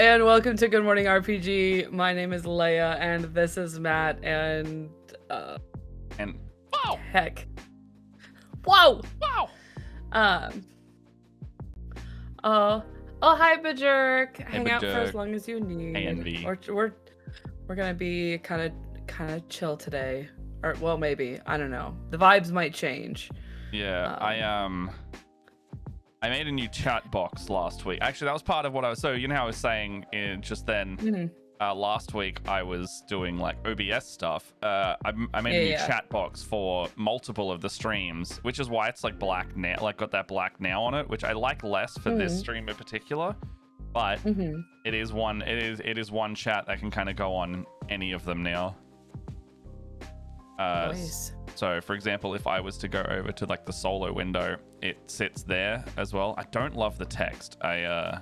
and welcome to Good Morning RPG. My name is Leia, and this is Matt, and wow, heck, whoa, wow. Hi, Bajerk. Hang out for Bajerk. as long as you need. Envy. We're gonna be kind of chill today, or well, maybe I don't know. The vibes might change. Yeah, I made a new chat box last week. Actually, that was part of what I was. So you know how I was saying just then. Last week I was doing like OBS stuff. I made a new chat box for multiple of the streams, which is why it's like black now, like got that black now on it, which I like less for this stream in particular. But it is one chat that can kind of go on any of them now. Nice. So for example, if I was to go over to like the solo window, it sits there as well. I don't love the text. I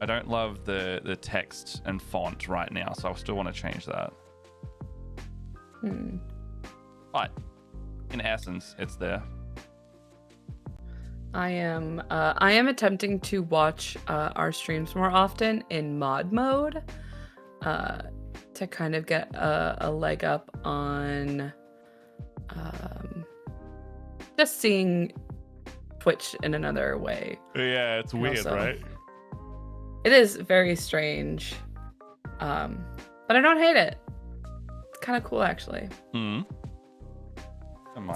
don't love the text and font right now, so I still want to change that. But in essence, it's there. I am attempting to watch our streams more often in mod mode to kind of get a leg up on just seeing Twitch in another way. Yeah, it's weird, also, right? It is very strange, but I don't hate it. It's kind of cool, actually. It's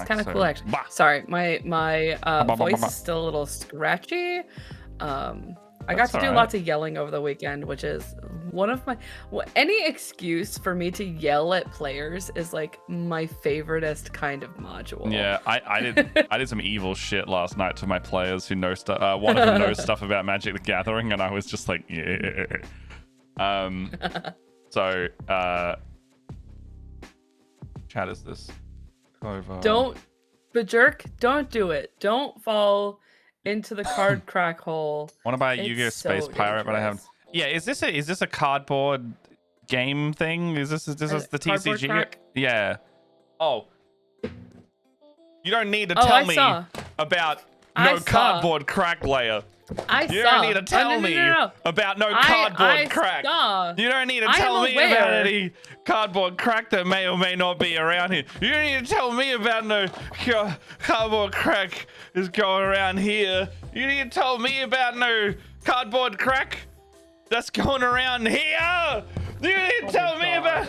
kind of cool, actually. Sorry, my voice is still a little scratchy. I got to do lots of yelling over the weekend, which is one of my... any excuse for me to yell at players is like my favoriteest kind of module. Yeah, I did some evil shit last night to my players who know stuff. One of them knows stuff about Magic the Gathering, and I was just like, yeah. So, chat is this. Over. Don't do it. Don't fall into the card crack hole. I want to buy a Yu-Gi-Oh! Space Pirate, but I haven't. Yeah, is this a cardboard game thing? Is this the TCG? Crack? Yeah. Oh. You don't need to tell me about cardboard crack layer. You don't need to tell me about no cardboard crack. You don't need to tell me about any cardboard crack that may or may not be around here. You don't need to tell me about no cardboard crack is going around here. You need to tell me about no cardboard crack that's going around here. You need to tell me about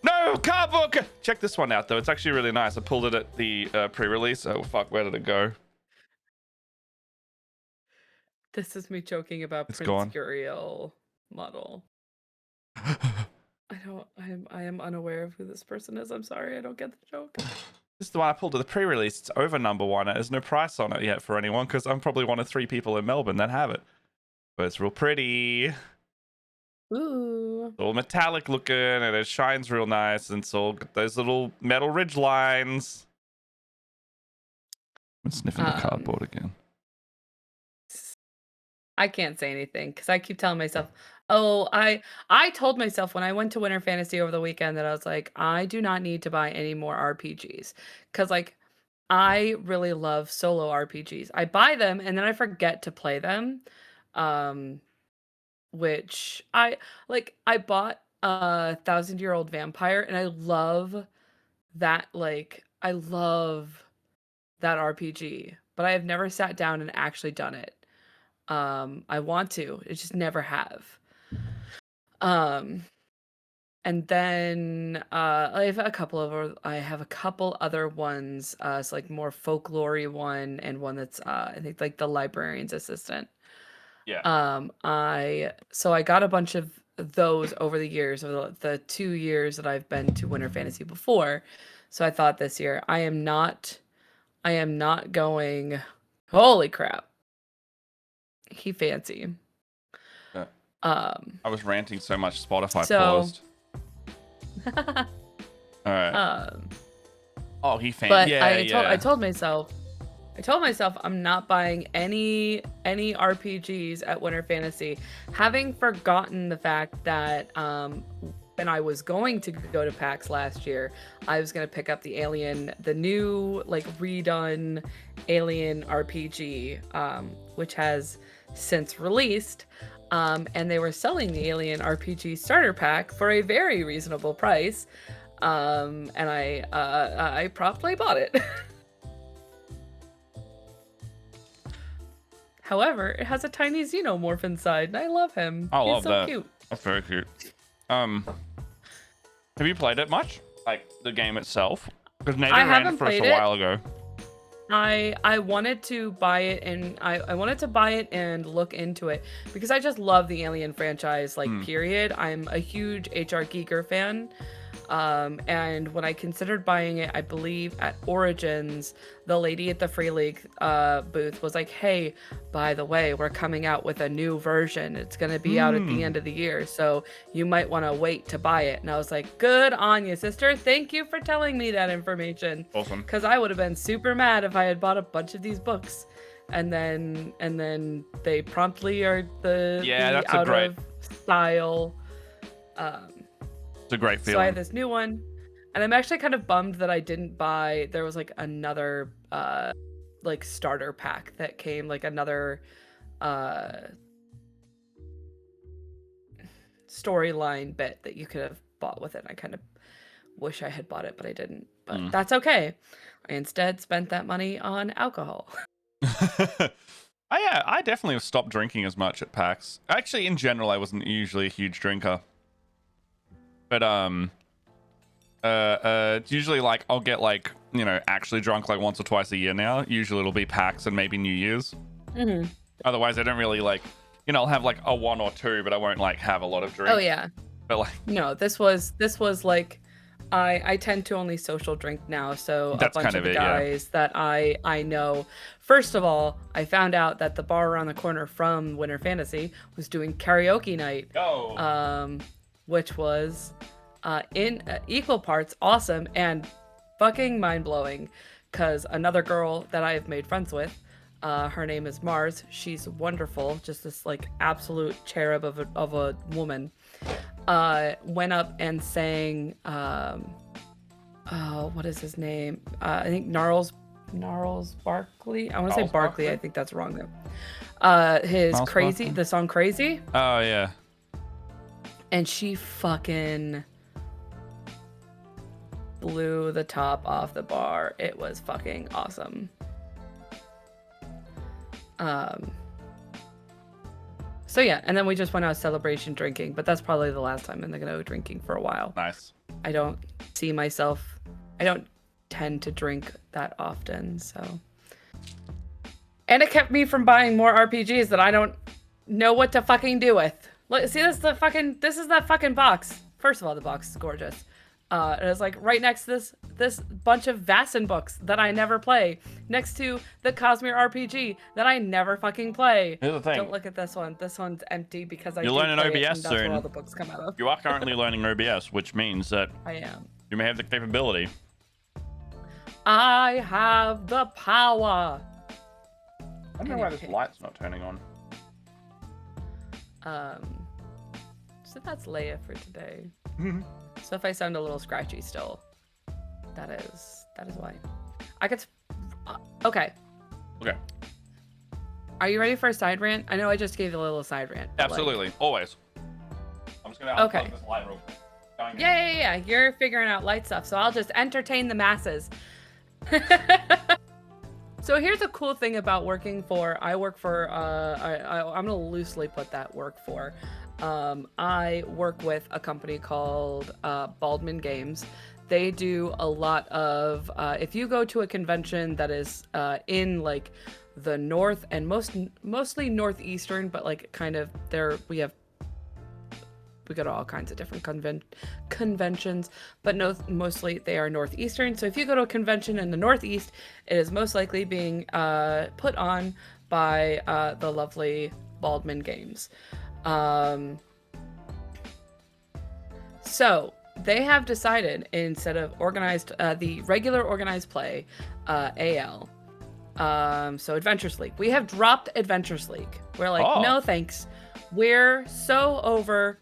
no cardboard. Check this one out though. It's actually really nice. I pulled it at the pre-release. Oh fuck, where did it go? This is me joking about It's Prince gone. Uriel model. I am unaware of who this person is. I'm sorry, I don't get the joke. This is the one I pulled at the pre-release. It's over number one. There's no price on it yet for anyone because I'm probably one of 3 people in Melbourne that have it. But it's real pretty. Ooh. It's all metallic looking and it shines real nice, and it's all got those little metal ridge lines. I'm sniffing the cardboard again. I can't say anything because I keep telling myself, oh, I told myself when I went to Winter Fantasy over the weekend that I was like, I do not need to buy any more RPGs because like I really love solo RPGs. I buy them and then I forget to play them, which I bought a 1,000-Year-Old Vampire and I love that. Like I love that RPG, but I have never sat down and actually done it. I want to. I just never have. And then I have a couple other ones. It's like more folklore-y one, and one that's I think like the librarian's assistant. Yeah. I got a bunch of those over the years, over the 2 years that I've been to Winter Fantasy before. So I thought this year I am not going. Holy crap. He fancy. I was ranting so much Spotify paused. All right. Oh, he fancy. But yeah, I told myself I'm not buying any RPGs at Winter Fantasy, having forgotten the fact that when I was going to go to PAX last year, I was going to pick up the new like redone Alien RPG, which has since released. And they were selling the Alien RPG starter pack for a very reasonable price. And I promptly bought it. However, it has a tiny xenomorph inside, and I love him. He's so that. Cute. That's very cute. Have you played it much? Like the game itself? Because Nathan ran it for us a while ago. I wanted to buy it, and I wanted to buy it and look into it because I just love the Alien franchise, like period. I'm a huge H.R. Giger fan. And when I considered buying it, I believe at Origins, the lady at the Free League booth was like, hey, by the way, we're coming out with a new version. It's going to be out at the end of the year, so you might want to wait to buy it. And I was like, good on you, sister. Thank you for telling me that information. Awesome. Because I would have been super mad if I had bought a bunch of these books. And then they promptly are the out of style. It's a great feeling. So I have this new one, and I'm actually kind of bummed that I didn't buy. There was like another like starter pack that came, like another storyline bit that you could have bought with it. I kind of wish I had bought it, but I didn't. But that's okay. I instead spent that money on alcohol. I definitely have stopped drinking as much at PAX. Actually, in general, I wasn't usually a huge drinker. But it's usually like I'll get like, you know, actually drunk like once or twice a year now. Usually it'll be PAX and maybe New Year's. Otherwise, I don't really like, you know, I'll have like a 1 or 2, but I won't like have a lot of drink. Oh yeah. But like, no, this was like, I tend to only social drink now. So that's a bunch kind of the it, guys that I know. First of all, I found out that the bar around the corner from Winter Fantasy was doing karaoke night. Which was in equal parts awesome and fucking mind-blowing, because another girl that I've made friends with, her name is Mars, she's wonderful, just this like absolute cherub of a woman, went up and sang what is his name, I think Gnarls Barkley, I want to say Barkley. I think that's wrong though. His Gnarls Crazy Barkley? The song Crazy. Oh yeah. And she fucking blew the top off the bar. It was fucking awesome. So yeah, and then we just went out celebration drinking, but that's probably the last time I'm gonna go drinking for a while. Nice. I don't tend to drink that often, so. And it kept me from buying more RPGs that I don't know what to fucking do with. Look, see, this is that fucking box. First of all, the box is gorgeous. And it's like right next to this bunch of Vaesen books that I never play, next to the Cosmere RPG that I never fucking play. Here's the thing. Don't look at this one. This one's empty because You're learning OBS soon. That's where all the books come out of. You are currently learning OBS, which means that I am. You may have the capability. I have the power. I don't know why this light's not turning on. So that's Leia for today. So if I sound a little scratchy still, that is why. I could. Okay. Okay. Are you ready for a side rant? I know I just gave you a little side rant. Absolutely, like... always. I'm just gonna unplug this light real quick. Yeah. You're figuring out light stuff, so I'll just entertain the masses. So here's a cool thing about working for. I work for. I'm gonna loosely put that work for. I work with a company called Baldman Games. They do a lot of. If you go to a convention that is in like the north and mostly northeastern, but like kind of there we go to all kinds of different conventions, but no, mostly they are northeastern. So if you go to a convention in the northeast, it is most likely being put on by the lovely Baldman Games. So they have decided, instead of organized the regular organized play, AL, so Adventures League, we have dropped Adventures League. We're like, no thanks, we're so over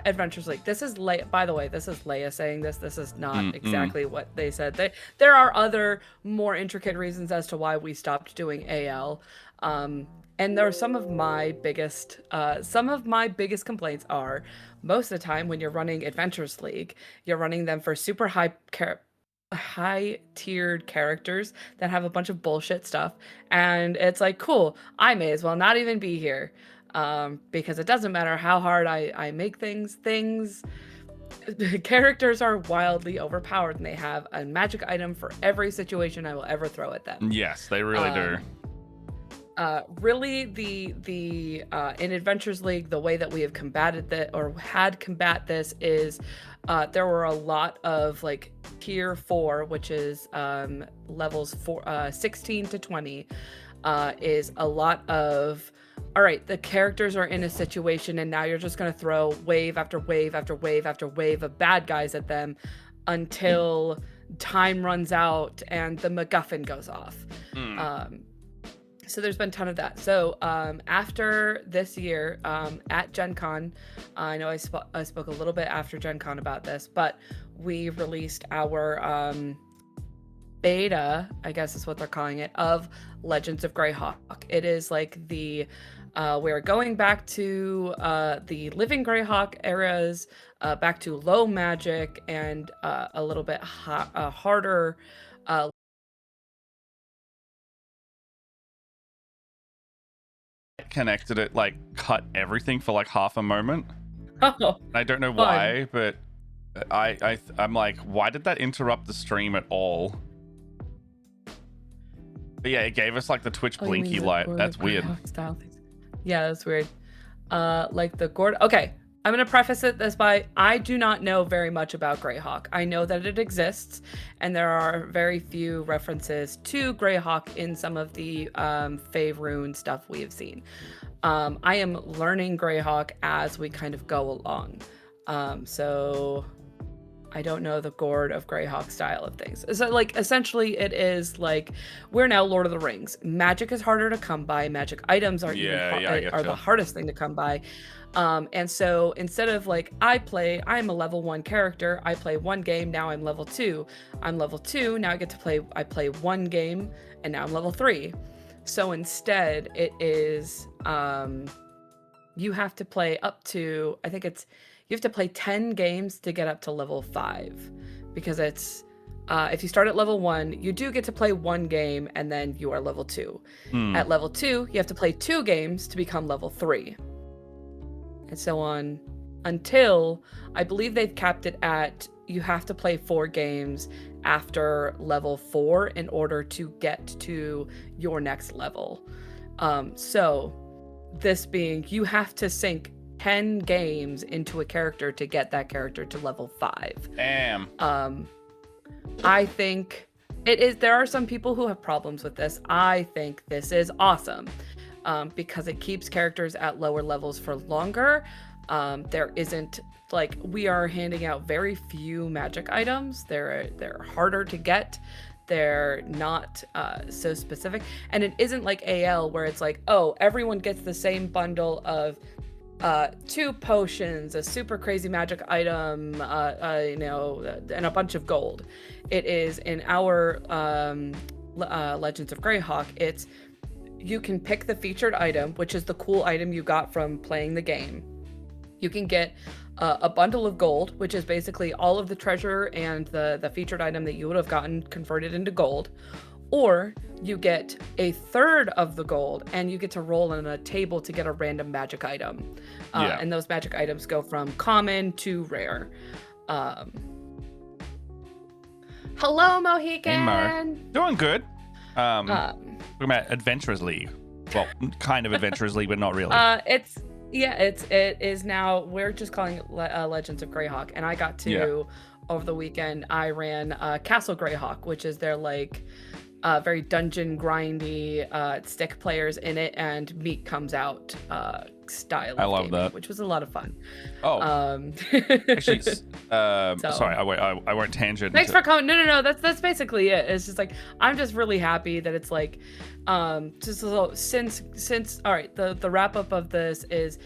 Adventures League. This is by the way, this is Leia saying this. This is not exactly what they said. There are other more intricate reasons as to why we stopped doing AL. And there are some of my biggest complaints are most of the time when you're running Adventures League, you're running them for super high tiered characters that have a bunch of bullshit stuff, and it's like, cool, I may as well not even be here. Because it doesn't matter how hard I make things, the characters are wildly overpowered, and they have a magic item for every situation I will ever throw at them. Yes, they really do. Really, in Adventures League, the way that we have combated this is there were a lot of like tier 4, which is levels 16 to 20, is a lot of, all right, the characters are in a situation and now you're just going to throw wave after wave after wave after wave of bad guys at them until time runs out and the MacGuffin goes off. So there's been a ton of that. So after this year at Gen Con, I know I spoke a little bit after Gen Con about this, but we released our beta, I guess is what they're calling it, of Legends of Greyhawk. It is like we're going back to the Living Greyhawk eras, back to low magic and a little bit harder. Connected it, like cut everything for like half a moment. Oh, I don't know why, but I'm like, why did that interrupt the stream at all? But yeah, it gave us like the Twitch blinky light. That's weird. Style things. Yeah, that's weird. Like the Gord. Okay, I'm gonna preface this by I do not know very much about Greyhawk. I know that it exists, and there are very few references to Greyhawk in some of the Faerun stuff we have seen. I am learning Greyhawk as we kind of go along. So I don't know the Gord of Greyhawk style of things. So like essentially it is like we're now Lord of the Rings. Magic is harder to come by. Magic items are the hardest thing to come by. And so instead of like I'm a level 1 character, I play one game, now I'm level 2. I'm level 2, now I play one game, and now I'm level 3. So instead it is you have to play up to, you have to play 10 games to get up to level 5, because it's if you start at level 1, you do get to play one game and then you are level 2. At level 2, you have to play 2 games to become level 3. And so on until I believe they've capped it at you have to play 4 games after level 4 in order to get to your next level. So this being, you have to sink 10 games into a character to get that character to level 5. Damn. I think it is. There are some people who have problems with this. I think this is awesome. Because it keeps characters at lower levels for longer. There isn't, like, we are handing out very few magic items. They're harder to get. They're not so specific. And it isn't like AL where it's like, oh, everyone gets the same bundle of 2 potions, a super crazy magic item, and a bunch of gold. It is in our Legends of Greyhawk, it's you can pick the featured item, which is the cool item you got from playing the game. You can get a bundle of gold, which is basically all of the treasure and the featured item that you would have gotten converted into gold. Or you get a third of the gold and you get to roll on a table to get a random magic item. And those magic items go from common to rare. Hello, Mohican. Hey, Mo. Doing good. Talking about Adventurers League. Well, kind of Adventurers League, but not really. It is now, we're just calling it Legends of Greyhawk. And I got to, over the weekend, I ran Castle Greyhawk, which is their like very dungeon grindy, stick players in it, and meat comes out style. I love that, which was a lot of fun. Actually, sorry, I won't tangent. Thanks for coming. No. That's basically it. It's just like I'm just really happy that it's like, since all right, the wrap up of this is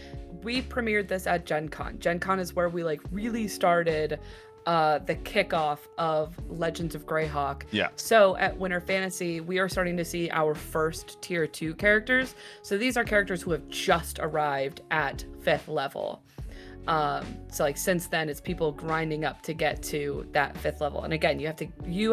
we premiered this at Gen Con. Gen Con is where we like really started the kickoff of Legends of Greyhawk. Yeah. So at Winter Fantasy, we are starting to see our first tier 2 characters. So these are characters who have just arrived at 5th level. So like since then, it's people grinding up to get to that 5th level. And again, you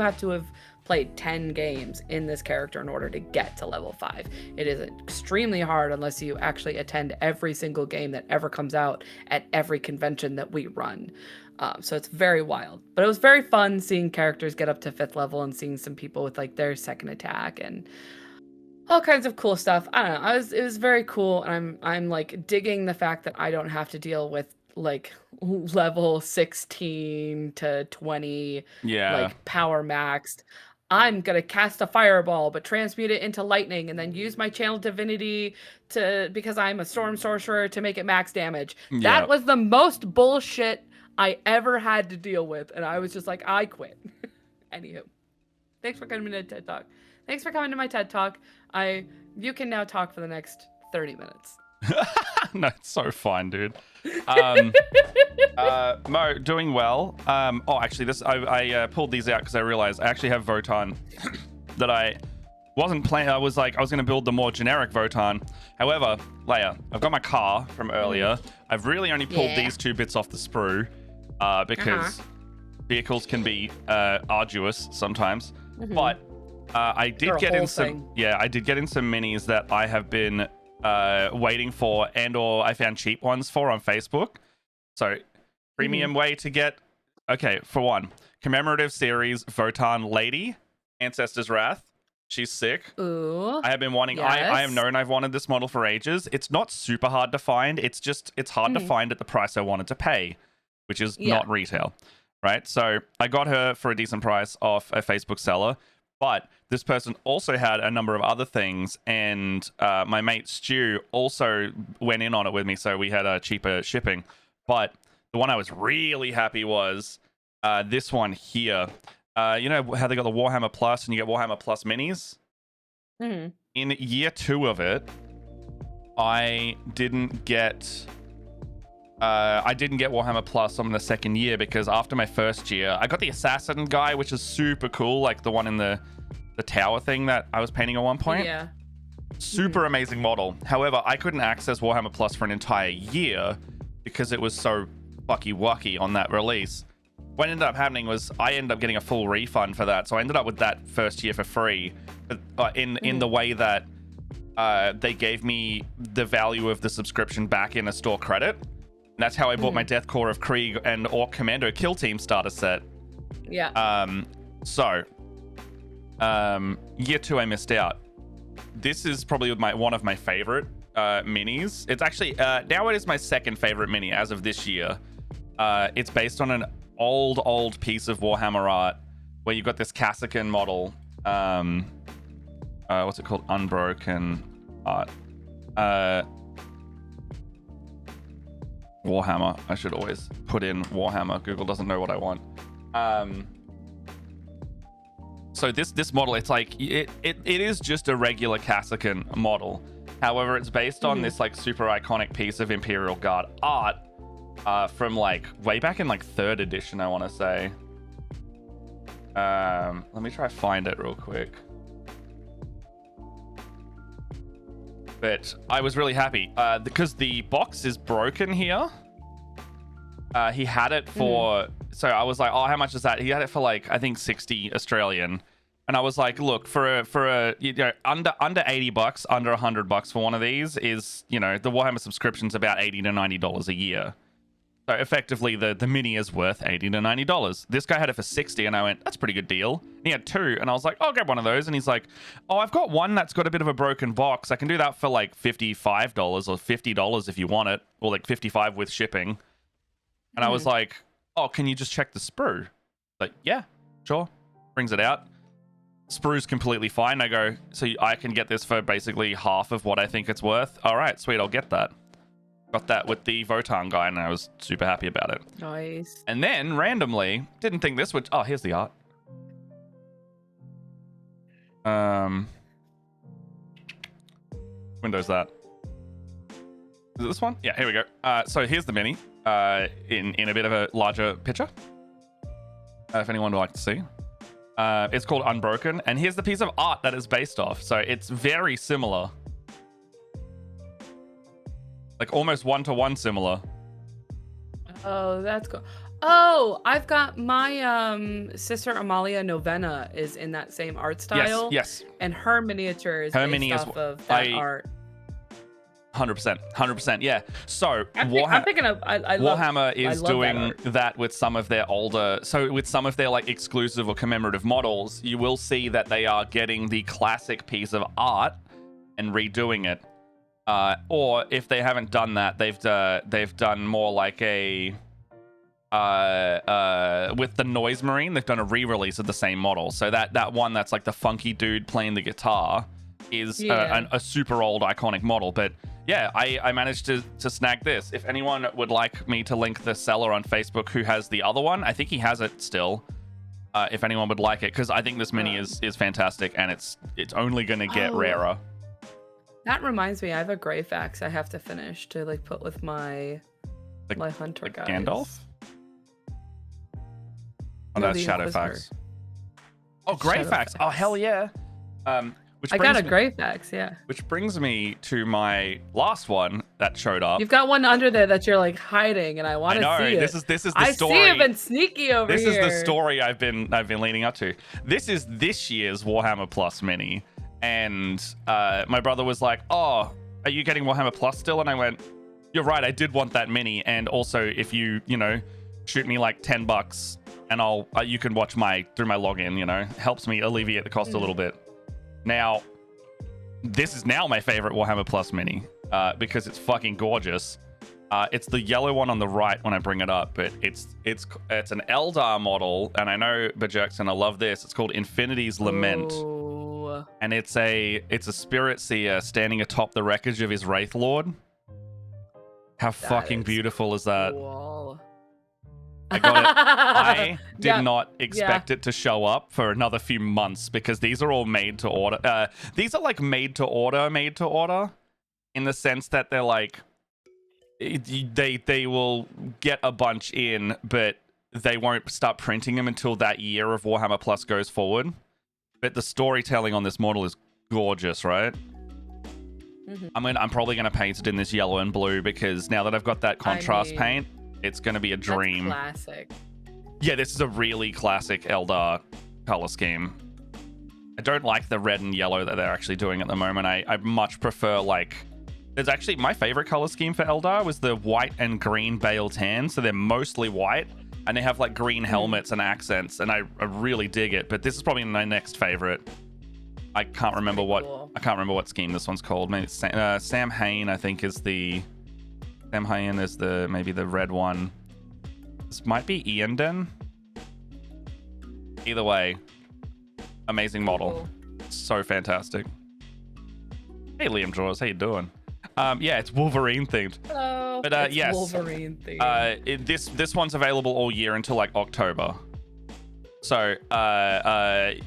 have to have played 10 games in this character in order to get to level 5. It is extremely hard unless you actually attend every single game that ever comes out at every convention that we run. So it's very wild, but it was very fun seeing characters get up to 5th level and seeing some people with like their second attack and all kinds of cool stuff. I don't know. It was very cool. And I'm like digging the fact that I don't have to deal with like level 16 to 20, like power maxed. I'm going to cast a fireball, but transmute it into lightning and then use my channel divinity because I'm a storm sorcerer to make it max damage. Yeah. That was the most bullshit I ever had to deal with. And I was just like, I quit. Anywho, thanks for coming to TED Talk. Thanks for coming to my TED Talk. You can now talk for the next 30 minutes. No, it's so fine, dude. Mo, doing well. Actually, I pulled these out because I realized I actually have Votann that I wasn't playing. I was going to build the more generic Votann. However, Leia, I've got my car from earlier. I've really only pulled these 2 bits off the sprue because vehicles can be arduous sometimes. But I did get in some. Yeah, I did get in some minis that I have been waiting for, or I found cheap ones for on Facebook. So premium way to get, for one, commemorative series Votann Lady, Ancestor's Wrath. She's sick. Ooh. I have been wanting. Yes. I have known I've wanted this model for ages. It's not super hard to find. It's hard to find at the price I wanted to pay, which is not retail, right? So I got her for a decent price off a Facebook seller. But this person also had a number of other things, and my mate Stu also went in on it with me, so we had cheaper shipping. But the one I was really happy was this one here. You know how they got the Warhammer Plus, and you get Warhammer Plus minis? Mm-hmm. In year 2 of it, I didn't get Warhammer Plus on the second year because after my first year, I got the Assassin guy, which is super cool, like the one in the tower thing that I was painting at one point. Yeah. Super amazing model. However, I couldn't access Warhammer Plus for an entire year because it was so fucky-wucky on that release. What ended up happening was I ended up getting a full refund for that, so I ended up with that first year for free in the way that they gave me the value of the subscription back in a store credit. And that's how I bought my Death Corps of Krieg and Orc Commando Kill Team starter set. Yeah. Year 2 I missed out. This is probably one of my favorite minis. It's actually now it is my second favorite mini as of this year. It's based on an old piece of Warhammer art where you've got this Kassakan model. What's it called? Unbroken art. Warhammer. I should always put in Warhammer. Google doesn't know what I want. So this model, it's like it is just a regular Kassakan model. However, it's based on this like super iconic piece of Imperial Guard art from like way back in like 3rd edition, I want to say. Let me try to find it real quick. But I was really happy because the box is broken here. He had it for, so I was like, oh, how much is that? He had it for like, I think 60 Australian. And I was like, look, for a you know, under $80, under $100 for one of these is, you know, the Warhammer subscription's about $80 to $90 a year. So effectively, the mini is worth $80 to $90. This guy had it for 60, and I went, that's a pretty good deal. And he had 2, and I was like, I'll grab one of those. And he's like, oh, I've got one that's got a bit of a broken box. I can do that for like $55 or $50 if you want it, or like $55 with shipping. And I was like, oh, can you just check the sprue? Like, yeah, sure. Brings it out. Sprue's completely fine. I go, so I can get this for basically half of what I think it's worth. All right, sweet, I'll get that. Got that with the Votan guy, and I was super happy about it. Nice. And then, randomly, didn't think this would... Oh, here's the art. Window's that. Is it this one? Yeah, here we go. So here's the mini in a bit of a larger picture. If anyone would like to see. It's called Unbroken, and here's the piece of art that is based off. So it's very similar. Like almost one-to-one similar. Oh, that's cool. Oh, I've got my sister Amalia Novena is in that same art style. Yes. And her miniature is based off of that art. 100%, yeah. So I'm picking up. Warhammer is doing that with some of their older, so with some of their like exclusive or commemorative models, you will see that they are getting the classic piece of art and redoing it. Or if they haven't done that, they've done more like a with the Noise Marine, they've done a re-release of the same model. So that one that's like the funky dude playing the guitar is a super old iconic model. But yeah, I managed to snag this. If anyone would like me to link the seller on Facebook who has the other one, I think he has it still. If anyone would like it, because I think this mini is fantastic, and it's only gonna get rarer. That reminds me, I have a Greyfax I have to finish to like put with my hunter guys. Gandalf? Oh, that's Shadowfax. Oh, Greyfax. Oh, hell yeah. I got a Greyfax, yeah. Which brings me to my last one that showed up. You've got one under there that you're like hiding, and I want to see it. This is the story. I see you've been sneaky over here. This is the story I've been leading up to. This is this year's Warhammer Plus mini, and my brother was like, "Oh, are you getting Warhammer Plus still?" And I went, "You're right. I did want that mini, and also if you shoot me like $10, and you can watch through my login. Helps me alleviate the cost a little bit." Now, this is now my favorite Warhammer Plus mini because it's fucking gorgeous. It's the yellow one on the right when I bring it up, but it's an Eldar model, and I know Bajerkson, I love this. It's called Infinity's Lament, and it's a Spirit Seer standing atop the wreckage of his Wraith Lord. How fucking beautiful is that? Cool. I got it. I did not expect it to show up for another few months because these are all made to order. These are like made to order in the sense that they're like, they will get a bunch in, but they won't start printing them until that year of Warhammer Plus goes forward. But the storytelling on this model is gorgeous, right? Mm-hmm. I'm probably going to paint it in this yellow and blue because now that I've got that contrast paint, it's going to be a dream. That's classic. Yeah, this is a really classic Eldar color scheme. I don't like the red and yellow that they're actually doing at the moment. I much prefer there's actually my favorite color scheme for Eldar was the white and green Bale tan. So they're mostly white and they have like green helmets and accents, and I really dig it. But this is probably my next favorite. I can't remember what scheme this one's called. Maybe Sam Hain, I think, is the... Sam Hain is maybe the red one. This might be Ianden. Either way, amazing model. So fantastic. Hey, Liam Draws, how you doing? Yeah, it's Wolverine themed. Hello. But it's yes, Wolverine themed. This one's available all year until like October. So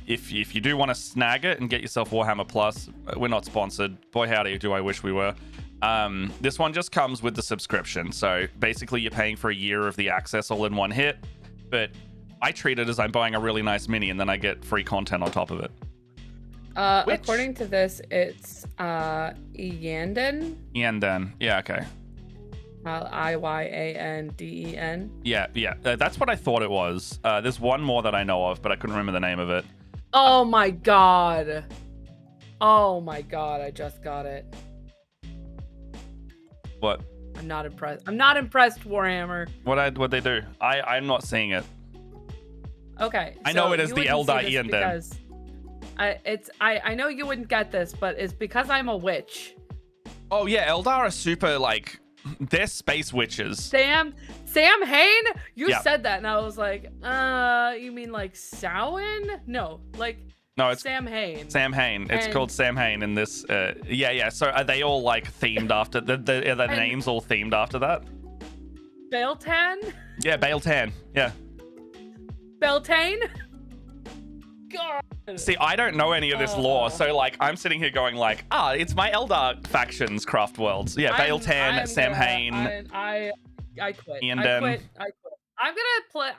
if you do want to snag it and get yourself Warhammer Plus, we're not sponsored. Boy howdy, do I wish we were. This one just comes with the subscription. So basically you're paying for a year of the access all in one hit. But I treat it as I'm buying a really nice mini and then I get free content on top of it. According to this, it's Ianden. Ianden. Yeah, okay. Ianden. Yeah. That's what I thought it was. There's one more that I know of, but I couldn't remember the name of it. Oh my god. I just got it. What? I'm not impressed, Warhammer. What'd they do? I'm not seeing it. Okay. I know it is the Eldar Ianden. I know you wouldn't get this, but it's because I'm a witch. Oh yeah, Eldar are super they're space witches. Sam Hain? You said that and I was like, you mean like Samhain? No, No, it's Sam Hain. Sam Hain. It's called Sam Hain in this. Yeah. So are they all like themed after are the names all themed after that? Beltan? Yeah, Beltan. Yeah. Beltane? God. See, I don't know any of this lore, so like I'm sitting here going like, it's my Eldar factions craft worlds. Yeah, Beltan, Sam Hain. I quit. And I quit. I'm gonna play.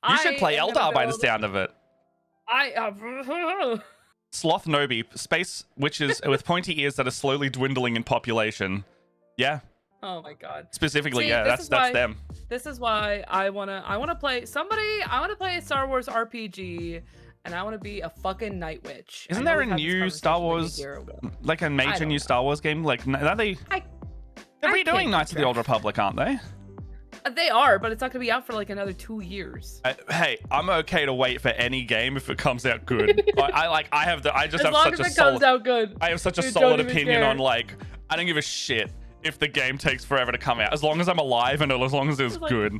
You should play Eldar by the sound of it. I Sloth Nobi, space witches with pointy ears that are slowly dwindling in population. Yeah. Oh my god. Specifically, that's them. This is why I wanna play a Star Wars RPG, and I wanna be a fucking Night Witch. Isn't there a new Star Wars, like a major new Star Wars game? Like, are they? They're redoing Knights of the Old Republic, aren't they? They are, but it's not gonna be out for like another 2 years. Hey, I'm okay to wait for any game if it comes out good. I have such a solid opinion on like, I don't give a shit if the game takes forever to come out, as long as I'm alive and as long as it's good.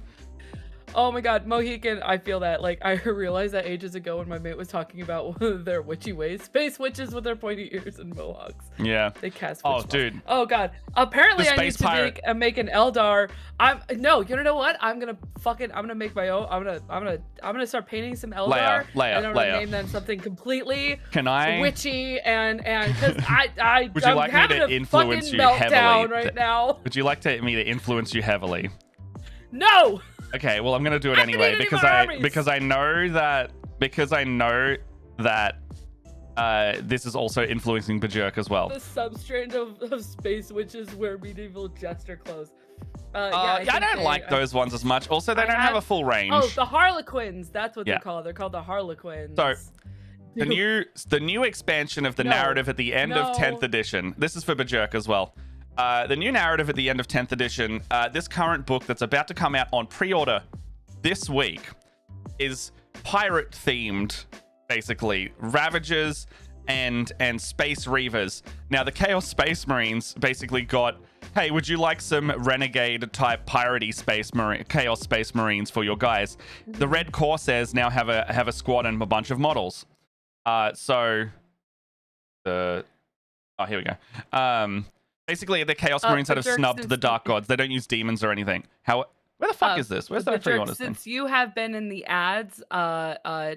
Oh my god, Mohican, I feel that. Like, I realized that ages ago when my mate was talking about their witchy ways. Space witches with their pointy ears and mohawks. Yeah. They cast witch dude. Oh god. Apparently I need to make an Eldar. You know what? I'm gonna make my own. I'm gonna start painting some Eldar. Leia, and I'm gonna name them something completely witchy and because Would you like me to influence you heavily right now? Would you like me to influence you heavily? No! Okay, well I'm gonna do it anyway because I know that this is also influencing Bajirk as well. The substrand of space witches wear medieval jester clothes. I don't like those ones as much. Also, they don't have a full range. Oh, the Harlequins. That's what they're called. They're called the Harlequins. So the new expansion of the narrative at the end of 10th edition. This is for Bajirk as well. The new narrative at the end of 10th edition, this current book that's about to come out on pre-order this week is pirate themed, basically. Ravagers and Space Reavers. Now, the Chaos Space Marines basically got, hey, would you like some renegade type piratey Chaos Space Marines for your guys? The Red Corsairs now have a squad and a bunch of models. Here we go. Basically, the Chaos Marines that have snubbed the Dark Gods. They don't use demons or anything. Where the fuck is this? Where's that pre-order thing? Since you have been in the ads,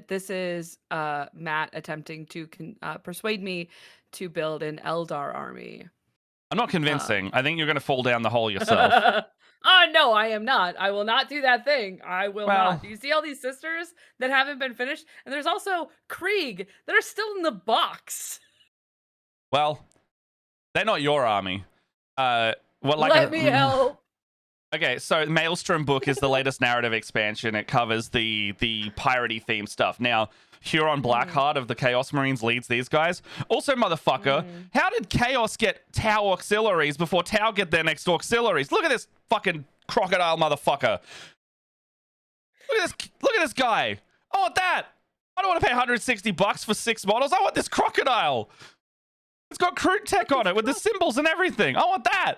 this is Matt attempting to persuade me to build an Eldar army. I'm not convincing. I think you're going to fall down the hole yourself. No, I am not. I will not do that thing. I will not. Do you see all these sisters that haven't been finished? And there's also Krieg that are still in the box. Well, they're not your army. Let me help. Okay, so Maelstrom Book is the latest narrative expansion. It covers the piratey themed stuff. Now, Huron Blackheart of the Chaos Marines leads these guys. Also, motherfucker, how did Chaos get Tau auxiliaries before Tau get their next auxiliaries? Look at this fucking crocodile motherfucker. Look at this guy. I want that. I don't want to pay $160 for 6 models. I want this crocodile. It's got crude tech on it with the symbols and everything. I want that.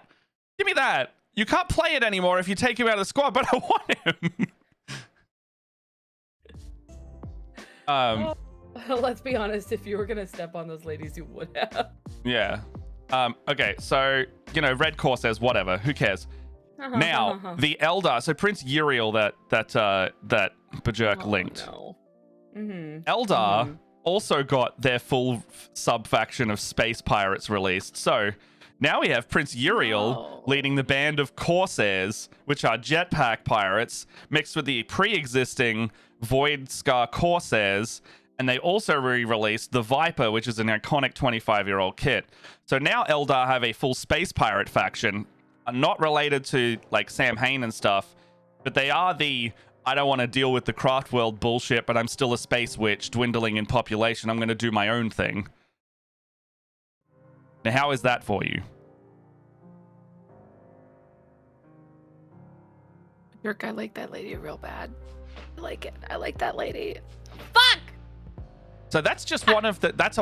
Give me that. You can't play it anymore if you take him out of the squad, but I want him. Let's be honest. If you were gonna step on those ladies, you would have. Yeah. Okay. So Red Corsairs, whatever. Who cares? Now the Eldar. So Prince Uriel that Bajirk linked. No. Eldar also got their full sub-faction of space pirates released. So now we have Prince Uriel leading the band of Corsairs, which are jetpack pirates, mixed with the pre-existing Void Scar Corsairs, and they also re-released the Viper, which is an iconic 25-year-old kit. So now Eldar have a full space pirate faction, not related to like Sam Hain and stuff, but they are the I don't want to deal with the craft world bullshit, but I'm still a space witch dwindling in population. I'm going to do my own thing. Now, how is that for you? Yerk, I like that lady real bad. I like it. I like that lady. Fuck! So that's just one of the... That's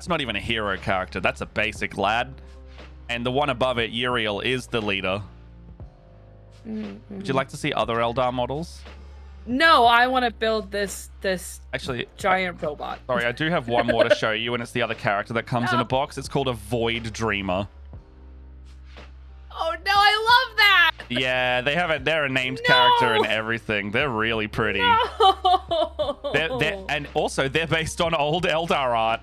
not even a hero character. That's a basic lad. And the one above it, Uriel, is the leader. Would you like to see other Eldar models? No, I want to build this actually giant robot. Sorry, I do have one more to show you, and it's the other character that comes in a box. It's called a Void Dreamer. Oh no, I love that. Yeah, they're a named character and everything. They're really pretty. No. And also they're based on old Eldar art.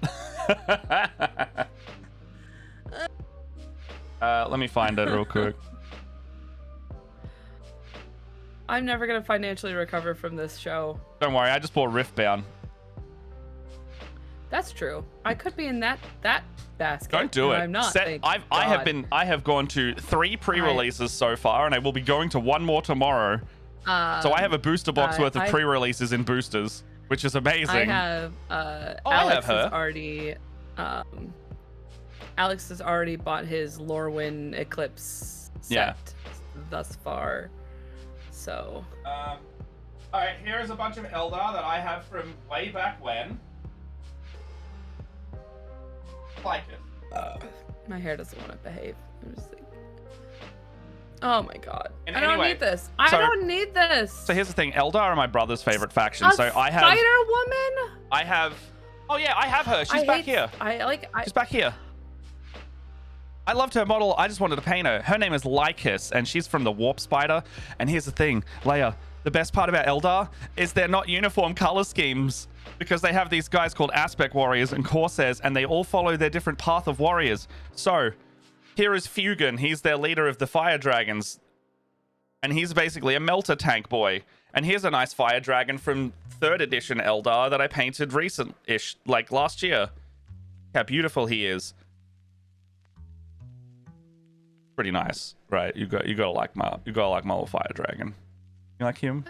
Let me find it real quick. I'm never gonna financially recover from this show. Don't worry, I just bought Riftbound. That's true. I could be in that basket. Don't do it. I'm not. I have gone to 3 pre-releases so far, and I will be going to 1 more tomorrow. So I have a booster box worth of pre-releases in boosters, which is amazing. I have Alex has already Alex has already bought his Lorwyn Eclipse set thus far. So all right, here's a bunch of Eldar that I have from way back when. Like it. My hair doesn't want to behave. I'm just like, oh my god. And I don't need this. I don't need this. So here's the thing. Eldar are my brother's favorite faction. So I have Spider-Woman? I have. Oh yeah, I have her. She's back here. She's back here. I loved her model. I just wanted to paint her. Her name is Lycus, and she's from the Warp Spider. And here's the thing, Leia, the best part about Eldar is they're not uniform color schemes, because they have these guys called Aspect Warriors and Corsairs, and they all follow their different path of warriors. So here is Fugan. He's their leader of the Fire Dragons, and he's basically a melter tank boy. And here's a nice Fire Dragon from 3rd edition Eldar that I painted recent-ish, like last year. How beautiful he is. Pretty nice, right? You gotta like my little Fire Dragon. You like him?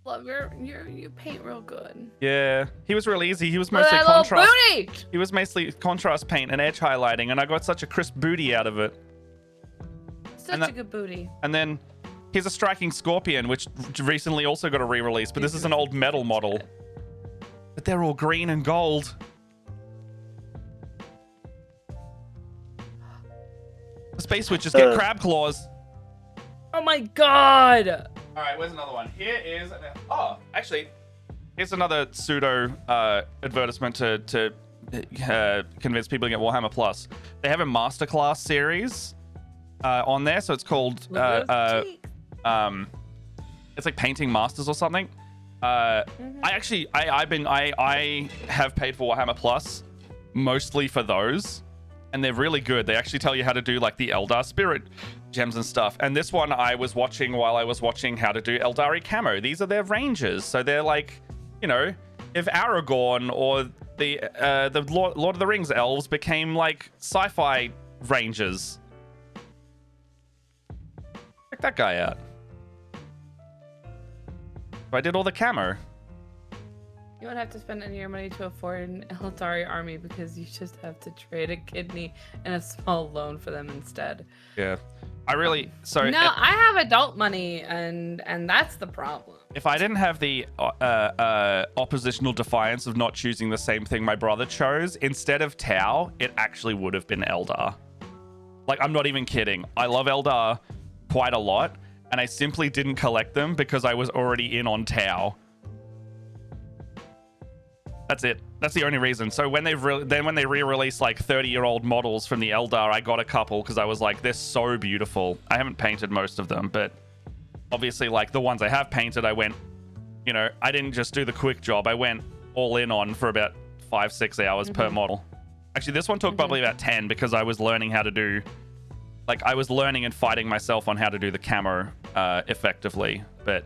Love you paint real good. Yeah, he was real easy. He was mostly contrast. He was mostly contrast paint and edge highlighting, and I got such a crisp booty out of it. Such a good booty. And then here's a striking Scorpion, which recently also got a re-release, but this is an old metal model. But they're all green and gold. The Space Witches get crab claws. Oh my god! All right, where's another one? Here is... actually, here's another pseudo advertisement to convince people to get Warhammer Plus. They have a masterclass series on there, so it's called... it's like Painting Masters or something. I have paid for Warhammer Plus mostly for those, and they're really good. They actually tell you how to do like the Eldar Spirit gems and stuff. And this one I was watching while I was watching how to do Eldari camo. These are their rangers, so they're like, you know, if Aragorn or the Lord of the Rings elves became like sci-fi rangers. Check that guy out. I did all the camo. You won't have to spend any of your money to afford an Eldari army because you just have to trade a kidney and a small loan for them instead. Yeah. I really... So no, I have adult money, and that's the problem. If I didn't have the oppositional defiance of not choosing the same thing my brother chose, instead of Tau, it actually would have been Eldar. Like, I'm not even kidding. I love Eldar quite a lot, and I simply didn't collect them because I was already in on Tau. That's it. That's the only reason. So when they re-release like 30-year-old models from the Eldar, I got a couple because I was like, they're so beautiful. I haven't painted most of them, but obviously like the ones I have painted, I went, you know, I didn't just do the quick job. I went all in on for about 5-6 hours per model. Actually, this one took probably about 10 because I was learning how to do, like I was learning and fighting myself on how to do the camo effectively, but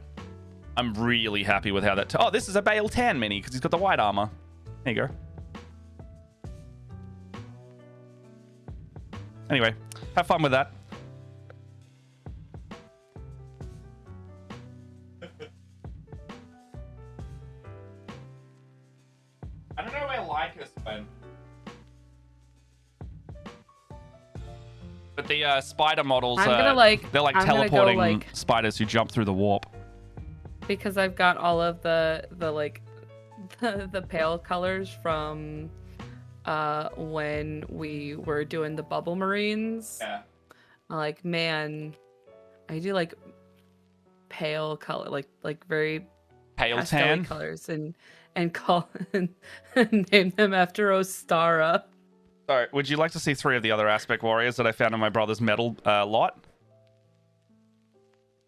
I'm really happy with how that... Oh, this is a Bale 10 mini because he's got the white armor. There you go. Anyway, have fun with that. I don't know where Lycus went. But the spider models, they're like teleporting spiders who jump through the warp. Because I've got all of the pale colors from when we were doing the bubble marines. Yeah. Like, man, I do like pale color, like very pale tan colors and call and name them after Ostara. So, would you like to see 3 of the other aspect warriors that I found in my brother's metal lot?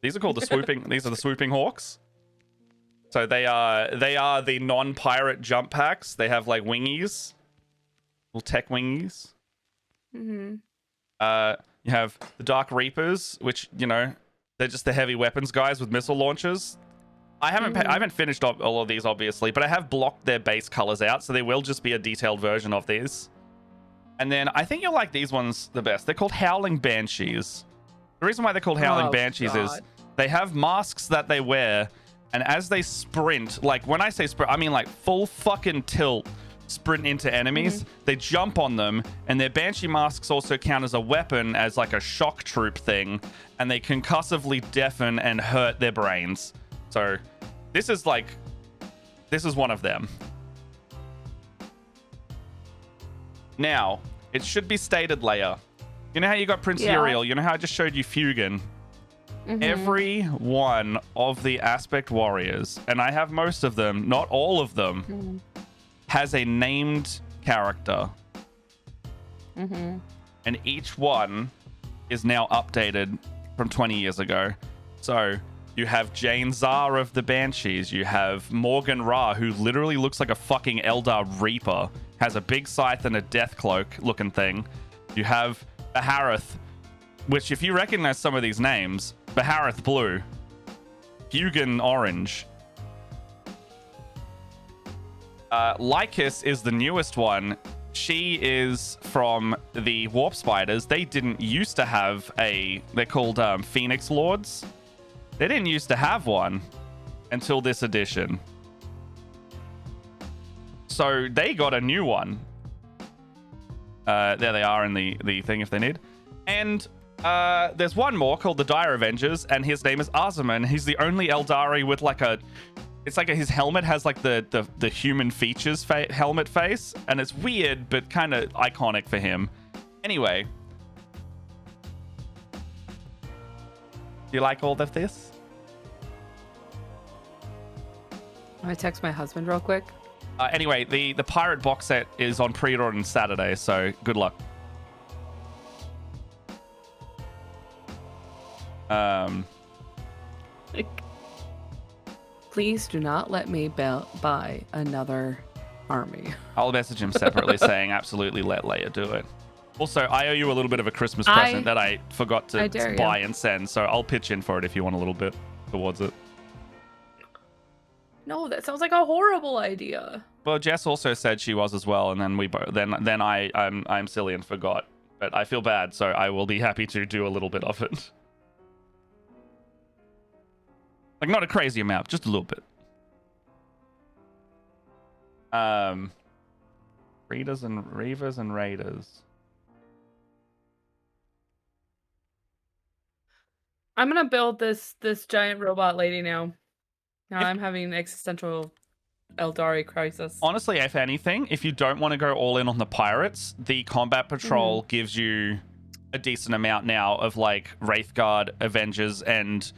These are called the swooping. These are the swooping hawks. So they are the non-pirate jump packs. They have like wingies, little tech wingies. Mm-hmm. You have the Dark Reapers, which they're just the heavy weapons guys with missile launchers. I haven't finished all of these obviously, but I have blocked their base colors out, so there will just be a detailed version of these. And then I think you'll like these ones the best. They're called Howling Banshees. The reason why they're called Howling Banshees is they have masks that they wear, and as they sprint, like when I say sprint, I mean like full fucking tilt sprint into enemies, they jump on them, and their Banshee masks also count as a weapon, as like a shock troop thing, and they concussively deafen and hurt their brains. So this is one of them. Now, it should be stated, Leia. You know how you got Prince Uriel? You know how I just showed you Fugan? Every one of the aspect warriors, and I have most of them, not all of them, has a named character. And each one is now updated from 20 years ago. So you have Jane Zar of the Banshees. You have Morgan Ra, who literally looks like a fucking Eldar Reaper. Has a big scythe and a death cloak looking thing. You have Bahareth, which if you recognize some of these names, Bahareth blue, Fugan orange. Lycus is the newest one. She is from the Warp Spiders. They didn't used to have they're called Phoenix Lords. They didn't used to have one until this edition. So they got a new one. There they are in the thing if they need. And there's one more called the Dire Avengers, and his name is Azaman. He's the only Eldari with like his helmet has like the human features helmet face, and it's weird but kind of iconic for him. Anyway, do you like all of this? I'm gonna text my husband real quick. Anyway, the pirate box set is on pre-order on Saturday, so good luck. Please do not let me buy another army. I'll message him separately saying absolutely let Leia do it. Also, I owe you a little bit of a Christmas present that I forgot to buy and send, so I'll pitch in for it if you want a little bit towards it. No, that sounds like a horrible idea. Well, Jess also said she was as well, and then I'm silly and forgot. But I feel bad, so I will be happy to do a little bit of it. Like, not a crazy amount, just a little bit. Readers and Reavers and Raiders. I'm gonna build this giant robot lady now. I'm having an existential Eldari crisis. Honestly, if anything, if you don't want to go all in on the pirates, the combat patrol gives you a decent amount now of like Wraithguard, Avengers, and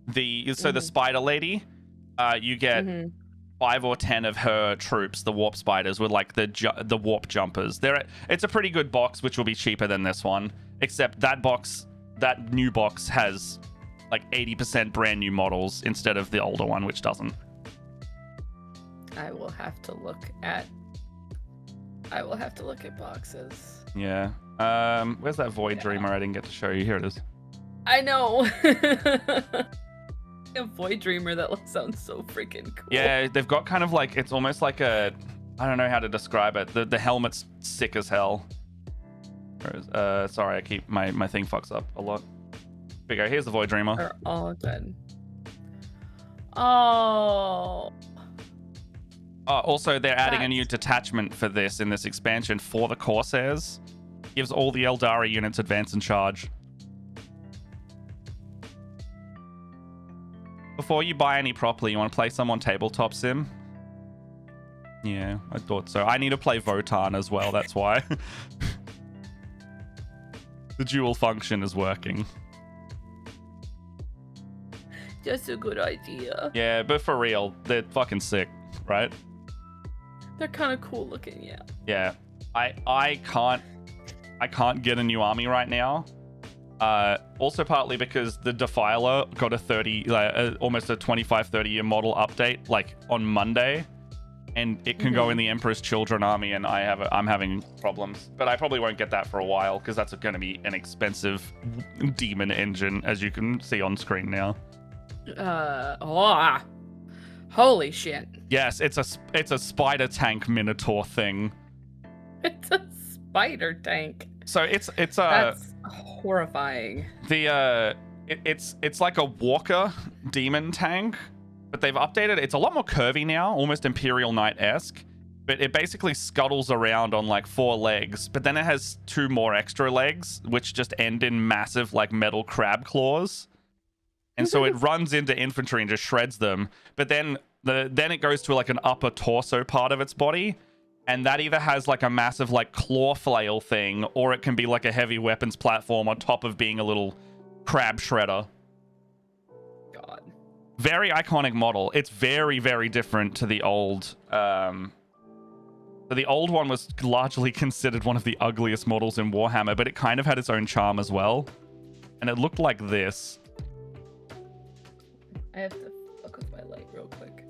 the Spider Lady. You get 5 or 10 of her troops, the Warp Spiders, with like the Warp Jumpers. It's a pretty good box, which will be cheaper than this one. Except that new box has like 80% brand new models instead of the older one, which doesn't. I will have to look at boxes. Yeah. Where's that Void Dreamer I didn't get to show you? Here it is. I know. A Void Dreamer, that sounds so freaking cool. Yeah, they've got kind of like, it's almost like I don't know how to describe it. The helmet's sick as hell. Sorry, I keep my thing fucks up a lot. Here we go. Here's the Void Dreamer. They're all good. Oh. Also, they're adding a new detachment for this in this expansion for the Corsairs. Gives all the Eldari units advance and charge. Before you buy any properly, you want to play some on Tabletop Sim? Yeah, I thought so. I need to play Votann as well, that's why. The dual function is working. That's a good idea. Yeah, but for real, they're fucking sick, right? They're kind of cool looking, yeah. Yeah. I can't get a new army right now. Also partly because the Defiler got a almost a 25-30 year model update like on Monday, and it can go in the Emperor's Children army, and I'm having problems. But I probably won't get that for a while because that's going to be an expensive demon engine, as you can see on screen now. Holy shit. Yes, it's a spider tank minotaur thing. It's a spider tank. So it's that's horrifying. It's like a walker demon tank, but they've updated it. It's a lot more curvy now, almost Imperial Knight-esque. But it basically scuttles around on like 4 legs, but then it has 2 more extra legs, which just end in massive like metal crab claws. And so it runs into infantry and just shreds them. But then it goes to like an upper torso part of its body, and that either has like a massive like claw flail thing, or it can be like a heavy weapons platform on top of being a little crab shredder. God. Very iconic model. It's very, very different to the old. So the old one was largely considered one of the ugliest models in Warhammer, but it kind of had its own charm as well. And it looked like this. I have to fuck with my light real quick.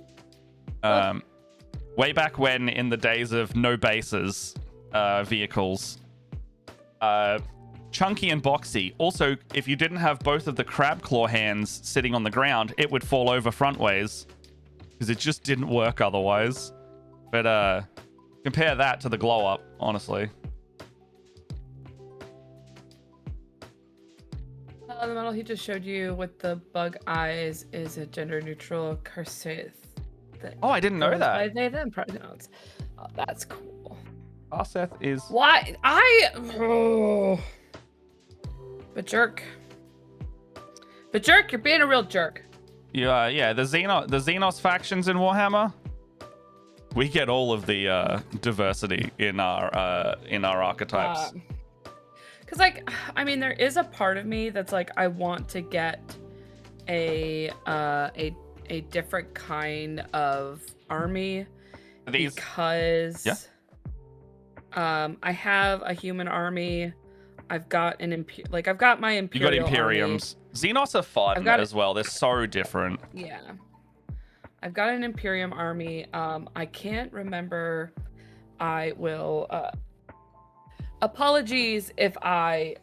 Way back when, in the days of no bases vehicles, chunky and boxy. Also, if you didn't have both of the crab claw hands sitting on the ground, it would fall over frontways because it just didn't work otherwise. But compare that to the glow up, honestly. The model he just showed you with the bug eyes is a gender-neutral Karseth. Oh, I didn't know that. They them pronouns. Oh, that's cool. Karseth is. Why? But jerk, you're being a real jerk. Yeah. The Xenos factions in Warhammer. We get all of the diversity in our archetypes. Because, like, I mean, there is a part of me that's like, I want to get a different kind of army because I have a human army. I've got I've got my Imperial. You got Imperiums. Army. Xenos are fun as well. They're so different. Yeah. I've got an Imperium army. I can't remember. I will. Apologies if I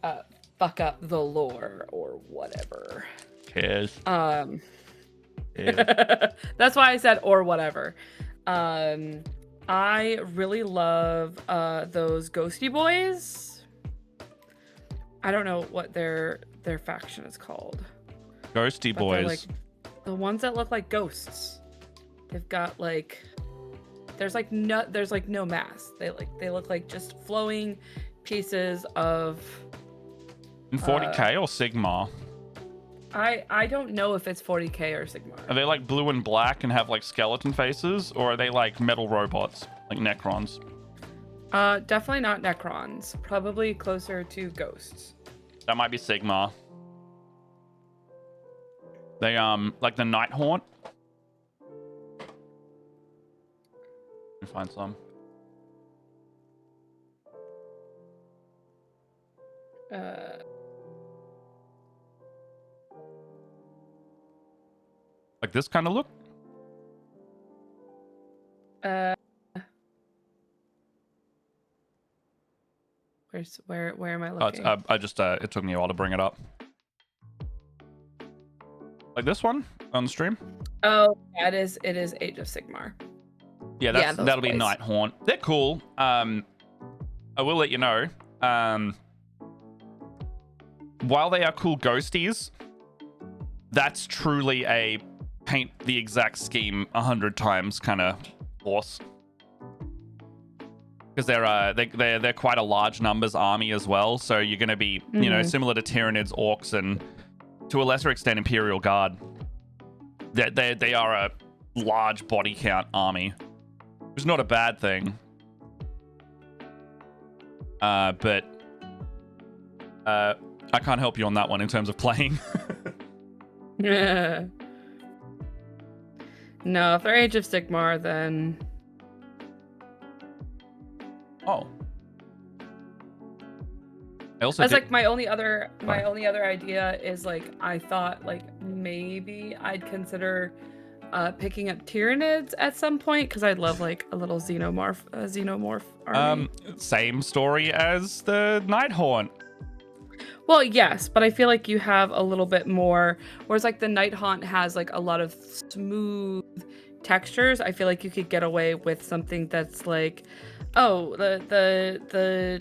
fuck up the lore or whatever. Yes. That's why I said or whatever. I really love those ghosty boys. I don't know what their faction is called. Ghosty boys. Like the ones that look like ghosts. They've got like there's no mass. They look like just flowing pieces of in 40k or Sigmar. I don't know if it's 40k or Sigmar. Are they like blue and black and have like skeleton faces, or are they like metal robots like Necrons? Definitely not Necrons. Probably closer to ghosts. That might be Sigmar. They like the Night Haunt. Let me find some. Like this kind of look? Where am I looking? I just it took me a while to bring it up. Like this one on the stream? Oh, yeah, it is Age of Sigmar. Yeah, that'll be Night Haunt. They're cool. I will let you know. While they are cool ghosties, that's truly a paint the exact scheme 100 times kind of horse. Because they're quite a large numbers army as well, so you're going to be similar to Tyranids, Orcs, and to a lesser extent Imperial Guard. They are a large body count army, which is not a bad thing. But I can't help you on that one in terms of playing. Yeah. No, if they're Age of Sigmar, then... Oh. That's like my only other idea is like I thought like maybe I'd consider picking up Tyranids at some point because I'd love like a little xenomorph army. Same story as the Nighthaunt. Well, yes, but I feel like you have a little bit more, whereas like the Nighthaunt has like a lot of smooth textures. I feel like you could get away with something that's like, oh, the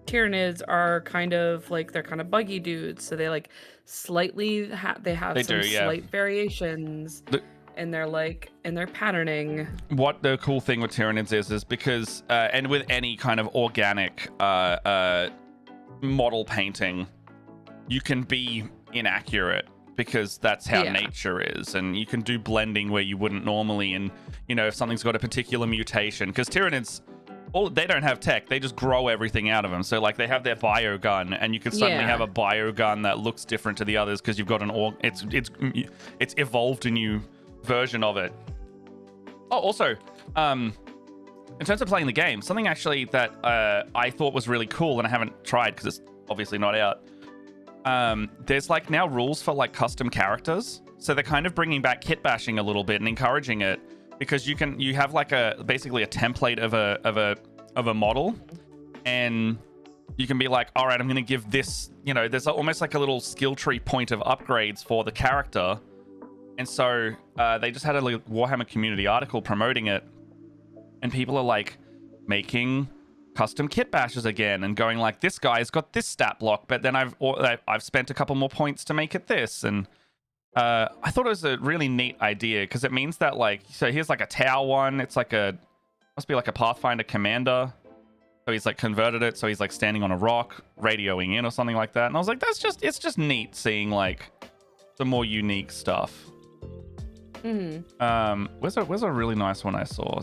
Tyranids are kind of like, they're kind of buggy dudes, so they like slightly have some slight variations in their patterning. What the cool thing with Tyranids is because and with any kind of organic model painting, you can be inaccurate because that's how nature is, and you can do blending where you wouldn't normally. And you know, if something's got a particular mutation, because Tyranids, they don't have tech, they just grow everything out of them. So like they have their bio gun, and you can suddenly have a bio gun that looks different to the others because you've got it's evolved a new version of it. Oh, also, in terms of playing the game, something actually that I thought was really cool, and I haven't tried because it's obviously not out. There's like now rules for like custom characters, so they're kind of bringing back kit bashing a little bit and encouraging it, because you have like basically a template of a model, and you can be like, all right, I'm going to give this, you know, there's almost like a little skill tree point of upgrades for the character. And so they just had a Warhammer community article promoting it, and people are like making custom kit bashes again and going like, this guy's got this stat block, but then I've spent a couple more points to make it this. And I thought it was a really neat idea, because it means that like, so here's like a Tau one. It's like must be like a Pathfinder commander. So he's like converted it, so he's like standing on a rock, radioing in or something like that. And I was like, it's just neat seeing like some more unique stuff. Where's a really nice one I saw?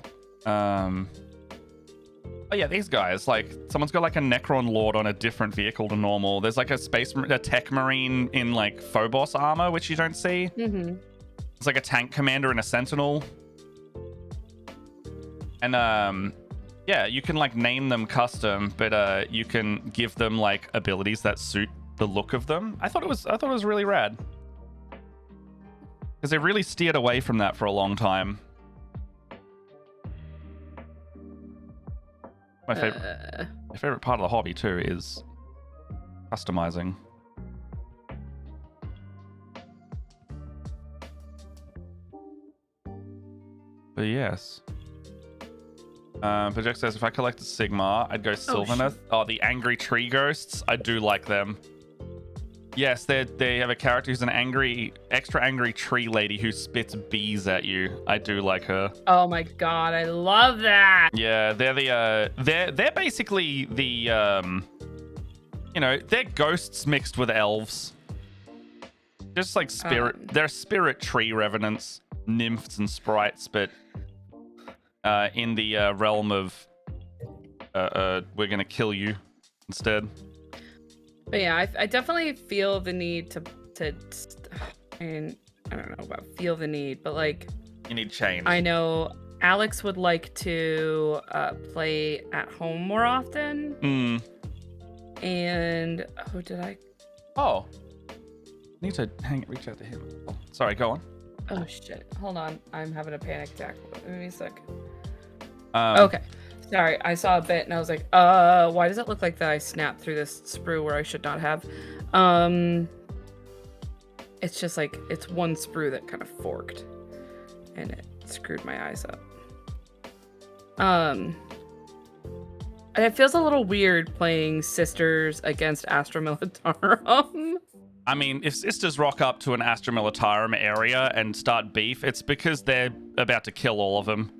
Oh yeah, these guys, like someone's got like a Necron Lord on a different vehicle to normal. There's like a tech marine in like Phobos armor, which you don't see. It's like a tank commander and a sentinel. And yeah, you can like name them custom, but you can give them like abilities that suit the look of them. I thought it was really rad, because they really steered away from that for a long time. My favorite part of the hobby too is customizing. But yes. Project says, if I collected Sigmar, I'd go Sylvaneth. Oh, the angry tree ghosts. I do like them. Yes, they have a character who's an extra angry tree lady who spits bees at you. I do like her. Oh my god, I love that. Yeah, they're basically the you know, they're ghosts mixed with elves. Just like spirit, they're spirit tree revenants, nymphs and sprites, but in the realm of we're gonna kill you instead. But yeah, I definitely feel the need to I mean, I don't know about feel the need, but like, you need change. I know Alex would like to play at home more often. And I need to reach out to him. Oh, sorry, go on. Oh shit, hold on, I'm having a panic attack. Give me a sec. Okay. Sorry, I saw a bit and I was like, why does it look like that I snapped through this sprue where I should not have? It's just like, it's one sprue that kind of forked and it screwed my eyes up. And it feels a little weird playing sisters against Astra Militarum. I mean, if sisters rock up to an Astra Militarum area and start beef, it's because they're about to kill all of them.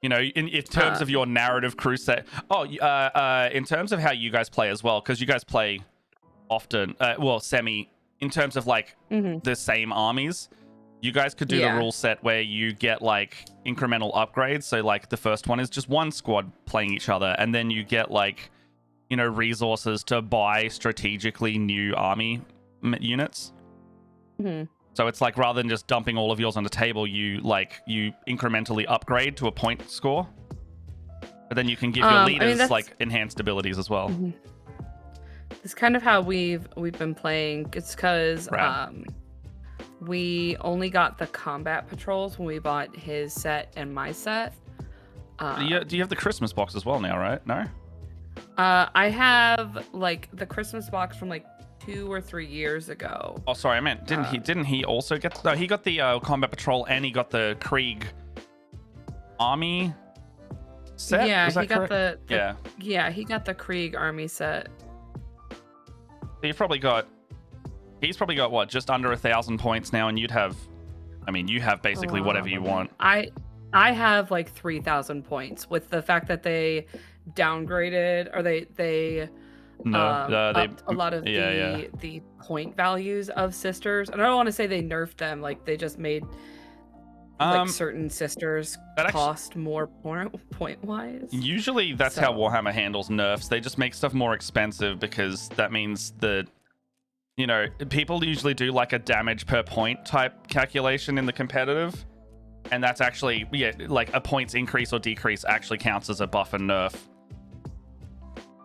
You know, in terms of your narrative crusade. In terms of how you guys play as well, because you guys play often, semi, in terms of like the same armies, you guys could do the rule set where you get like incremental upgrades. So like the first one is just one squad playing each other, and then you get like, you know, resources to buy strategically new army units. So it's like rather than just dumping all of yours on the table, you incrementally upgrade to a point score. But then you can give your leaders like enhanced abilities as well. Mm-hmm. It's kind of how we've been playing. It's because we only got the combat patrols when we bought his set and my set. Do you have the Christmas box as well now, right? No? I have like the Christmas box from like 2 or 3 years ago. Oh, sorry, I meant didn't he also get? No, he got the combat patrol and he got the Krieg army set. Yeah, he got he got the Krieg army set. So he's probably got what, just under 1,000 points now, and you have basically whatever you want. I have like 3,000 points with the fact that they downgraded or they upped a lot of the point values of sisters. And I don't want to say they nerfed them, like they just made like certain sisters cost more point wise. Usually that's how Warhammer handles nerfs. They just make stuff more expensive because that means that, you know, people usually do like a damage per point type calculation in the competitive. And that's actually, like a points increase or decrease actually counts as a buff and nerf.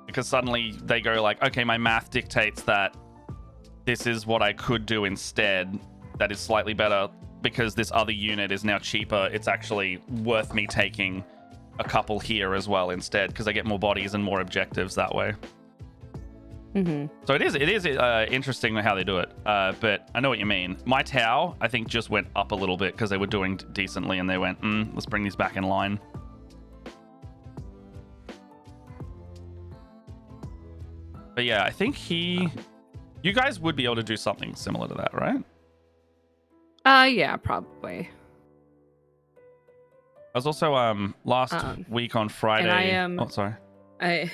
Because suddenly they go like, okay, my math dictates that this is what I could do instead that is slightly better because this other unit is now cheaper. It's actually worth me taking a couple here as well instead because I get more bodies and more objectives that way. Mm-hmm. So it is interesting how they do it, but I know what you mean. My Tau, I think, just went up a little bit because they were doing decently and they went, let's bring these back in line. But yeah, I think you guys would be able to do something similar to that, right? Yeah, probably. I was also last week on Friday. And oh, sorry. I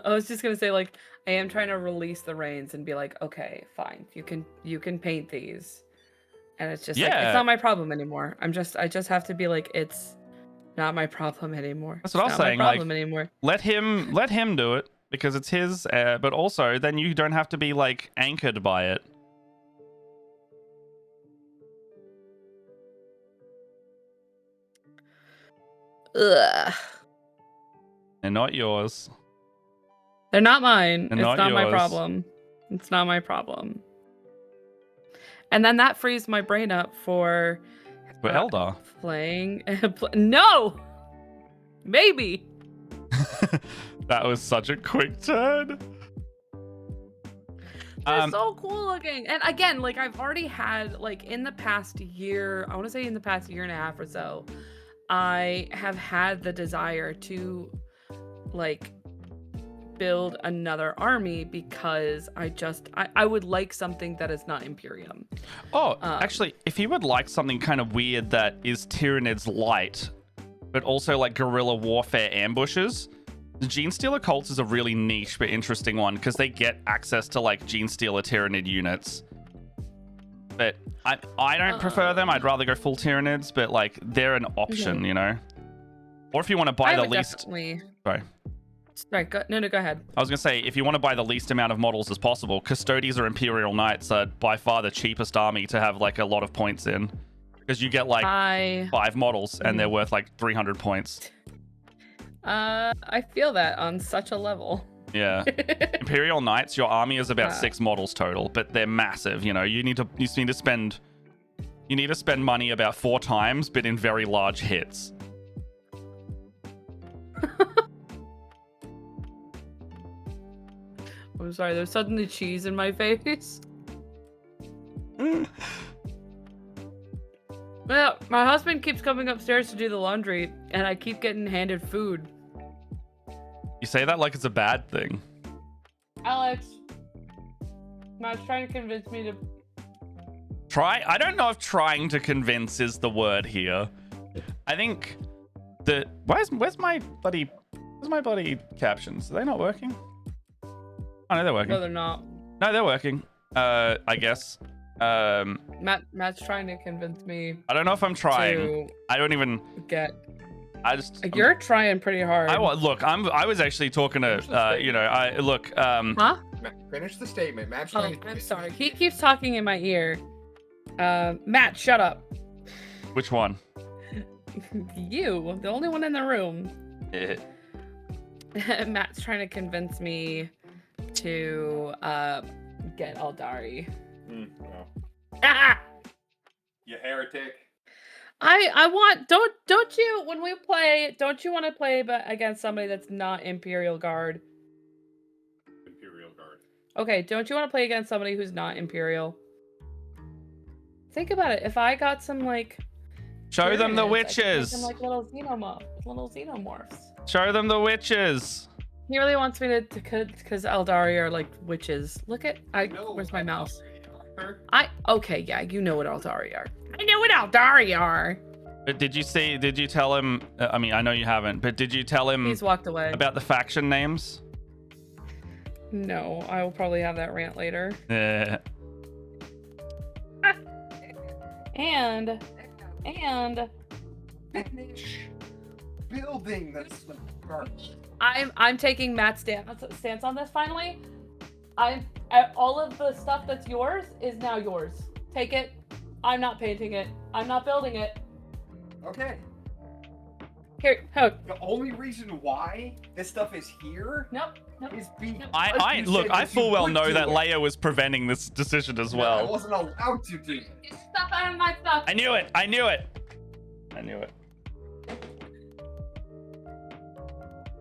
was just gonna say, like, I am trying to release the reins and be like, okay, fine, you can paint these, and it's just like, it's not my problem anymore. I just have to be like, it's not my problem anymore. That's what I was saying. Like, anymore. Let him do it because it's his. But also, then you don't have to be like anchored by it. Ugh. They're not yours. They're not mine. It's not my problem. It's not my problem. And then that frees my brain up for Eldar playing. No, maybe. That was such a quick turn. They're so cool looking. And again, like I've already had, like in the past year, I want to say in the past year and a half or so, I have had the desire to like build another army because I would like something that is not Imperium. Oh, actually, if you would like something kind of weird that is Tyranids light, but also like guerrilla warfare ambushes, the Genestealer cults is a really niche but interesting one because they get access to like Genestealer Tyranid units. But I don't prefer them. I'd rather go full Tyranids, but like they're an option, you know. Or if you want to buy the least. Sorry, go ahead. I was gonna say, if you want to buy the least amount of models as possible, Custodes or Imperial Knights are by far the cheapest army to have like a lot of points in, because you get like 5 models and they're worth like 300 points. I feel that on such a level. Yeah. Imperial Knights, your army is about 6 models total, but they're massive. You know, you need to spend money about 4 times, but in very large hits. I'm sorry, there's suddenly cheese in my face. Well, my husband keeps coming upstairs to do the laundry, and I keep getting handed food. You say that like it's a bad thing. Alex, Matt's trying to convince me to... Try? I don't know if trying to convince is the word here. I think the... Where's my bloody captions? Are they not working? Oh, no, they're working. No, they're not. No, they're working. I guess. Matt's trying to convince me. I don't know if I'm trying. I don't even get. You're trying pretty hard. I was actually talking to Huh? Finish the statement. Matt's I'm sorry. He keeps talking in my ear. Matt, shut up. Which one? You, the only one in the room. Matt's trying to convince me to get Aldari. No. You heretic. I want don't you when we play don't you want to play against somebody that's not Imperial Guard? Imperial Guard. Okay, don't you want to play against somebody who's not Imperial? Think about it. If I got some like show them the witches. Them, like little xenomorphs. Show them the witches. He really wants me to because Eldari are like witches. Look at where's my mouse? Okay, yeah, you know what Eldari are. I know what Eldari are. But did you tell him, I mean, I know you haven't, but did you tell him he's walked away about the faction names? No, I will probably have that rant later. And finish building this. I'm taking Matt's stance on this finally. All of the stuff that's yours is now yours. Take it. I'm not painting it. I'm not building it. Okay. Here, Hope. The only reason why this stuff is here is because I full well know that Leia was preventing this decision as well. I wasn't allowed to do it. Get stuff out of my stuff. I knew it.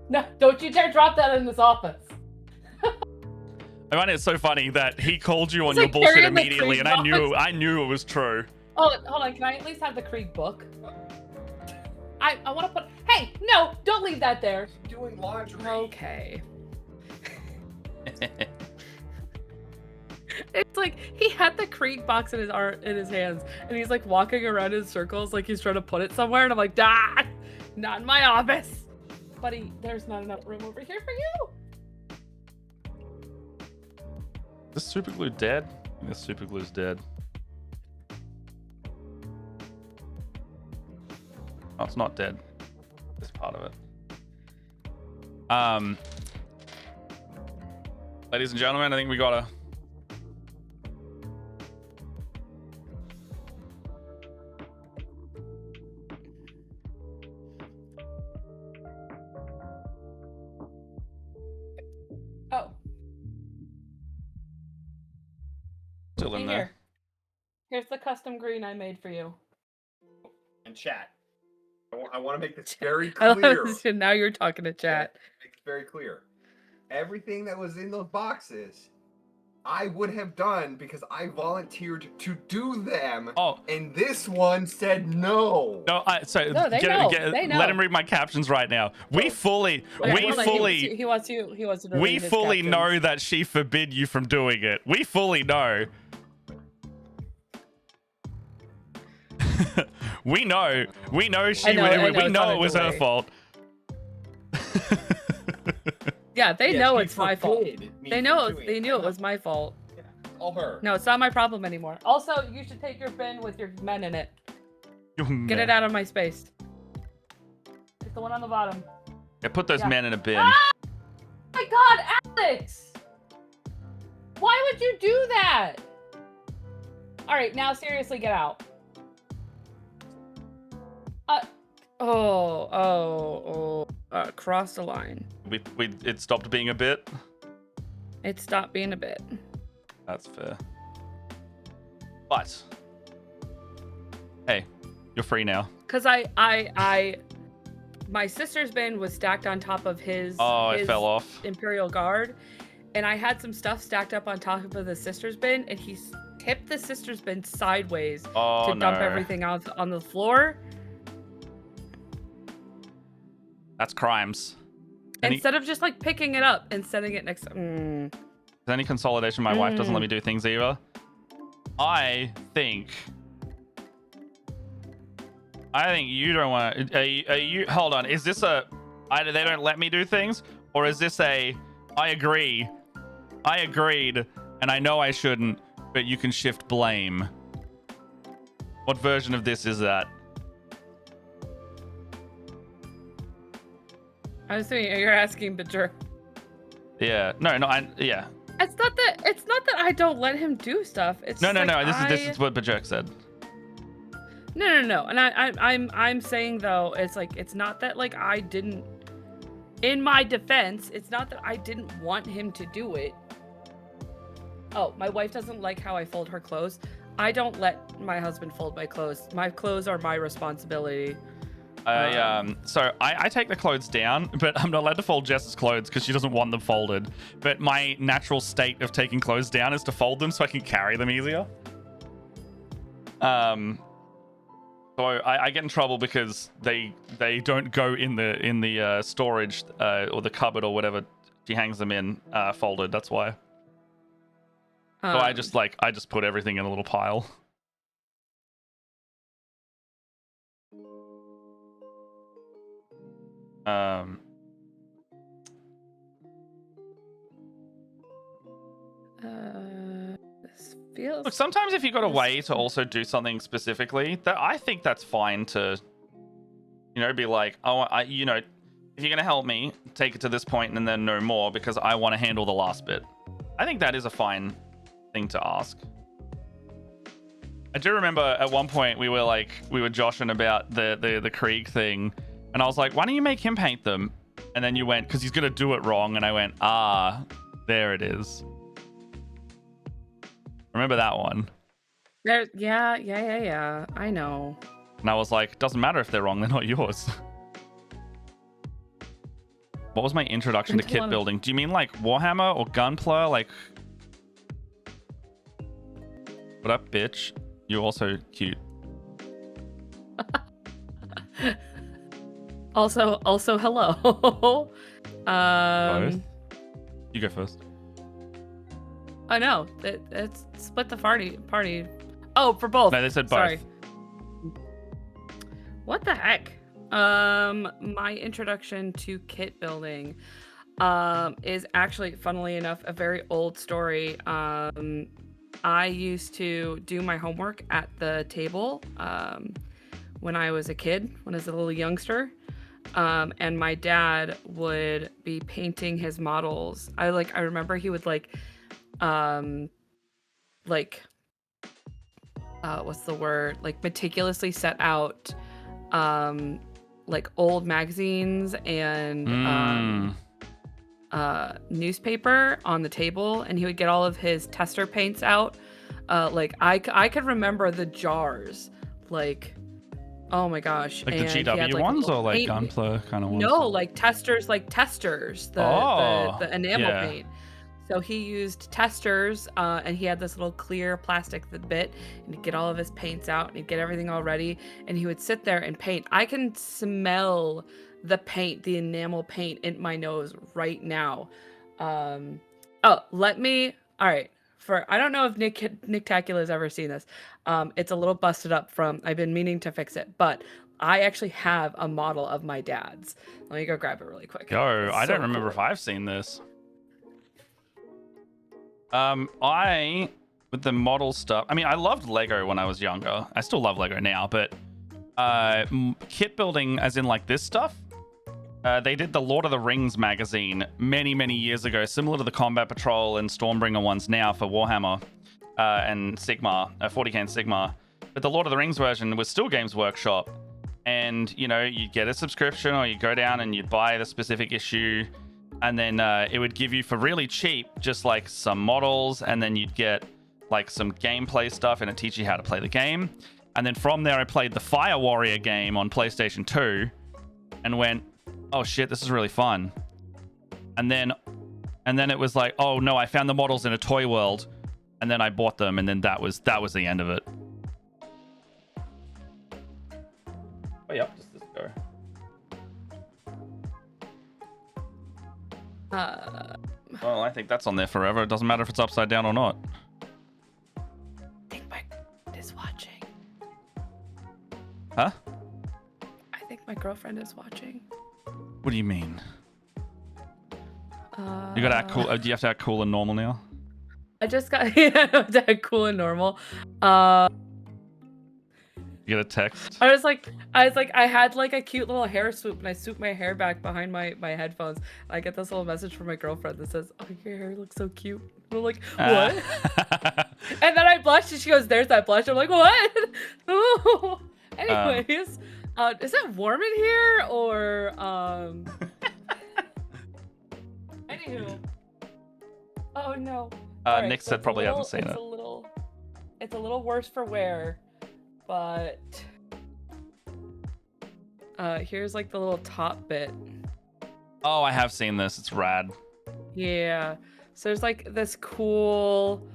No, don't you dare drop that in this office. I find it so funny that he called you on your bullshit immediately, and I knew it was true. Oh, hold on. Can I at least have the Krieg book? I want to put. Hey, no! Don't leave that there. Doing laundry. Okay. It's like he had the Krieg box in his hands, and he's like walking around in circles, like he's trying to put it somewhere, and I'm like, not in my office. Buddy, there's not enough room over here for you. Is super glue dead? I think this super glue's dead. Oh, it's not dead. This part of it. Ladies and gentlemen, I think we gotta. Oh. Still in there. Here's the custom green I made for you. And chat. I want to make this very clear. Now you're talking to chat. Make it very clear. Everything that was in those boxes, I would have done because I volunteered to do them. Oh. And this one said no. No, they know. Let him read my captions right now. We fully know that she forbid you from doing it. We fully know. we know it was her fault. Yeah, they know it's my fault. They knew it was my fault. Yeah, all her. No, it's not my problem anymore. Also, you should take your bin with your men in it. Get it out of my space. It's the one on the bottom. Yeah, put those men in a bin. Ah! Oh my God, Alex! Why would you do that? All right, now seriously, get out. Cross the line. It stopped being a bit. It stopped being a bit. That's fair. But hey, you're free now. Cause my sister's bin was stacked on top of his. Oh, it fell off. Imperial Guard, and I had some stuff stacked up on top of the sister's bin, and he tipped the sister's bin sideways to dump everything out on the floor. That's crimes. Instead of just like picking it up and setting it next to... There's any consolidation. My wife doesn't let me do things either. I think you don't want to... hold on. Is this a... they don't let me do things? Or is this a... I agreed, and I know I shouldn't, but you can shift blame? What version of this is that? I was thinking you're asking Bajur. Yeah. No. Yeah. It's not that I don't let him do stuff. It's no. This is what Bajek said. No. And I'm saying though, it's like it's not that like I didn't. In my defense, it's not that I didn't want him to do it. Oh, my wife doesn't like how I fold her clothes. I don't let my husband fold my clothes. My clothes are my responsibility. So I take the clothes down, but I'm not allowed to fold Jess's clothes because she doesn't want them folded. But my natural state of taking clothes down is to fold them so I can carry them easier. So I get in trouble because they don't go in the storage or the cupboard or whatever she hangs them in folded. That's why. So I just put everything in a little pile. This feels. Look, sometimes if you got a way to also do something specifically, that I think that's fine to, be like, oh, if you're gonna help me, take it to this point and then no more because I want to handle the last bit. I think that is a fine thing to ask. I do remember at one point we were joshing about the Krieg thing, and I was like, why don't you make him paint them? And then you went, because he's gonna do it wrong, and I went, there it is. Remember that one? Yeah. I know. And I was like, doesn't matter if they're wrong, they're not yours. What was my introduction to kit building? Do you mean like Warhammer or Gunpla? Like, what up, bitch? You're also cute. Also, hello. Both? You go first. Oh no, it's split the party. Oh, for both. No, they said both. Sorry. What the heck? My introduction to kit building is actually, funnily enough, a very old story. I used to do my homework at the table when I was a kid, when I was a little youngster. And my dad would be painting his models. I remember he would what's the word? Like meticulously set out like old magazines and newspaper on the table, and he would get all of his tester paints out. I could remember the jars, oh my gosh. Like and the GW ones or like Gunpla kind of ones? No, like testers, the enamel paint. So he used testers, and he had this little clear plastic bit, and he'd get all of his paints out, and he'd get everything all ready, and he would sit there and paint. I can smell the paint, the enamel paint in my nose right now. All right. I don't know if Nick-tacular has ever seen this. It's a little busted up I've been meaning to fix it, but I actually have a model of my dad's. Let me go grab it really quick. I don't remember if I've seen this. With the model stuff, I loved Lego when I was younger. I still love Lego now, but kit building as in like this stuff, they did the Lord of the Rings magazine many years ago, similar to the Combat Patrol and Stormbringer ones now for Warhammer and Sigmar, 40k and Sigmar. But the Lord of the Rings version was still Games Workshop, and you get a subscription or you go down and you buy the specific issue. And then it would give you for really cheap just like some models, and then you'd get like some gameplay stuff, and it teach you how to play the game. And then from there I played the Fire Warrior game on PlayStation 2 and went, oh shit, this is really fun. And then it was like, oh no, I found the models in a toy world, and then I bought them, and then that was the end of it. Oh yep, just go. Well, I think that's on there forever. It doesn't matter if it's upside down or not. I think my girlfriend is watching. Huh? I think my girlfriend is watching. What do you mean? You gotta act cool. Do you have to act cool and normal now? I just got to act cool and normal. You get a text. I was like, I had like a cute little hair swoop, and I swooped my hair back behind my headphones. I get this little message from my girlfriend that says, "Oh, your hair looks so cute." And I'm like, what? And then I blushed, and she goes, "There's that blush." I'm like, what? Oh. Anyways, is it warm in here or Anywho. Oh no. Right, Nick so said probably hasn't seen it. It's a little worse for wear. But here's like the little top bit. Oh, I have seen this. It's rad. Yeah. So there's like this cool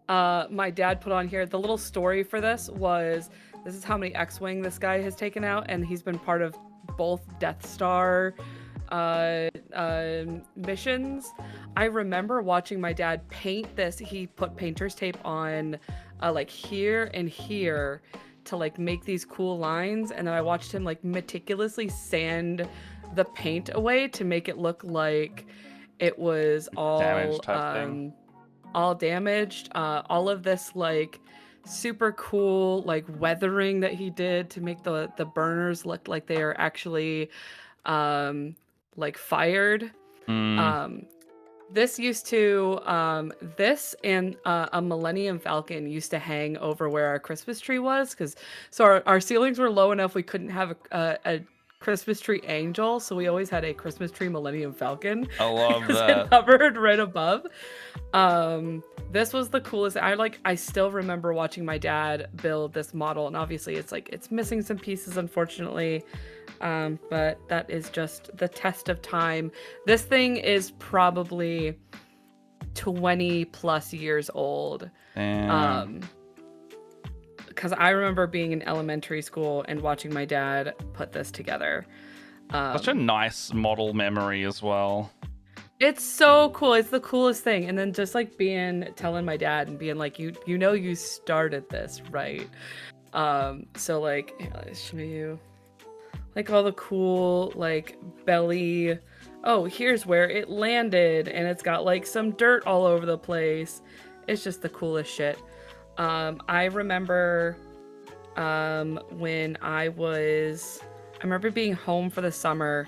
my dad put on here. The little story for this is how many X-Wing this guy has taken out, and he's been part of both Death Star missions. I remember watching my dad paint this. He put painter's tape on like here and here to like make these cool lines, and then I watched him like meticulously sand the paint away to make it look like it was all damaged. All of this like super cool like weathering that he did to make the burners look like they are actually like fired. This used to, this and a Millennium Falcon used to hang over where our Christmas tree was, so our ceilings were low enough we couldn't have a Christmas tree angel, so we always had a Christmas tree Millennium Falcon. I love that. It hovered right above. This was the coolest. I still remember watching my dad build this model, and obviously it's missing some pieces, unfortunately. But that is just the test of time. This thing is probably 20 plus years old. Because I remember being in elementary school and watching my dad put this together. Such a nice model memory as well. It's so cool. It's the coolest thing. And then just like telling my dad and being like, you know you started this, right? So like, here, let me show you. Like all the cool like belly. Oh, here's where it landed, and it's got like some dirt all over the place. It's just the coolest shit. I remember when I remember being home for the summer,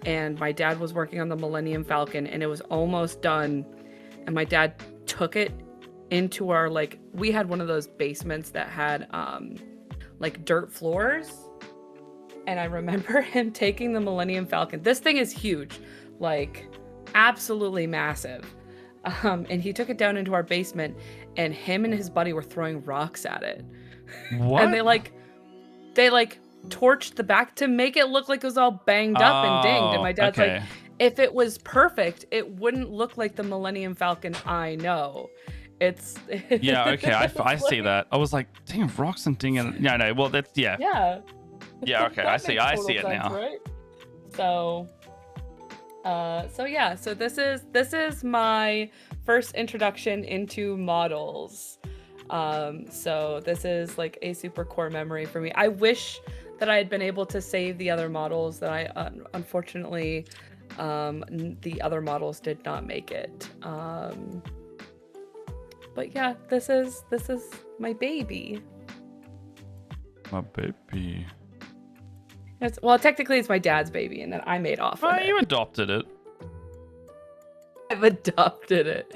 and my dad was working on the Millennium Falcon, and it was almost done, and my dad took it into our we had one of those basements that had like dirt floors. And I remember him taking the Millennium Falcon. This thing is huge, like absolutely massive. And he took it down into our basement, and him and his buddy were throwing rocks at it. What? And they torched the back to make it look like it was all banged up and dinged. And my dad's like, if it was perfect, it wouldn't look like the Millennium Falcon I know. Yeah, okay, I see that. I was like, damn, rocks and dinging. Yeah, no, well, that's, yeah. Yeah. Yeah, okay, I see it now. Right? So yeah, so this is my first introduction into models. So this is like a super core memory for me. I wish that I had been able to save the other models that I unfortunately the other models did not make it. But yeah, this is my baby. My baby. Well, technically it's my dad's baby, and then I made off with it. You adopted it. I've adopted it.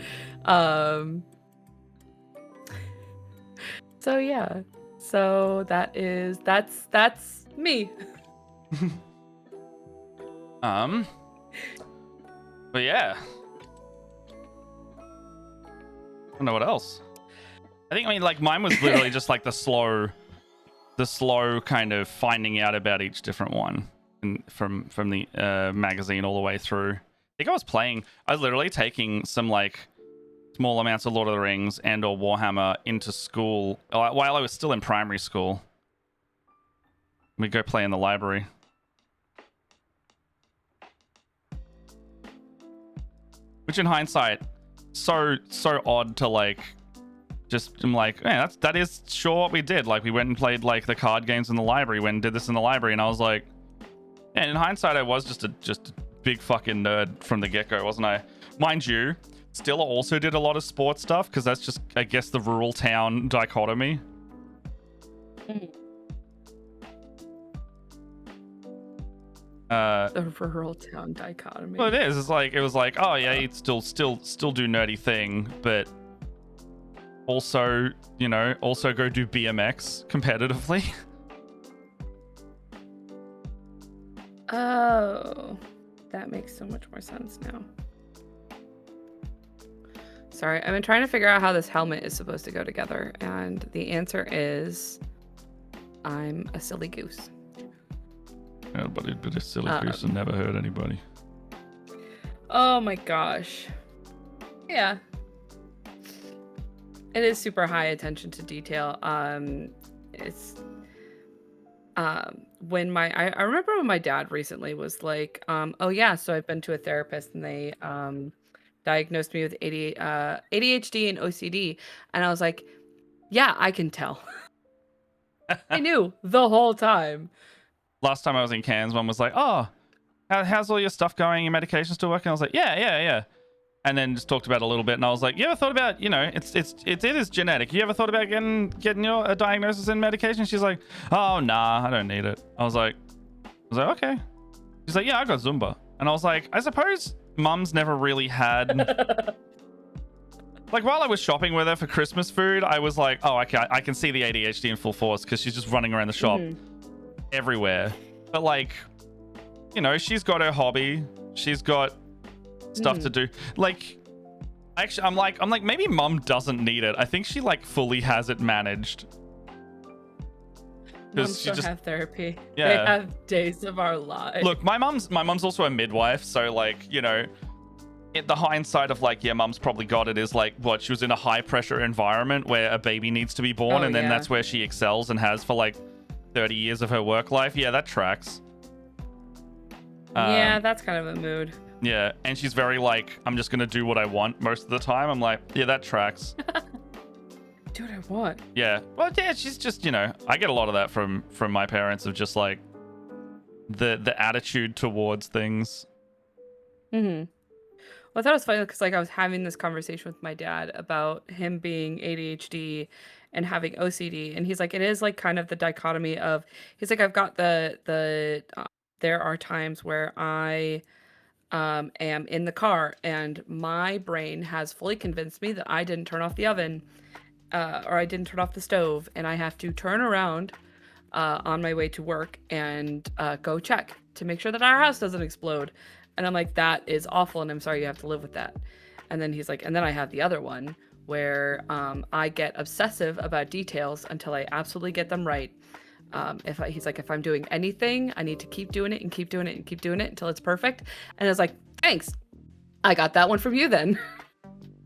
So yeah. So that's me. But yeah. I don't know what else. I mean, like mine was literally just like the slow kind of finding out about each different one from the magazine all the way through. I think I was literally taking some like small amounts of Lord of the Rings and or Warhammer into school while I was still in primary school. We'd go play in the library. Which in hindsight, so odd to like I'm like, man, that is sure what we did. Like we went and played like the card games in the library, went and did this in the library, and I was like, and in hindsight, I was just a big fucking nerd from the get-go, wasn't I? Mind you, Stilla also did a lot of sports stuff because that's just, I guess, the rural town dichotomy. The rural town dichotomy. Well, it is. It's like, it was like, oh yeah, he'd still do nerdy thing, but also, you know, also go do BMX competitively. Oh, that makes so much more sense now. Sorry, I've been trying to figure out how this helmet is supposed to go together, and the answer is I'm a silly goose. Yeah, but a silly goose and never hurt anybody. Oh my gosh. Yeah. It is super high attention to detail. It's when I remember when my dad recently was like, oh yeah, so I've been to a therapist and they diagnosed me with ADHD and OCD, and I was like, yeah, I can tell. I knew the whole time. Last time I was in Cairns, one was like, oh, how's all your stuff going? Your medication still working? I was like, yeah. And then just talked about it a little bit, and I was like, you ever thought about, you know, it is genetic. You ever thought about getting your diagnosis and medication? She's like, oh nah, I don't need it. I was like, okay. She's like, yeah, I got Zumba. And I was like, I suppose Mum's never really had. Like, while I was shopping with her for Christmas food, I was like, oh, okay, I can see the ADHD in full force because she's just running around the shop everywhere. But like, you know, she's got her hobby. She's got stuff to do. Like, actually, I'm like, maybe Mum doesn't need it. I think she like fully has it managed. Moms don't have therapy. Yeah. They have days of our lives. Look, my mum's also a midwife, so like, you know, the hindsight of like, yeah, Mum's probably got it is like, what, she was in a high pressure environment where a baby needs to be born, and then that's where she excels and has for like 30 years of her work life. Yeah, that tracks. Yeah, that's kind of a mood. Yeah, and she's very like, I'm just gonna do what I want most of the time. I'm like, yeah, that tracks. Do what I want. Yeah, well, yeah, she's just, you know, I get a lot of that from my parents, of just like the attitude towards things. Well, I thought it was funny because like I was having this conversation with my dad about him being ADHD and having OCD, and he's like, it is like kind of the dichotomy of, he's like, I've got the there are times where I am in the car and my brain has fully convinced me that I didn't turn off the oven or I didn't turn off the stove, and I have to turn around on my way to work and go check to make sure that our house doesn't explode. And I'm like, that is awful, and I'm sorry you have to live with that. And then he's like, and then I have the other one where I get obsessive about details until I absolutely get them right. He's like, if I'm doing anything, I need to keep doing it and keep doing it and keep doing it until it's perfect. And I was like, thanks, I got that one from you then.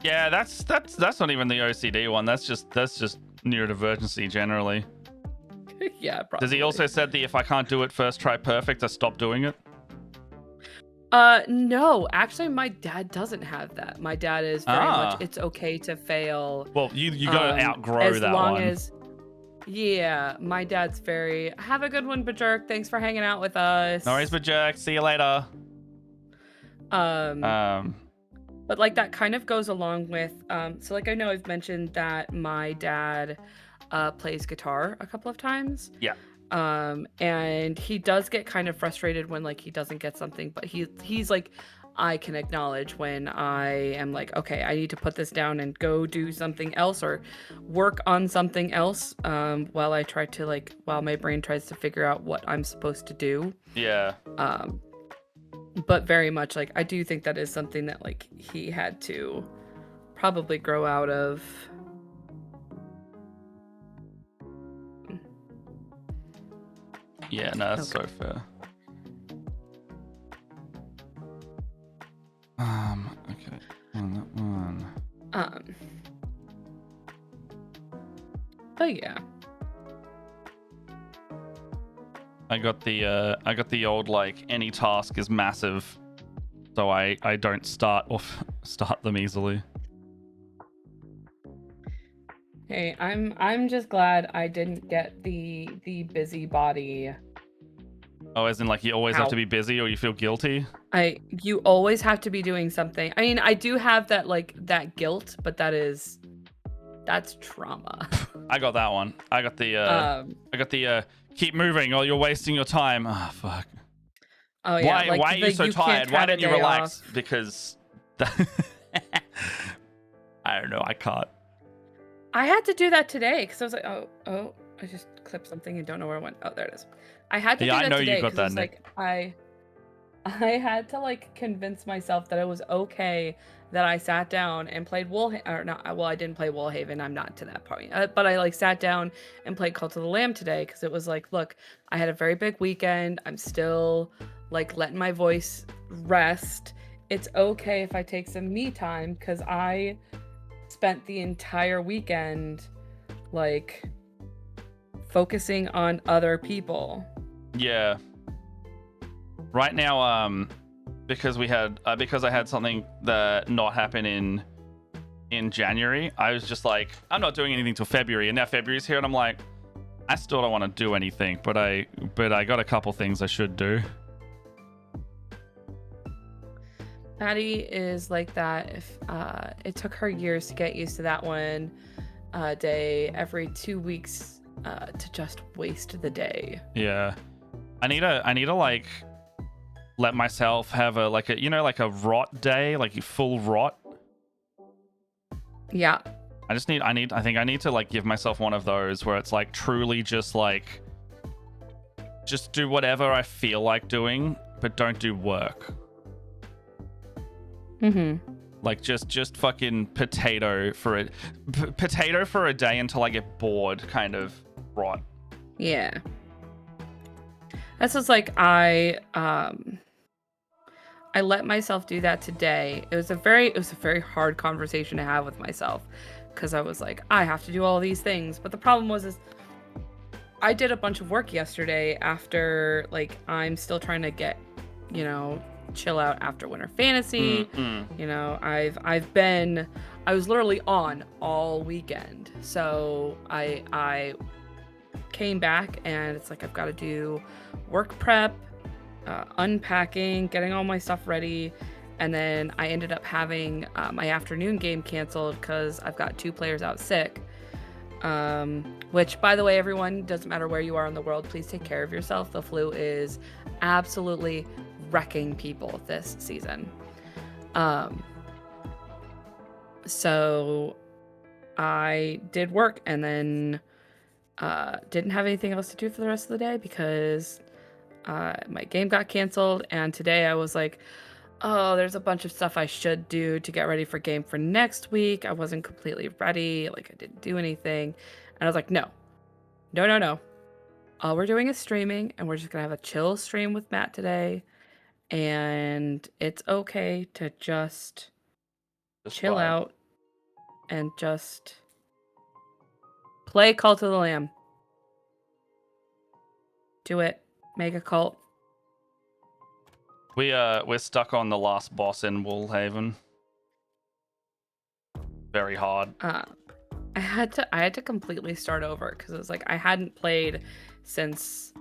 Yeah, that's not even the OCD one. That's just neurodivergency generally. Yeah, probably. Does he also said that if I can't do it first, try perfect, I stop doing it? No, actually my dad doesn't have that. My dad is very much, it's okay to fail. Well, you gotta outgrow that one. Yeah, my dad's very, have a good one, Bajirk. Thanks for hanging out with us. No worries, Bajirk. See you later. But like that kind of goes along with, so like I know I've mentioned that my dad plays guitar a couple of times. Yeah. And he does get kind of frustrated when like he doesn't get something, but he's like, I can acknowledge when I am like, okay, I need to put this down and go do something else or work on something else, while my brain tries to figure out what I'm supposed to do. Yeah. But very much like, I do think that is something that like he had to probably grow out of. Yeah, no, that's so fair. Okay, on that one. But yeah. I got the old like, any task is massive, so I don't start them easily. Hey, I'm just glad I didn't get the busybody. Oh, as in like you always have to be busy or you feel guilty? You always have to be doing something. I mean, I do have that like that guilt, but that's trauma. I got that one. I got the keep moving or you're wasting your time. Oh, fuck. Oh yeah. Why are you so tired? Why don't you relax? Off. Because I don't know. I can't. I had to do that today because I was like, oh, I just clipped something and don't know where it went. Oh, there it is. I had to do that today because it's like I had to like convince myself that it was okay that I sat down and played I didn't play Woolhaven. I'm not to that point. But I like sat down and played Cult of the Lamb today because it was like, look, I had a very big weekend. I'm still like letting my voice rest. It's okay if I take some me time because I spent the entire weekend like focusing on other people. Yeah. Right now, because I had something that not happen in January, I was just like, I'm not doing anything till February, and now February's here, and I'm like, I still don't want to do anything, but I got a couple things I should do. Maddie is like that. If it took her years to get used to that one day every 2 weeks to just waste the day. Yeah, I need to like let myself have a rot day, like full rot. Yeah. I think I need to like give myself one of those where it's like truly just like just do whatever I feel like doing, but don't do work. Mm-hmm. Like just fucking potato for a day until I get bored kind of rot. Yeah. That's just like I let myself do that today. It was a very hard conversation to have with myself because I was like, I have to do all these things. But the problem is I did a bunch of work yesterday after like I'm still trying to get, chill out after Winter Fantasy. I was literally on all weekend. So I came back and it's like I've got to do work prep, unpacking, getting all my stuff ready, and then I ended up having my afternoon game canceled because I've got 2 players out sick. Which, by the way, everyone, doesn't matter where you are in the world, please take care of yourself. The flu is absolutely wrecking people this season. So I did work and then didn't have anything else to do for the rest of the day because my game got canceled. And today I was like, oh, there's a bunch of stuff I should do to get ready for game for next week. I wasn't completely ready. Like I didn't do anything. And I was like, no. All we're doing is streaming and we're just going to have a chill stream with Matt today. And it's okay to just chill out and just play Cult of the Lamb. Do it. Make a cult. We're stuck on the last boss in Woolhaven. Very hard. I had to completely start over because it was like I hadn't played since.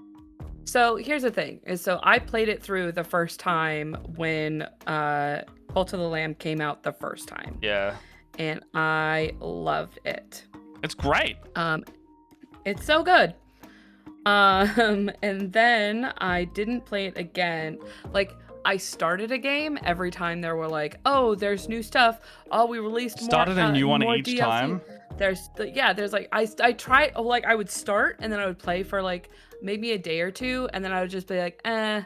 So here's the thing: so I played it through the first time when Cult of the Lamb came out the first time. Yeah. And I loved it. It's great. It's so good. And then I didn't play it again. Like I started a game every time there were like, oh, there's new stuff. Oh, we released started a new one each DLC. Time. There's like I tried. Oh, like I would start and then I would play for like maybe a day or two, and then I would just be like, I'm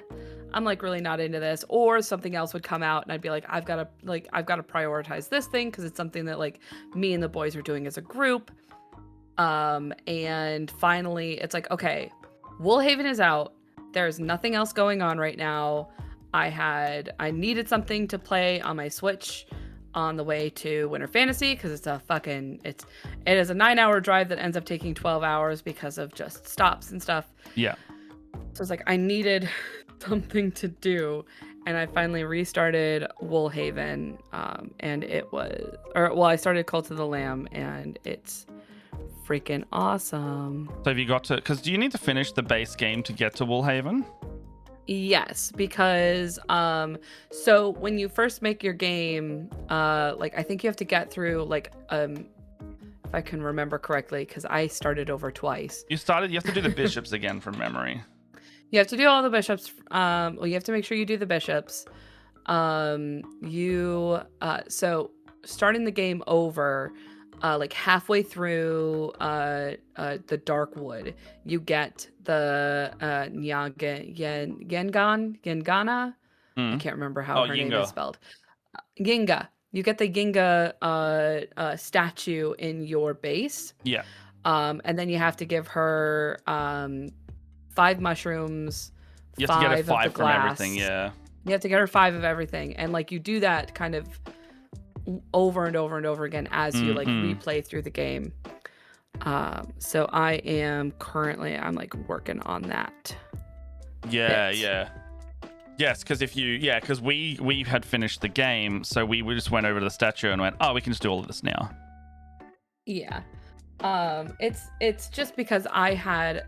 like really not into this, or something else would come out and I'd be like, I've got to prioritize this thing because it's something that like me and the boys are doing as a group. And finally it's like, okay, Woolhaven is out. There's nothing else going on right now. I needed something to play on my Switch on the way to Winter Fantasy because it is a 9-hour drive that ends up taking 12 hours because of just stops and stuff. Yeah. So it's like I needed something to do, and I finally restarted Woolhaven, and I started Cult of the Lamb, and it's freaking awesome. So have you got to? Because do you need to finish the base game to get to Woolhaven? Yes, because so when you first make your game, like I think you have to get through like if I can remember correctly, because I started over twice. You have to do the bishops again from memory. You have to do all the bishops. Well, you have to make sure you do the bishops. So starting the game over, like halfway through the Darkwood, you get the Yengana. I can't remember how her name is spelled. Ginga. You get the Ginga statue in your base. Yeah. And then you have to give her 5 mushrooms. You have to get her 5 from everything, yeah. You have to get her 5 of everything. And like you do that kind of over and over and over again as you like replay through the game. So I am currently, I'm like working on that. Yeah, yeah. Yes, because because we had finished the game, so we just went over to the statue and went, oh, we can just do all of this now. Yeah. It's just because I had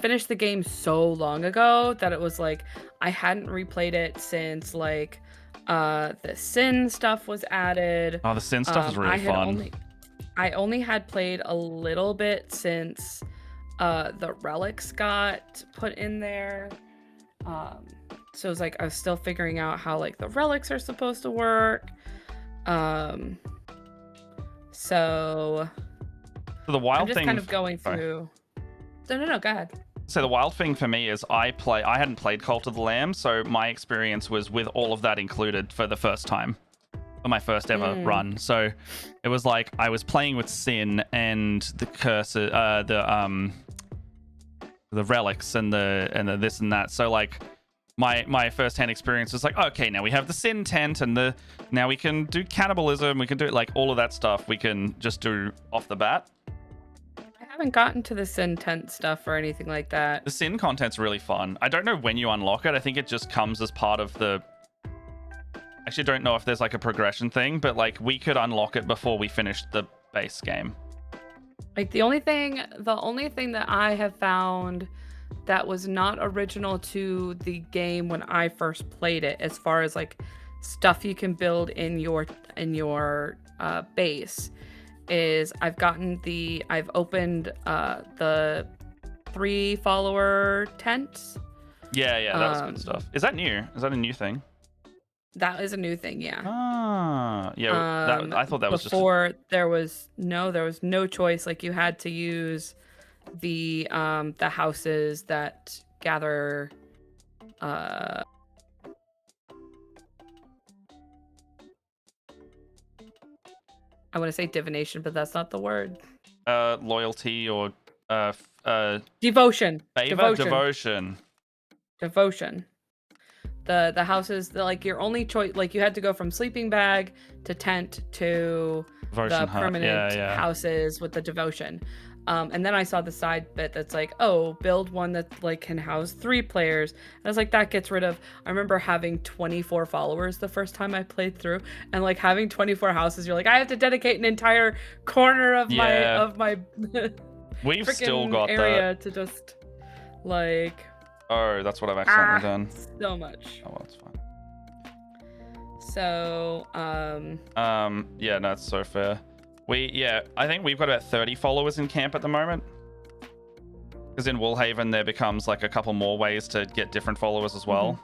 finished the game so long ago that it was like I hadn't replayed it since like the Sin stuff was added. Oh, the Sin stuff is really fun. I only had played a little bit since the relics got put in there. So it was like I was still figuring out how like the relics are supposed to work. So the wild I'm just thing kind of going through. No, go ahead. So the wild thing for me is I hadn't played Cult of the Lamb, so my experience was with all of that included for the first time, for my first ever run. So it was like I was playing with Sin and the curse, the relics and the this and that. So like my first-hand experience was like, okay, now we have the Sin tent and now we can do cannibalism, we can do like all of that stuff we can just do off the bat. I haven't gotten to the Sin tent stuff or anything like that. The Sin content's really fun. I don't know when you unlock it. I think it just comes as part of the... Actually, don't know if there's like a progression thing, but like we could unlock it before we finished the base game. Like the only thing that I have found that was not original to the game when I first played it, as far as like stuff you can build in your base, is I've opened the 3 follower tents. Yeah, that was good stuff. Is that new? Is that a new thing? That is a new thing, yeah. Ah, yeah. I thought that was before there was no choice. Like you had to use the houses that gather. I want to say divination, but that's not the word. Loyalty or devotion. Devotion. The houses, like your only choice, like you had to go from sleeping bag to tent to devotion the permanent houses with the devotion. And then I saw the side bit that's like, oh, build one that like can house 3 players. And I was like, that gets rid of. I remember having 24 followers the first time I played through, and like having 24 houses, you're like, I have to dedicate an entire corner of my we've still got area that to just like. Oh, that's what I've accidentally done. So much. Oh, well, that's fine. So, yeah, no, it's so fair. I think we've got about 30 followers in camp at the moment. Because in Woolhaven, there becomes like a couple more ways to get different followers as well.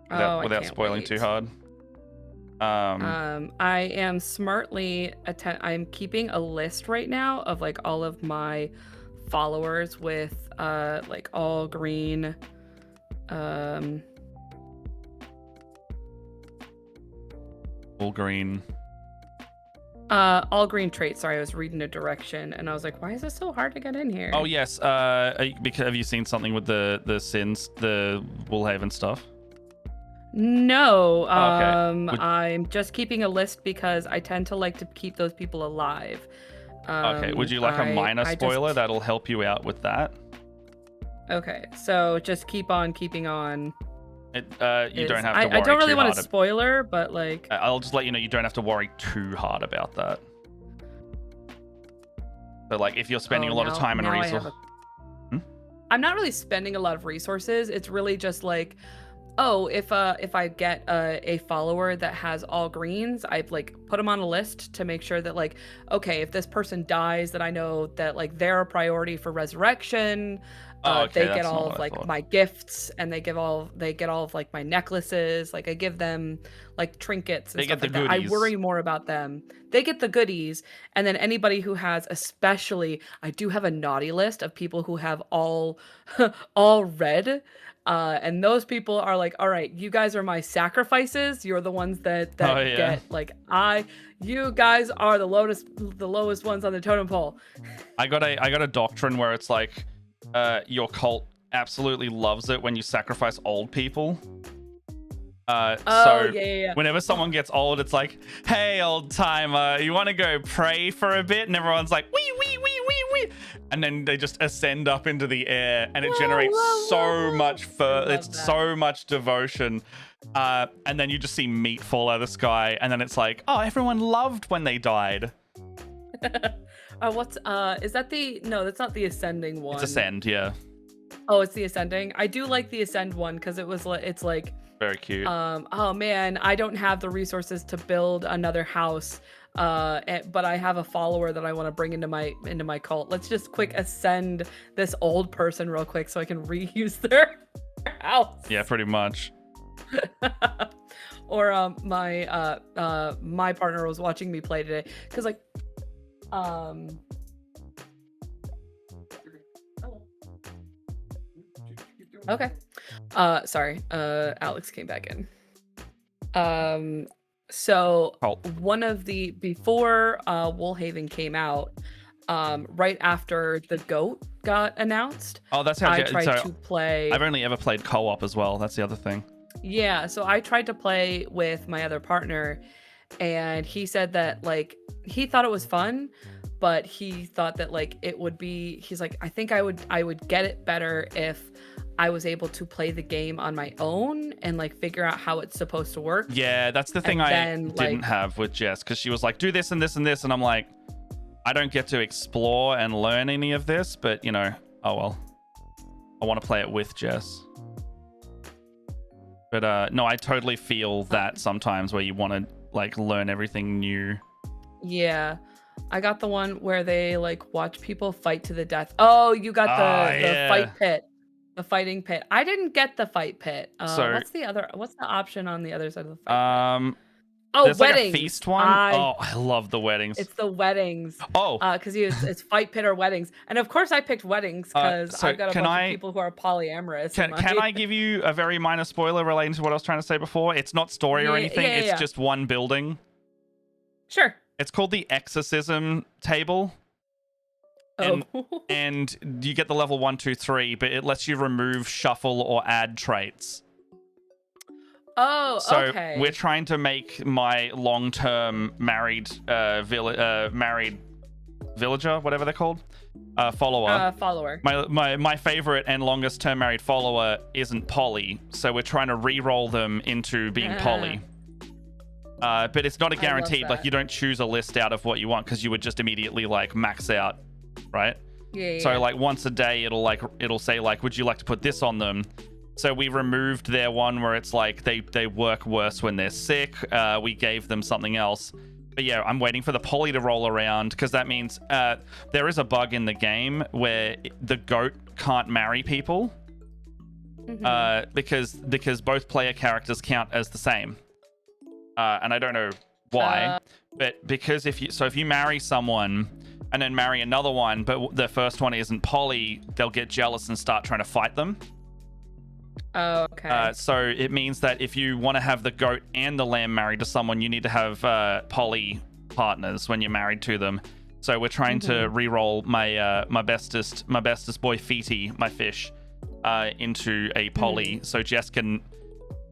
Without spoiling too hard. I am smartly I'm keeping a list right now of like all of my followers with like all green all green traits. Sorry, I was reading a direction and I was like, why is this so hard to get in here? Oh yes, have you seen something with the Sins, the Woolhaven stuff? No. Okay. I'm just keeping a list because I tend to like to keep those people alive. Okay, would you like a minor spoiler that'll help you out with that? Okay, so just keep on keeping on. You don't have to worry. I don't really want a spoiler, but like... I'll just let you know you don't have to worry too hard about that. So like if you're spending a lot of time and resources... I'm not really spending a lot of resources. It's really just like, oh, if I get a follower that has all greens, I like put them on a list to make sure that like, okay, if this person dies, that I know that like they're a priority for resurrection. They get all of like my gifts, and they get all of like my necklaces. Like I give them like trinkets and stuff like that. I worry more about them. They get the goodies, and then anybody who has, especially, I do have a naughty list of people who have all red. And those people are like, all right, you guys are my sacrifices. You're the ones that get like you guys are the lowest ones on the totem pole. I got a doctrine where it's like, your cult absolutely loves it when you sacrifice old people. Whenever someone gets old, it's like, hey, old timer, you want to go pray for a bit? And everyone's like, wee, wee, wee, wee, wee. And then they just ascend up into the air, and it generates so much devotion. And then you just see meat fall out of the sky, and then it's like, oh, everyone loved when they died. Is that no, that's not the ascending one. It's ascend, yeah. Oh, it's the ascending. I do like the ascend one because it's like very cute. Oh man, I don't have the resources to build another house, but I have a follower that I want to bring into my cult. Let's just quick ascend this old person real quick so I can reuse their house. Yeah, pretty much. Or my partner was watching me play today because like okay. Sorry. Alex came back in. So one of the before Woolhaven came out, right after the goat got announced. Oh, that's how I tried to play. I've only ever played co-op as well. That's the other thing. Yeah, so I tried to play with my other partner, and he said that like he thought it was fun, but he thought that like it would be. He's like, I think I would get it better if I was able to play the game on my own and like figure out how it's supposed to work. Yeah, that's the thing I didn't have with Jess, because she was like, do this and this and this, and I'm like, I don't get to explore and learn any of this, but you know, oh well. I want to play it with Jess. But no, I totally feel that sometimes where you want to like learn everything new. Yeah. I got the one where they like watch people fight to the death. Oh, you got the fight pit. The fighting pit. I didn't get the fight pit. What's the option on the other side of the fight pit? Oh, there's weddings. Like a feast one. I love the weddings. It's the weddings. Oh, because it's fight pit or weddings, and of course I picked weddings because I've got a bunch of people who are polyamorous. Can I give you a very minor spoiler relating to what I was trying to say before? It's not story or anything. It's just one building. Sure. It's called the Exorcism Table. And you get the level 1, 2, 3, but it lets you remove, shuffle, or add traits. Oh, okay. So we're trying to make my long-term married villager, whatever they're called, follower. Follower. My favorite and longest-term married follower isn't poly, so we're trying to re-roll them into being poly. But it's not a guaranteed. Like you don't choose a list out of what you want because you would just immediately like max out, right? Yeah. So like once a day, it'll say like, would you like to put this on them? So we removed their one where it's like they work worse when they're sick. We gave them something else. But yeah, I'm waiting for the poly to roll around because that means there is a bug in the game where the goat can't marry people because both player characters count as the same. And I don't know why, but because if you marry someone and then marry another one, but the first one isn't poly, they'll get jealous and start trying to fight them. Oh, okay. So it means that if you want to have the goat and the lamb married to someone, you need to have poly partners when you're married to them. So we're trying to re-roll my bestest boy Feety, my fish, into a poly, so Jess can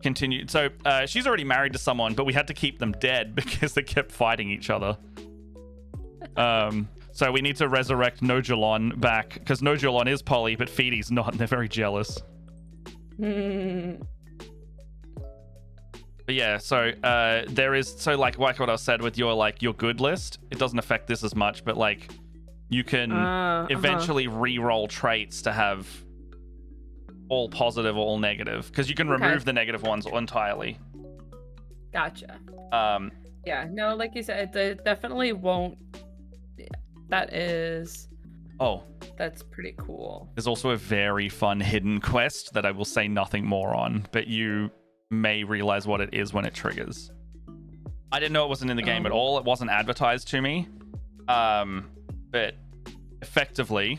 continue. So she's already married to someone, but we had to keep them dead because they kept fighting each other. So we need to resurrect Nojalon back because Nojalon is poly, but Feety's not, and they're very jealous. But yeah, so there is, so like what I said with your good list, it doesn't affect this as much, but like you can eventually re-roll traits to have all positive or all negative, because you can remove the negative ones entirely. Gotcha. Yeah, no, like you said, it definitely won't. That is Oh. That's pretty cool. There's also a very fun hidden quest that I will say nothing more on, but you may realize what it is when it triggers. I didn't know it wasn't in the game at all. It wasn't advertised to me. But effectively,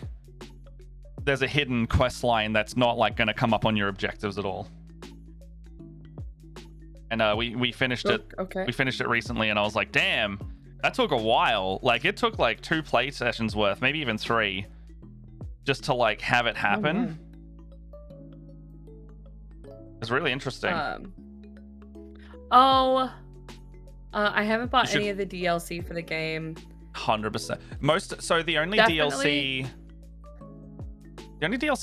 there's a hidden quest line that's not like going to come up on your objectives at all. And we finished it. Okay. We finished it recently, and I was like, damn, that took a while. Like, it took like 2 play sessions worth, maybe even 3, just to like have it happen. It's really interesting. I haven't bought any of the DLC for the game. 100%. So the only DLC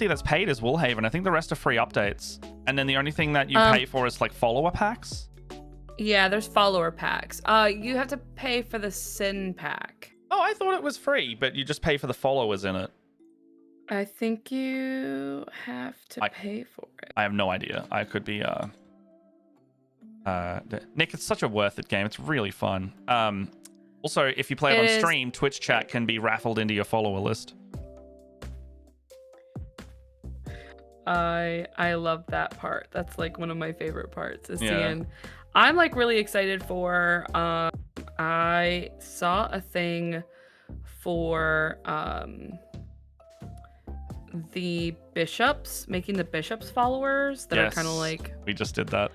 that's paid is Woolhaven. I think the rest are free updates. And then the only thing that you pay for is like follower packs. Yeah, there's follower packs. You have to pay for the Sin pack. Oh, I thought it was free, but you just pay for the followers in it. I think you have to pay for it. I have no idea. I could be Nick, it's such a worth it game. It's really fun. Also, if you play it on stream, Twitch chat can be raffled into your follower list. I love that part. That's like one of my favorite parts is seeing. I'm like really excited for I saw a thing for the bishops, making the bishops followers that are kind of like, we just did that.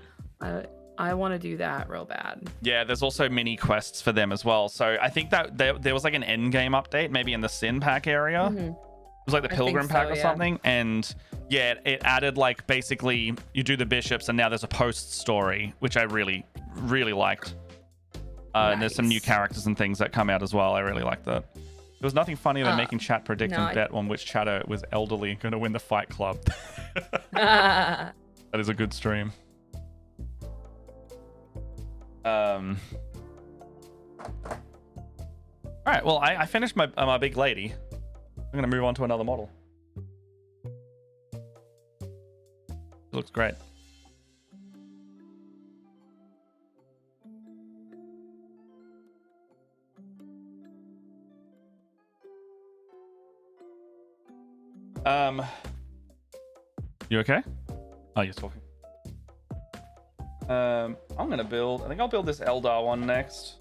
I want to do that real bad. Yeah, there's also mini quests for them as well. So I think that there was like an end game update, maybe in the Sin pack area. It was like the Pilgrim pack or something. And yeah, it added like basically you do the bishops and now there's a post story, which I really, really liked. And there's some new characters and things that come out as well. I really liked that. There was nothing funnier than making chat predict and bet on which chatter was elderly going to win the fight club. That is a good stream. All right, well, I finished my big lady. I'm gonna move on to another model. It looks great. You okay? Oh, you're talking. I'm gonna build. I think I'll build this Eldar one next.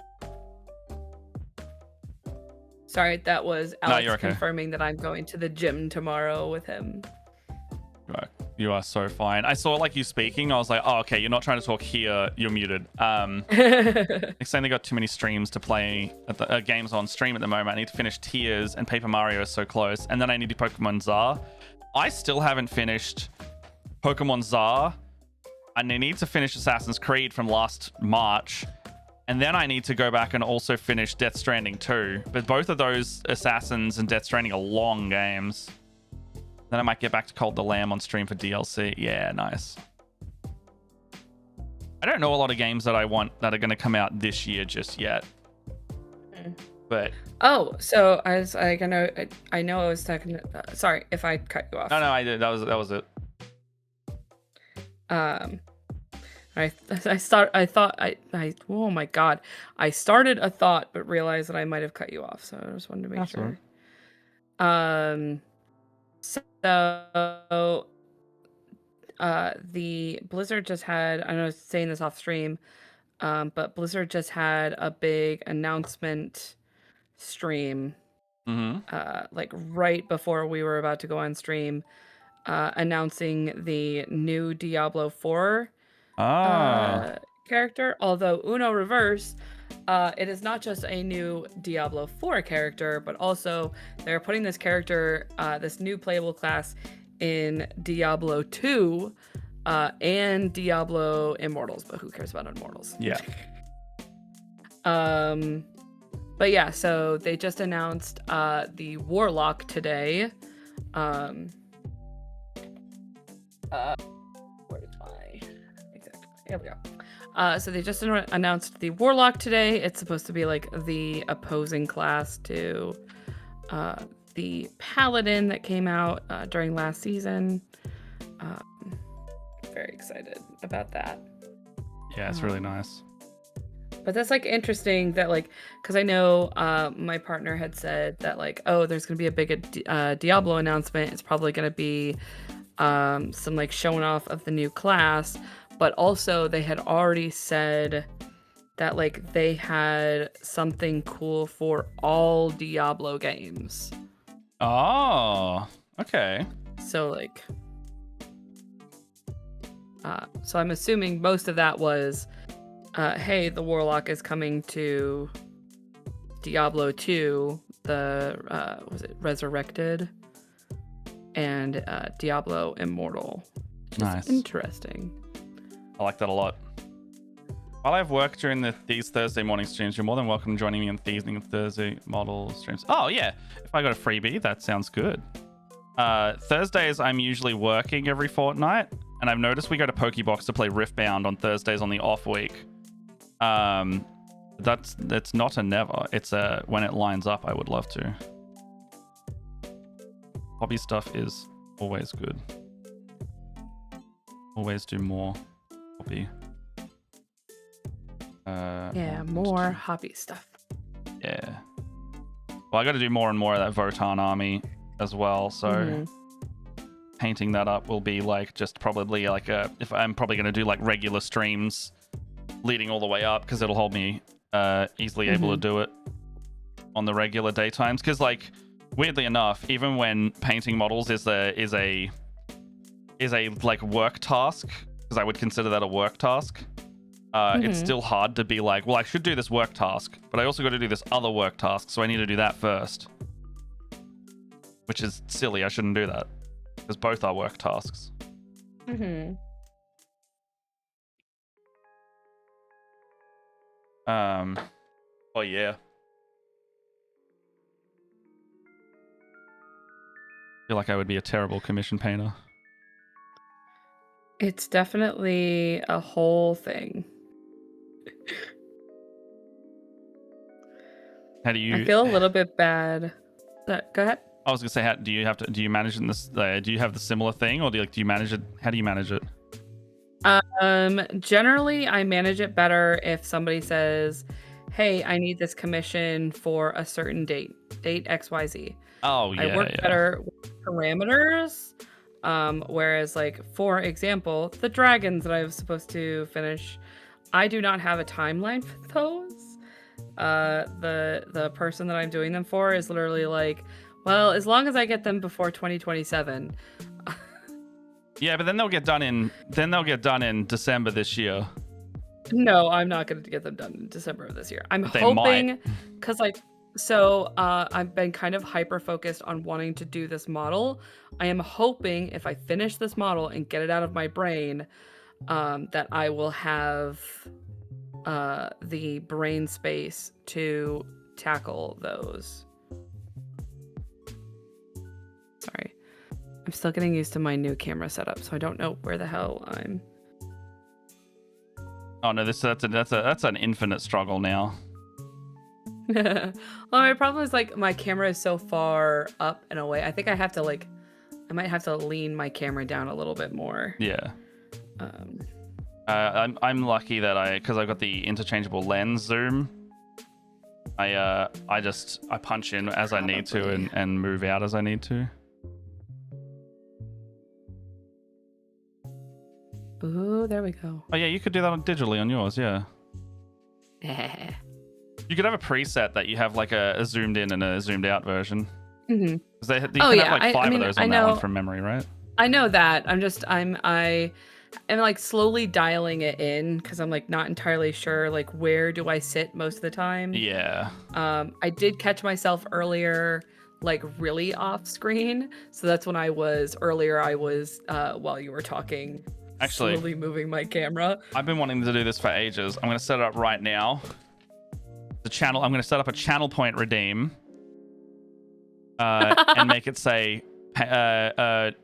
Sorry, that was Alex confirming that I'm going to the gym tomorrow with him. You are so fine. I saw like you speaking. I was like, oh, okay, you're not trying to talk here. You're muted. It's only got too many streams to play at the games on stream at the moment. I need to finish Tears and Paper Mario is so close. And then I need to Pokemon Czar. I still haven't finished Pokemon Czar. And I need to finish Assassin's Creed from last March. And then I need to go back and also finish Death Stranding 2. But both of those Assassins and Death Stranding are long games. Then I might get back to Cult the Lamb on stream for DLC. Yeah, nice. I don't know a lot of games that I want that are going to come out this year just yet. But so I was like, I know I was talking. Sorry if I cut you off. No, I did. That was it. Oh my god, I started a thought but realized that I might have cut you off, so I just wanted to make sure. So the Blizzard just had, I know I was saying this off stream, but Blizzard just had a big announcement stream, like right before we were about to go on stream, announcing the new Diablo 4 character. Although Uno Reverse, it is not just a new Diablo 4 character, but also they're putting this character, this new playable class, in Diablo 2 and Diablo Immortals. But who cares about Immortals? Yeah. But yeah, so they just announced the Warlock today. Here we go. So they just announced the Warlock today. It's supposed to be like the opposing class to the Paladin that came out during last season. Very excited about that. Yeah, it's really nice. But that's like interesting that like, because I know my partner had said that like, oh, there's gonna be a big Diablo announcement. It's probably gonna be some like showing off of the new class, but also they had already said that like they had something cool for all Diablo games. Oh, okay. So like, so I'm assuming most of that was, hey, the Warlock is coming to Diablo 2, the was it Resurrected, and Diablo Immortal. Nice. Interesting. I like that a lot. While I have work during these Thursday morning streams, you're more than welcome joining me on the evening of Thursday model streams. Oh, yeah. If I got a freebie, that sounds good. Thursdays, I'm usually working every fortnight, and I've noticed we go to Pokebox to play Riftbound on Thursdays on the off week. That's not a never. It's a when it lines up, I would love to. Hobby stuff is always good. Always do more hobby. Yeah, more hobby stuff. Yeah. Well, I got to do more and more of that Votann army as well, so painting that up will be like just probably like if I'm probably going to do like regular streams leading all the way up, because it'll hold me easily able to do it on the regular daytimes, because like weirdly enough, even when painting models is a like work task, because I would consider that a work task, it's still hard to be like, well, I should do this work task, but I also got to do this other work task, so I need to do that first, which is silly. I shouldn't do that, because both are work tasks. Oh yeah. I feel like I would be a terrible commission painter. It's definitely a whole thing. How do you? I feel a little bit bad. Go ahead. I was gonna say, how do you manage it in this? Do you have the similar thing, or do you manage it? How do you manage it? Generally, I manage it better if somebody says, "Hey, I need this commission for a certain date XYZ." Oh yeah. I work better with parameters. Whereas, like, for example, the dragons that I was supposed to finish, I do not have a timeline for those. The person that I'm doing them for is literally like, well, as long as I get them before 2027. Yeah, but then they'll get done in December this year. No, I'm not going to get them done in December of this year. I'm hoping, because like, so I've been kind of hyper focused on wanting to do this model. I am hoping if I finish this model and get it out of my brain, that I will have the brain space to tackle those. Sorry. I'm still getting used to my new camera setup, so I don't know where the hell I'm. Oh no, that's an infinite struggle now. Well, my problem is like my camera is so far up and away. I think I might have to lean my camera down a little bit more. Yeah. I'm lucky that because I've got the interchangeable lens zoom. I punch in as I need to and move out as I need to. Ooh, there we go. Oh yeah, you could do that digitally on yours, yeah. You could have a preset that you have like a zoomed in and a zoomed out version. You can have like five of those on that one from memory, right? I know that. I'm like slowly dialing it in because I'm like not entirely sure like where do I sit most of the time. Yeah. I did catch myself earlier like really off screen, so that's when I was while you were talking. Actually, slowly moving my camera. I've been wanting to do this for ages. I'm going to set it up right now. I'm going to set up a channel point redeem and make it say get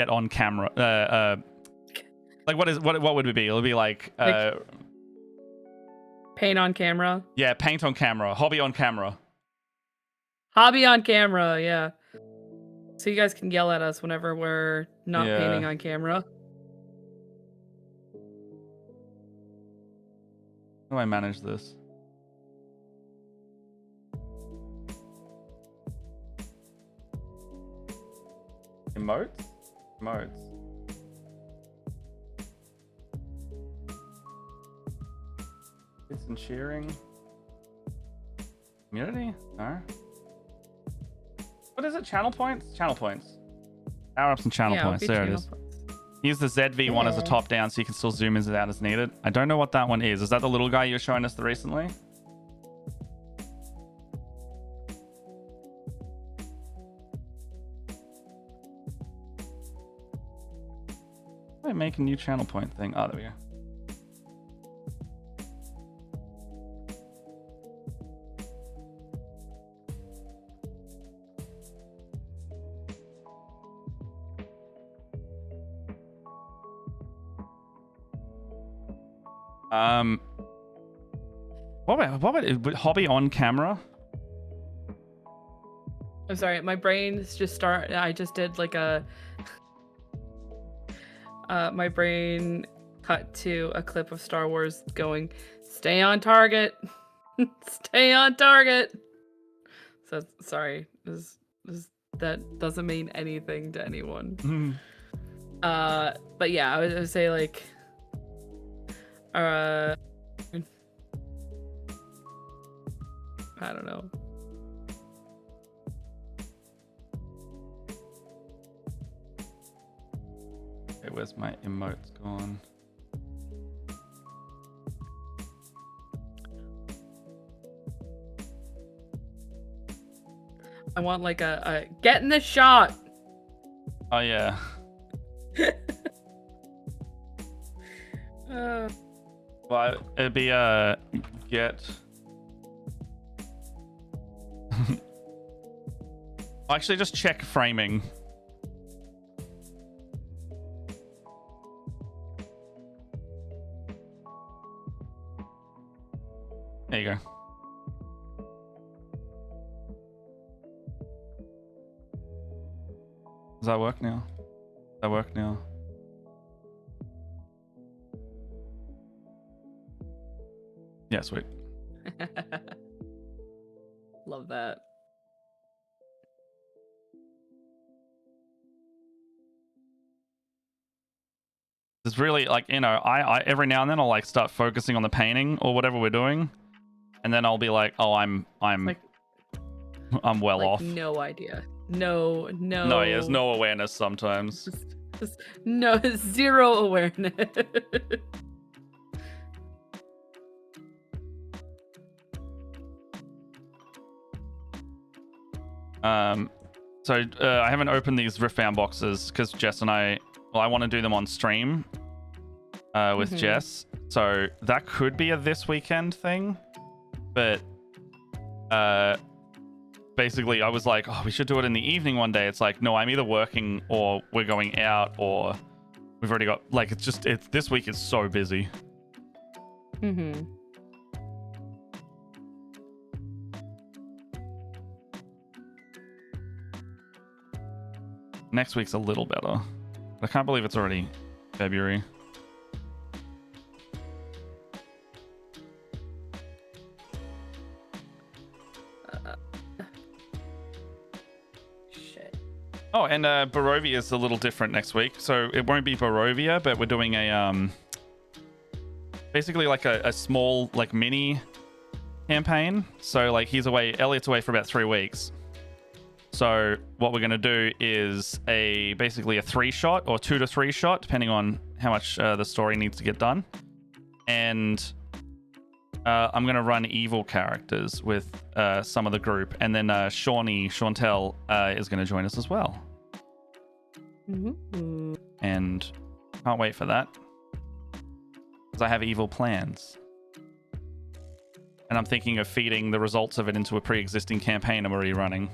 on camera. Like what would it be? It'll be like paint on camera. Yeah, paint on camera. Hobby on camera. Hobby on camera, yeah. So you guys can yell at us whenever we're not painting on camera. How do I manage this? Emotes? Emotes. Bits and sharing. Community? No. What is it? Channel points? Channel points. Power ups and channel points. There it is. Use the ZV one as a top down so you can still zoom in and out as needed. I don't know what that one is. Is that the little guy you were showing us recently? How do I make a new channel point thing? Oh, there we go. What about hobby on camera? I'm sorry, my brain's just I just did like a my brain cut to a clip of Star Wars going, "Stay on target." Stay on target. So sorry. That doesn't mean anything to anyone. But yeah, I would say like I don't know. Okay, where's my emotes gone? I want like a get in the shot. Oh yeah. Well, it'd be get. Actually, just check framing. There you go. Does that work now? Does that work now? Yeah, sweet. Love that. It's really like, you know, I every now and then I'll like start focusing on the painting or whatever we're doing, and then I'll be like, oh, I'm well like, off. No idea. No. No, yeah, there's no awareness sometimes. Just no, zero awareness. So I haven't opened these Riftbound boxes because Jess and I want to do them on stream with Jess. So that could be a this weekend thing, but basically I was like, oh, we should do it in the evening one day. It's like, no, I'm either working or we're going out or we've already got, like, it's this week is so busy. Next week's a little better. I can't believe it's already February. Shit. Oh, and Barovia is a little different next week. So it won't be Barovia, but we're doing a basically like a small like mini campaign. So like he's away, Elliot's away for about 3 weeks. So what we're going to do is basically a 3-shot or 2 to 3 shot, depending on how much the story needs to get done. And I'm going to run evil characters with some of the group. And then Chantel is going to join us as well. And can't wait for that. Because I have evil plans. And I'm thinking of feeding the results of it into a pre-existing campaign I'm already running.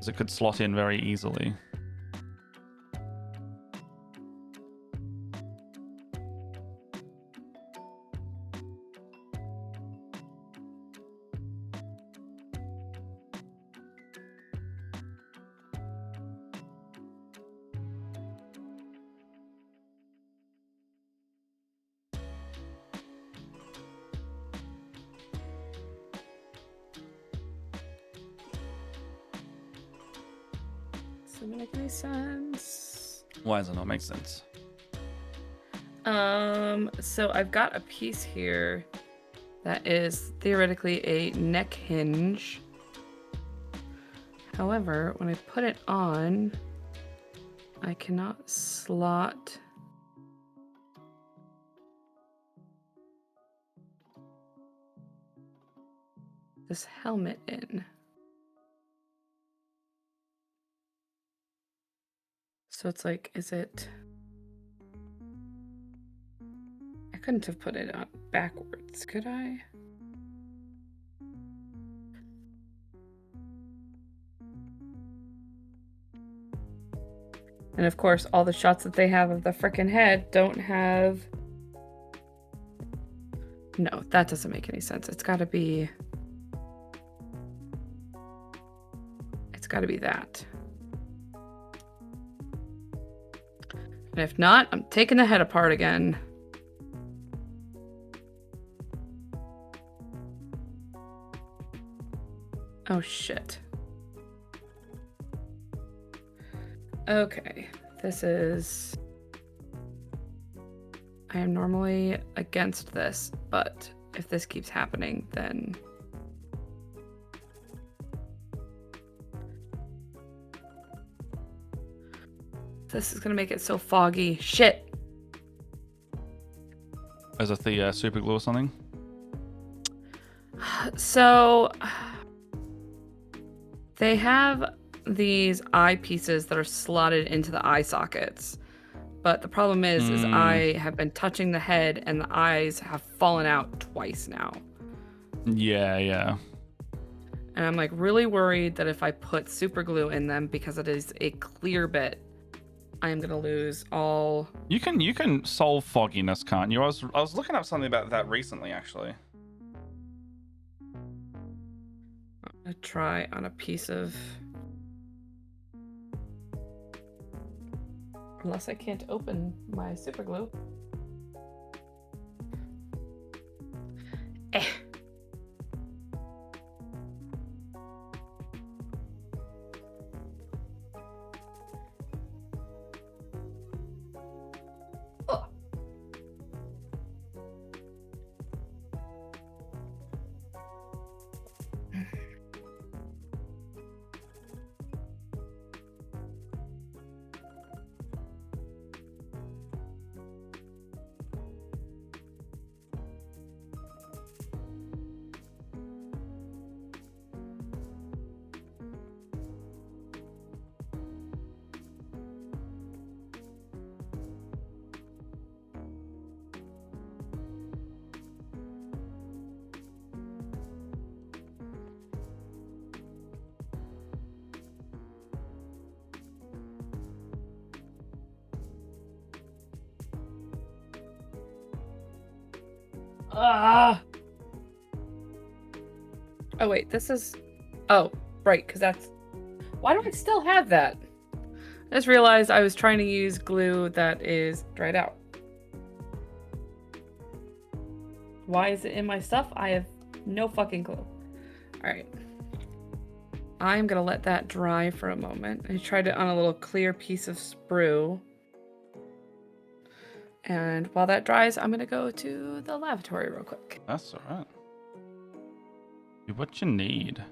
It could slot in very easily. Doesn't make any sense. Why does it not make sense? So I've got a piece here that is theoretically a neck hinge. However, when I put it on, I cannot slot this helmet in. So it's like, is it... I couldn't have put it on backwards, could I? And of course, all the shots that they have of the frickin' head don't have... No, that doesn't make any sense. It's gotta be... It's gotta be that. And if not, I'm taking the head apart again. Oh, shit. Okay, this is... I am normally against this, but if this keeps happening, then... This is gonna make it so foggy. Shit! Is it the super glue or something? So... They have these eye pieces that are slotted into the eye sockets. But the problem is I have been touching the head and the eyes have fallen out twice now. Yeah. And I'm like really worried that if I put super glue in them, because it is a clear bit, I am gonna lose all... You can solve fogginess, can't you? I was looking up something about that recently, actually. I'm gonna try on a piece of... Unless I can't open my super glue. Eh. Oh. Oh wait, this is... Oh, right, because that's... Why do I still have that? I just realized I was trying to use glue that is dried out. Why is it in my stuff? I have no fucking clue. Alright. I'm gonna let that dry for a moment. I tried it on a little clear piece of sprue. And while that dries, I'm gonna go to the lavatory real quick. That's alright. Do what you need.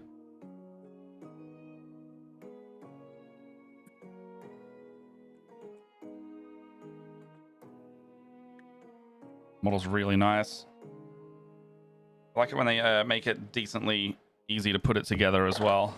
Model's really nice. I like it when they make it decently easy to put it together as well.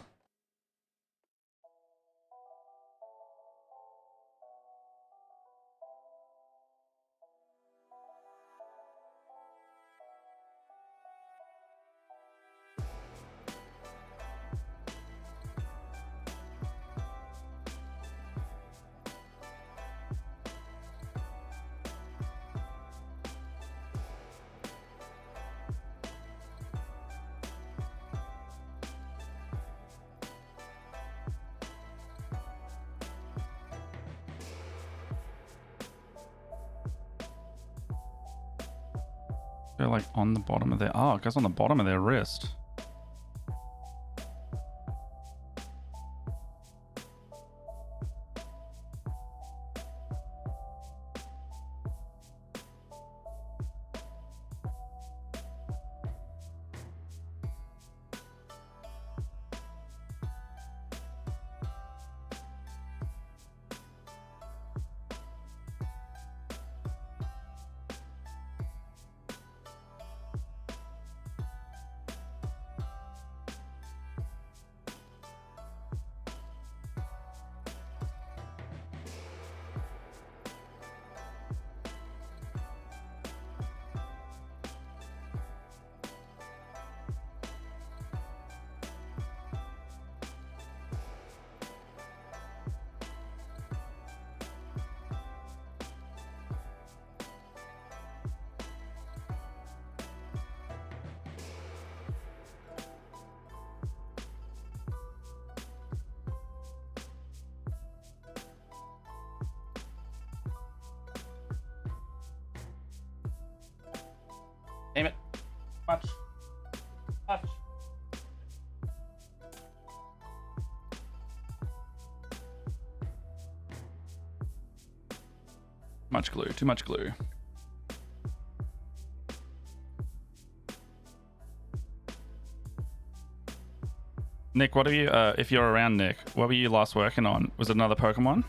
They're like on the bottom of their... Oh, it goes on the bottom of their wrist. Much glue. Too much glue. Nick, what are you, if you're around, Nick, what were you last working on? Was it another Pokemon?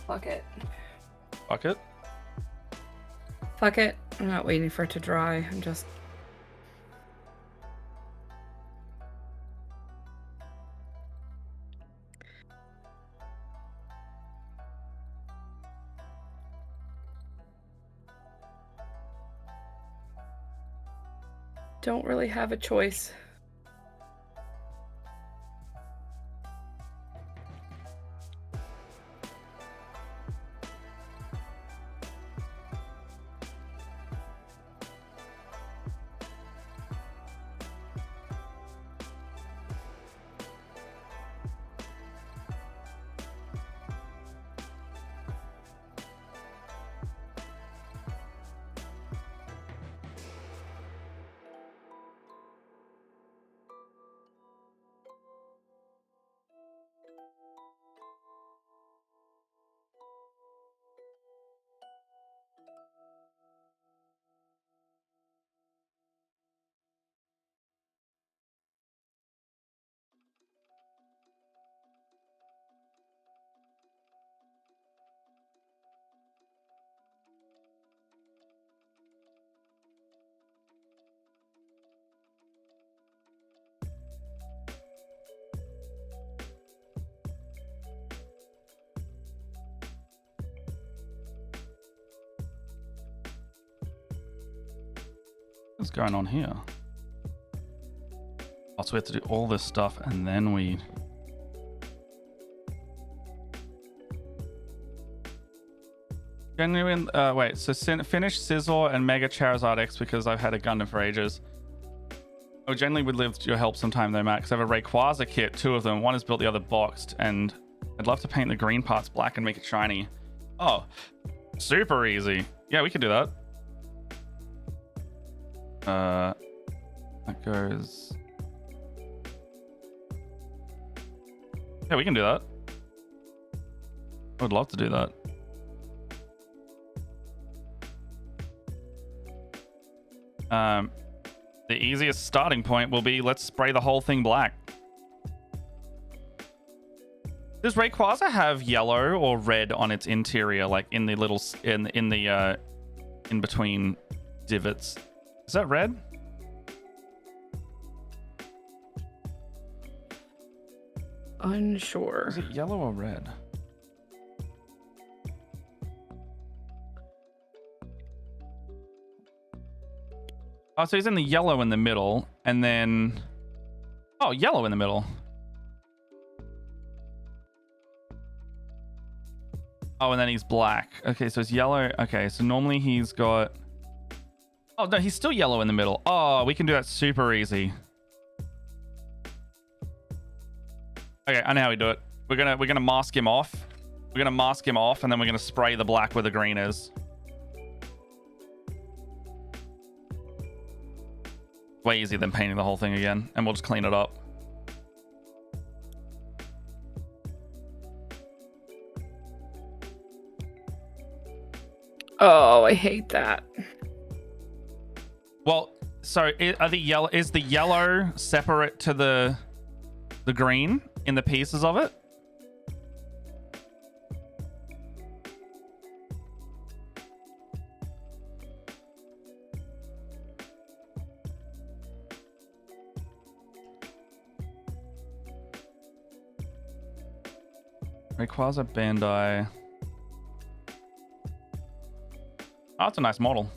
Fuck it. Fuck it? Fuck it. I'm not waiting for it to dry. I'm just... don't really have a choice. What's going on here? Oh, so we have to do all this stuff and then we... Genuine, wait, so finish Scizor and Mega Charizard X because I've had a Gundam for ages. Oh, generally would live your help sometime though, Max. I have a Rayquaza kit, 2 of them. One is built, the other boxed, and I'd love to paint the green parts black and make it shiny. Oh, super easy. Yeah, we could do that. That goes... Yeah, we can do that. I would love to do that. The easiest starting point will be let's spray the whole thing black. Does Rayquaza have yellow or red on its interior, like in the little in between divots? Is that red? Unsure. Is it yellow or red? Oh, so he's in the yellow in the middle, and then... Oh, yellow in the middle. Oh, and then he's black. Okay, so it's yellow. Okay, so normally he's got... Oh, no, he's still yellow in the middle. Oh, we can do that super easy. Okay, I know how we do it. We're gonna mask him off. We're gonna mask him off, and then we're gonna spray the black where the green is. Way easier than painting the whole thing again, and we'll just clean it up. Oh, I hate that. Well, so is the yellow separate to the green in the pieces of it? Rayquaza Bandai. Oh, that's a nice model.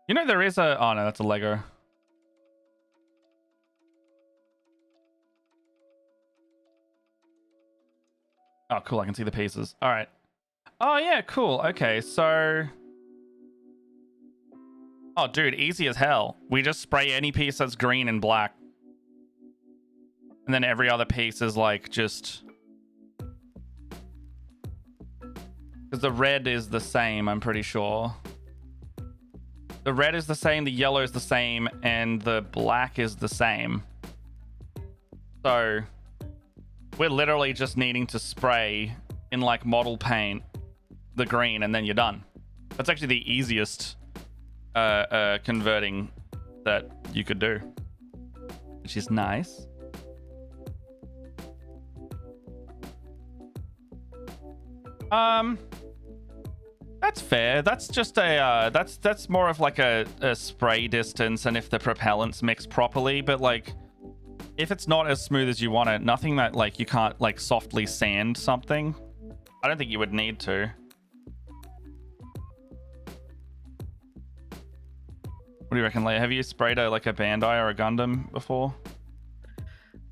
You know there is a... Oh no, that's a Lego. Oh, cool. I can see the pieces. All right. Oh, yeah, cool. Okay, so... Oh, dude, easy as hell. We just spray any piece that's green and black. And then every other piece is, like, just... Because the red is the same, I'm pretty sure. The red is the same, the yellow is the same, and the black is the same. So... We're literally just needing to spray in like model paint the green and then you're done. That's actually the easiest converting that you could do, which is nice. That's fair. That's just a that's more of like a spray distance and if the propellant's mixed properly, but like if it's not as smooth as you want it, nothing that like you can't like softly sand something, I don't think you would need to. What do you reckon, Leia? Have you sprayed like a Bandai or a Gundam before?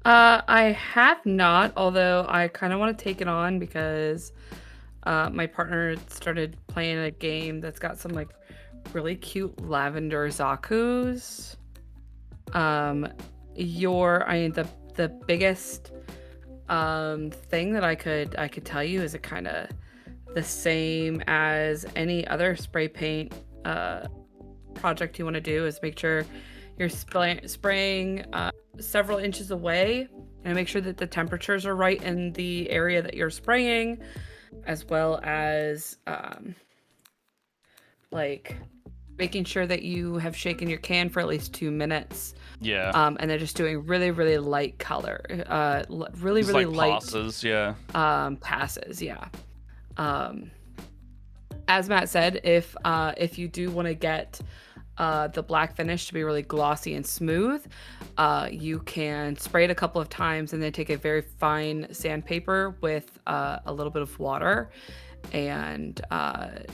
I have not, although I kind of want to take it on because my partner started playing a game that's got some like really cute lavender Zakus. The biggest thing that I could tell you is it kind of the same as any other spray paint project you want to do, is make sure you're spraying several inches away and make sure that the temperatures are right in the area that you're spraying, as well as like making sure that you have shaken your can for at least 2 minutes. Yeah. And they're just doing really, really light color. Really, just really like light passes, yeah. Passes, yeah. As Matt said, if you do want to get the black finish to be really glossy and smooth, you can spray it a couple of times and then take a very fine sandpaper with a little bit of water and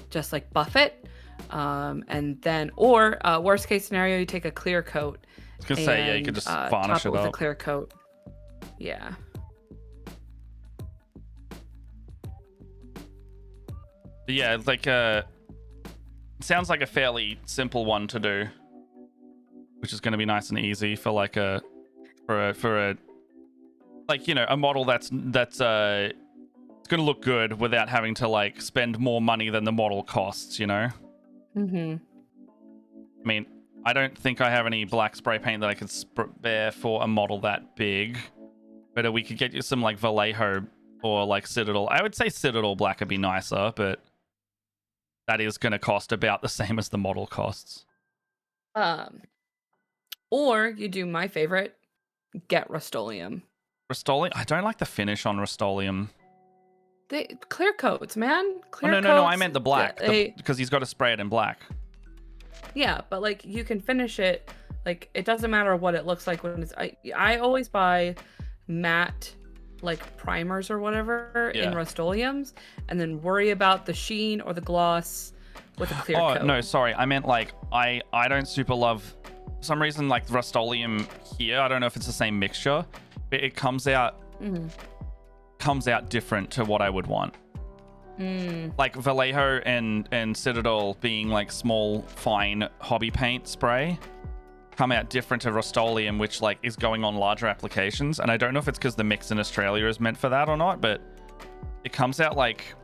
just like buff it. And then, or worst case scenario, you take a clear coat. I was gonna say, yeah, you could just varnish it with up. a clear coat. Yeah. But yeah, it's like it sounds like a fairly simple one to do, which is going to be nice and easy for like for a like, you know, a model that's it's going to look good without having to like spend more money than the model costs, you know. I mean, I don't think I have any black spray paint that I could spare for a model that big, but we could get you some like Vallejo or like Citadel. I would say Citadel black would be nicer, but that is going to cost about the same as the model costs. Or you do my favorite, get Rust-Oleum. Rust-Oleum? I don't like the finish on Rust-Oleum. Clear coats, man. Clear coats. No, I meant the black, because he's got to spray it in black. Yeah, but like you can finish it, like it doesn't matter what it looks like when it's. I always buy matte like primers or whatever in Rust-Oleums, and then worry about the sheen or the gloss with a clear coat. Oh no, sorry, I meant like I don't super love, for some reason, like Rust-Oleum here. I don't know if it's the same mixture, but it comes out different to what I would want. Like Vallejo and Citadel being like small, fine hobby paint spray come out different to Rust-Oleum, which like is going on larger applications. And I don't know if it's because the mix in Australia is meant for that or not, but it comes out like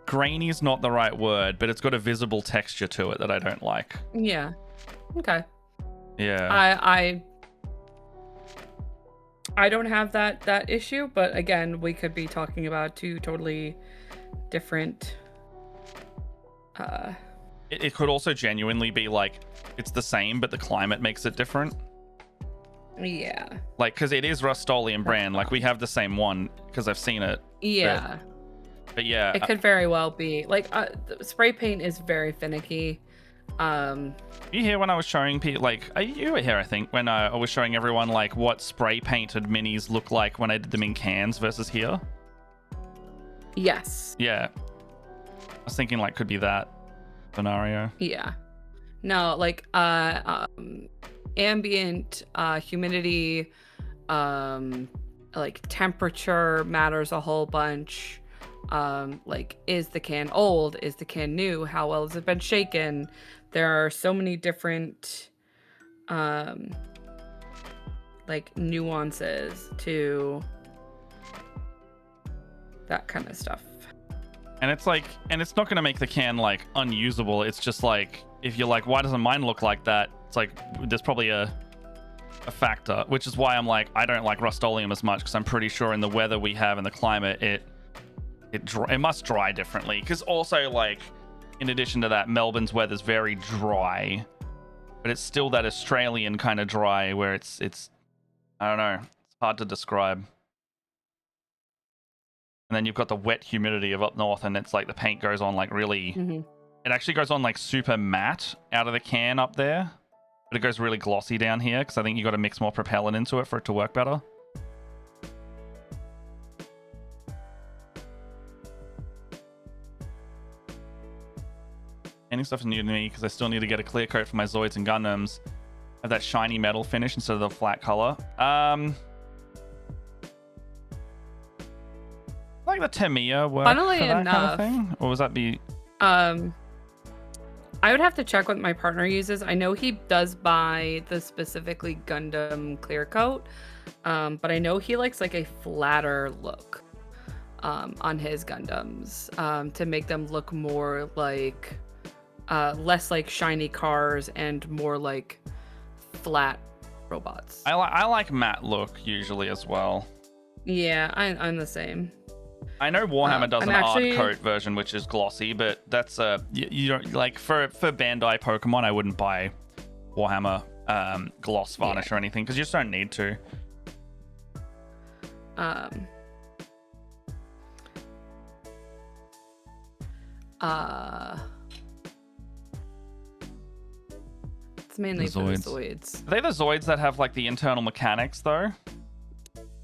grainy is not the right word, but it's got a visible texture to it that I don't like. Yeah. Okay. Yeah. I don't have that issue, but again, we could be talking about two totally different it could also genuinely be like it's the same but the climate makes it different. Yeah, like because it is Rust-Oleum brand, like we have the same one because I've seen it. Yeah, but yeah, it could very well be like spray paint is very finicky. You hear when I was showing people, like you were here I think when I was showing everyone like what spray painted minis look like when I did them in cans versus here? Yes. Yeah, I was thinking like could be that scenario. Yeah, no, like ambient humidity, like temperature matters a whole bunch. Like, is the can old? Is the can new? How well has it been shaken? There are so many different like nuances to that kind of stuff. And it's like, and it's not going to make the can like unusable. It's just like, if you're like, why doesn't mine look like that? It's like, there's probably a factor, which is why I'm like, I don't like Rust-Oleum as much, because I'm pretty sure in the weather we have in the climate, it must dry differently. Because also, like, in addition to that, Melbourne's weather's very dry, but it's still that Australian kind of dry where it's I don't know, it's hard to describe. And then you've got the wet humidity of up north, and it's like the paint goes on like really, it actually goes on like super matte out of the can up there, but it goes really glossy down here because I think you got to mix more propellant into it for it to work better. Any stuff is new to me because I still need to get a clear coat for my Zoids and Gundams. Have that shiny metal finish instead of the flat color. Like the Tamiya work funnily for that enough, kind of thing? Or was that be... I would have to check what my partner uses. I know he does buy the specifically Gundam clear coat, but I know he likes like a flatter look on his Gundams to make them look more like less like shiny cars and more like flat robots. I like matte look usually as well. Yeah, I'm the same. I know Warhammer does an art coat version which is glossy, but that's you don't like for Bandai Pokemon. I wouldn't buy Warhammer gloss varnish or anything because you just don't need to. It's mainly for the Zoids. Are they the Zoids that have like the internal mechanics though? Or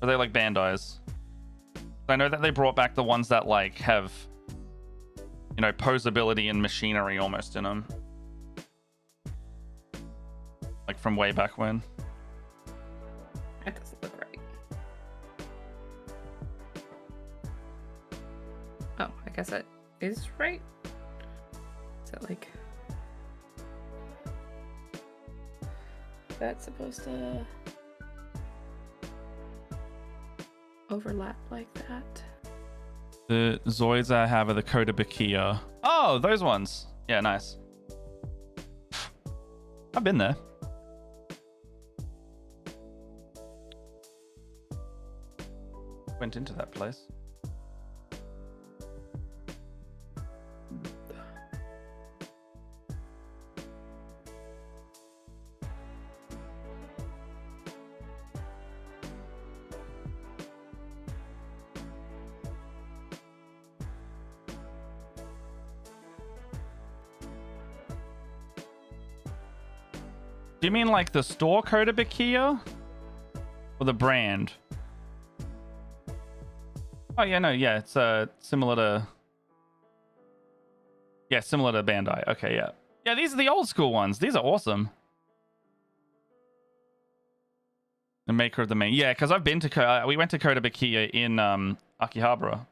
are they like Bandai's? I know that they brought back the ones that like have, you know, posability and machinery almost in them. Like from way back when. That doesn't look right. Oh, I guess that is right. Is that like... That's supposed to... overlap like that. The Zoids I have are the Kotobukiya. Oh, those ones. Yeah, nice. I've been there. Went into that place. Do you mean like the store Kotobukiya? Or the brand? Oh yeah, no, yeah, it's similar to... Yeah, similar to Bandai. Okay, yeah. Yeah, these are the old school ones. These are awesome. The maker of the main... Yeah, because I've been to... we went to Kotobukiya in Akihabara.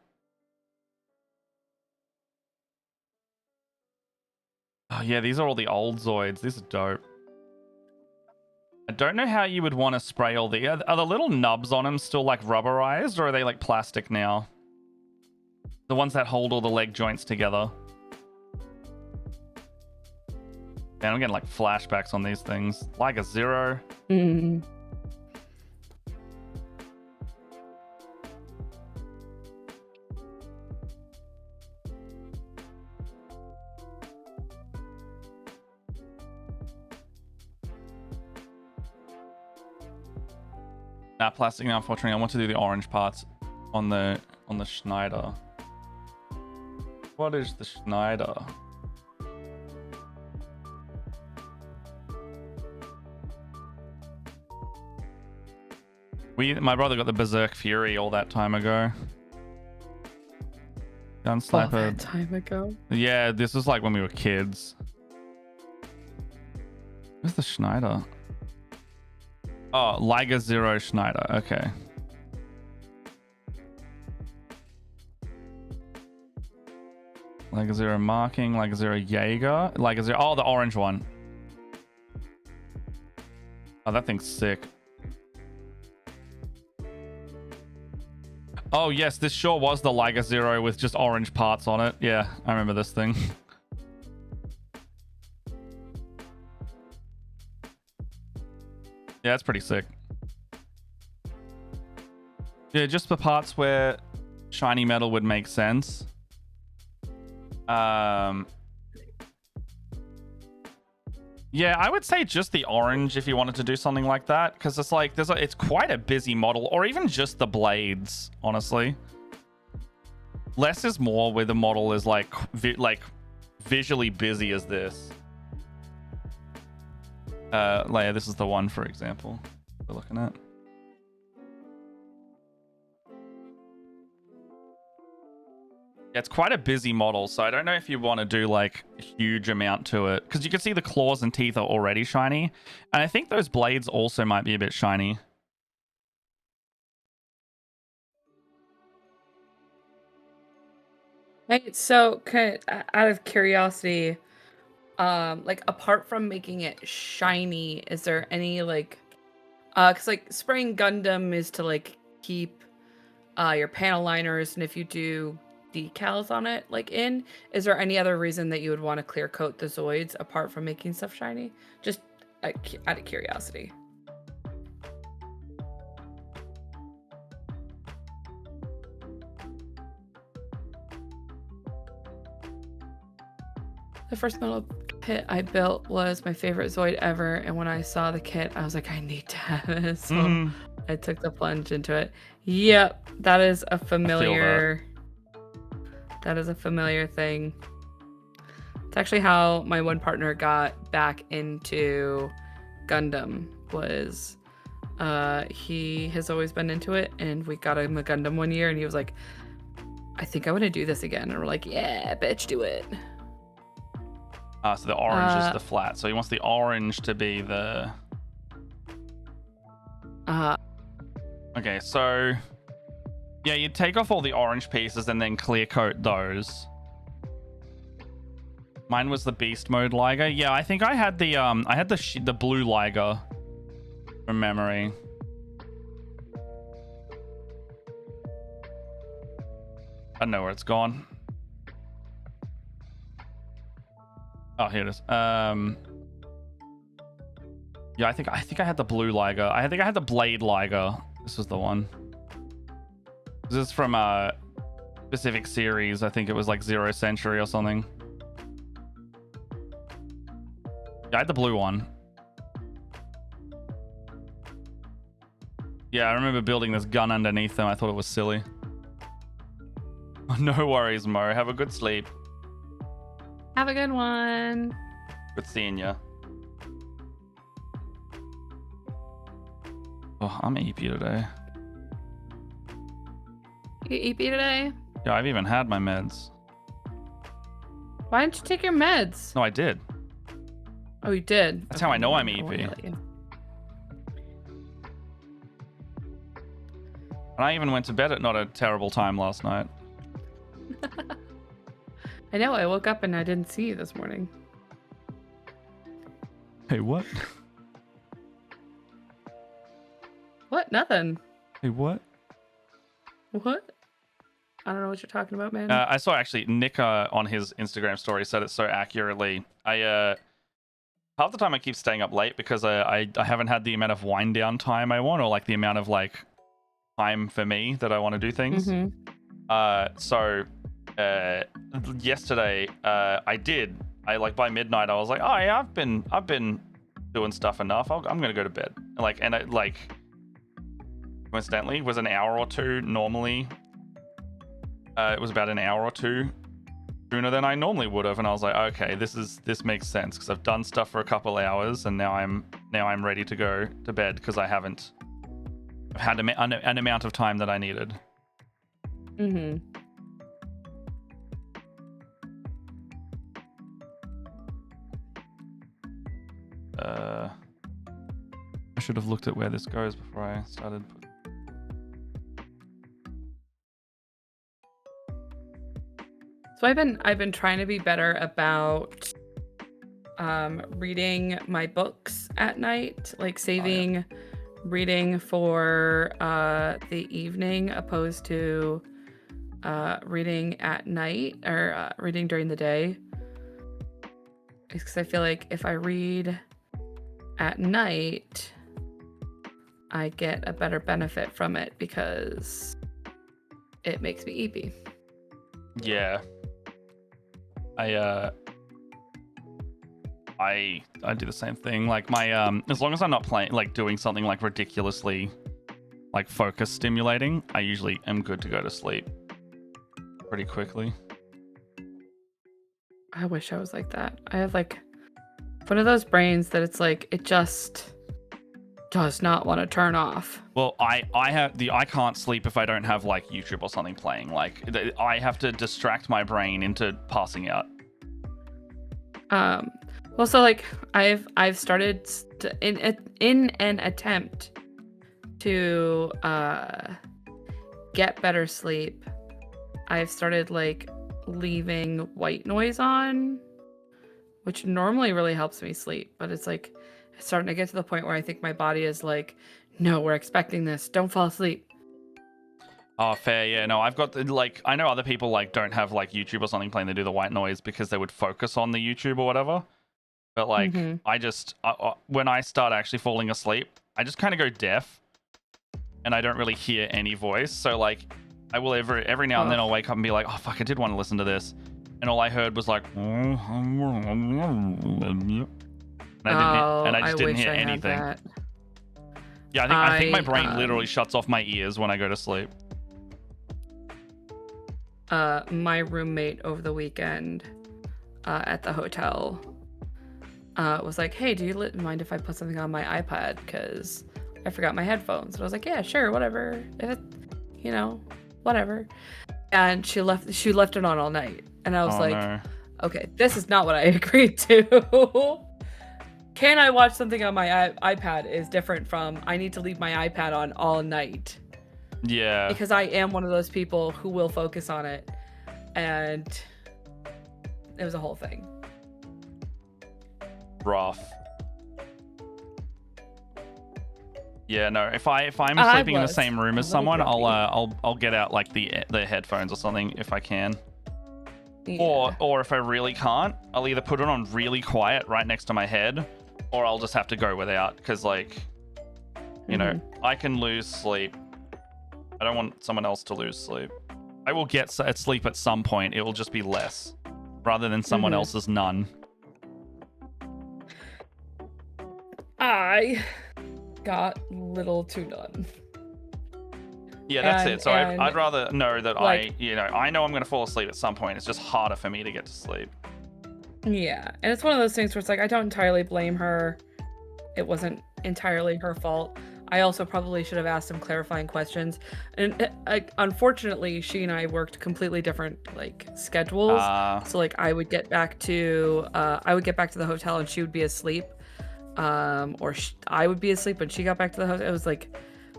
Oh yeah, these are all the old Zoids. These are dope. I don't know how you would want to spray all the... Are the little nubs on them still like rubberized or are they like plastic now? The ones that hold all the leg joints together. Man, I'm getting like flashbacks on these things. Like a Zero. Plastic now, unfortunately. I want to do the orange parts on the Schneider. What is the Schneider? My brother got the Berserk Fury all that time ago. Gun Sniper. All that time ago? Yeah, this was like when we were kids. Where's the Schneider? Oh, Liger Zero Schneider. Okay. Like a zero marking, like a zero Jaeger, like a zero. Oh, the orange one. Oh, that thing's sick. Oh yes, this sure was the Liger Zero with just orange parts on it. Yeah, I remember this thing. Yeah, it's pretty sick. Yeah, just the parts where shiny metal would make sense. Yeah, I would say just the orange if you wanted to do something like that, because it's like it's quite a busy model, or even just the blades. Honestly, less is more where the model is like visually busy as this. Leia, this is the one, for example, we're looking at. Yeah, it's quite a busy model, so I don't know if you want to do like a huge amount to it, because you can see the claws and teeth are already shiny, and I think those blades also might be a bit shiny. Hey, so out of curiosity, like apart from making it shiny, is there any like, because like spraying Gundam is to like keep your panel liners, and if you do decals on it, like is there any other reason that you would want to clear coat the Zoids apart from making stuff shiny? Just out of curiosity. The first metal kit I built was my favorite Zoid ever, and when I saw the kit, I was like, I need to have it. So I took the plunge into it. Yep, that is a familiar. That is a familiar thing. It's actually how my one partner got back into Gundam. Was he has always been into it, and we got him a Gundam one year, and he was like, I think I want to do this again. And we're like, yeah, bitch, do it. So the orange is the flat. So he wants the orange to be the... Okay, so... Yeah, you take off all the orange pieces and then clear coat those. Mine was the beast mode Liger. Yeah, I think I had the blue Liger from memory. I don't know where it's gone. Oh, here it is. Yeah, I think I had the blue Liger. I think I had the blade Liger. This was the one. This is from a specific series. I think it was like Zero Century or something. Yeah, I had the blue one. Yeah, I remember building this gun underneath them. I thought it was silly. No worries, Mo. Have a good sleep. Have a good one. Good seeing ya. Oh, I'm EP today. You EP today? Yeah, I've even had my meds. Why didn't you take your meds? No, I did. Oh, you did? That's how I know I'm EP. And I even went to bed at not a terrible time last night. I know, I woke up and I didn't see you this morning. Hey, what? What? Nothing. Hey, what? What? I don't know what you're talking about, man. I saw actually Nick on his Instagram story said it so accurately. Half the time I keep staying up late because I haven't had the amount of wind down time I want, or like the amount of like time for me that I want to do things. So yesterday I did. I like by midnight I was like, oh yeah, I've been doing stuff enough. I'm gonna go to bed. And it like coincidentally was an hour or two normally. It was about an hour or two sooner than I normally would have, and I was like, okay, this makes sense because I've done stuff for a couple hours, and now I'm ready to go to bed because I've had an amount of time that I needed. I should have looked at where this goes before I started. So I've been trying to be better about reading my books at night, like saving reading for the evening opposed to reading at night or reading during the day. Because I feel like if I read at night, I get a better benefit from it because it makes me eepy. Yeah. I do the same thing. Like my as long as I'm not playing like doing something like ridiculously like focus stimulating, I usually am good to go to sleep pretty quickly. I wish I was like that. I have like one of those brains that it's like it just does not want to turn off. Well, I can't sleep if I don't have like YouTube or something playing. Like I have to distract my brain into passing out. Well, so like I've started in an attempt to get better sleep. I've started like leaving white noise on, which normally really helps me sleep, but it's like it's starting to get to the point where I think my body is like, no, we're expecting this. Don't fall asleep. Oh, fair. Yeah, no, I've got like I know other people like don't have like YouTube or something playing. They do the white noise because they would focus on the YouTube or whatever. But like I just when I start actually falling asleep, I just kind of go deaf, and I don't really hear any voice. So like I will every now and then I'll wake up and be like, oh fuck, I did want to listen to this, and all I heard was like, and I just didn't hear anything. Yeah, I think my brain literally shuts off my ears when I go to sleep. My roommate over the weekend at the hotel was like, hey, do you mind if I put something on my iPad because I forgot my headphones? And I was like, yeah, sure, whatever. If it, whatever. And she left it on all night, and I was no. Okay, this is not what I agreed to. Can I watch something on my iPad is different from I need to leave my iPad on all night. Yeah. Because I am one of those people who will focus on it, and it was a whole thing. Rough. Yeah, no. If I'm sleeping in the same room as someone, I'll get out like the headphones or something if I can. Yeah. Or if I really can't, I'll either put it on really quiet right next to my head, or I'll just have to go without because like, you know, I can lose sleep. I don't want someone else to lose sleep. I will get sleep at some point. It will just be less rather than someone else's none. I got little to none. Yeah, that's it. So I'd rather know that like, I know I'm going to fall asleep at some point. It's just harder for me to get to sleep. Yeah, and it's one of those things where it's like I don't entirely blame her. It wasn't entirely her fault. I also probably should have asked some clarifying questions. And unfortunately, she and I worked completely different like schedules. So like I would get back to the hotel and she would be asleep. Or I would be asleep when she got back to the hotel. It was like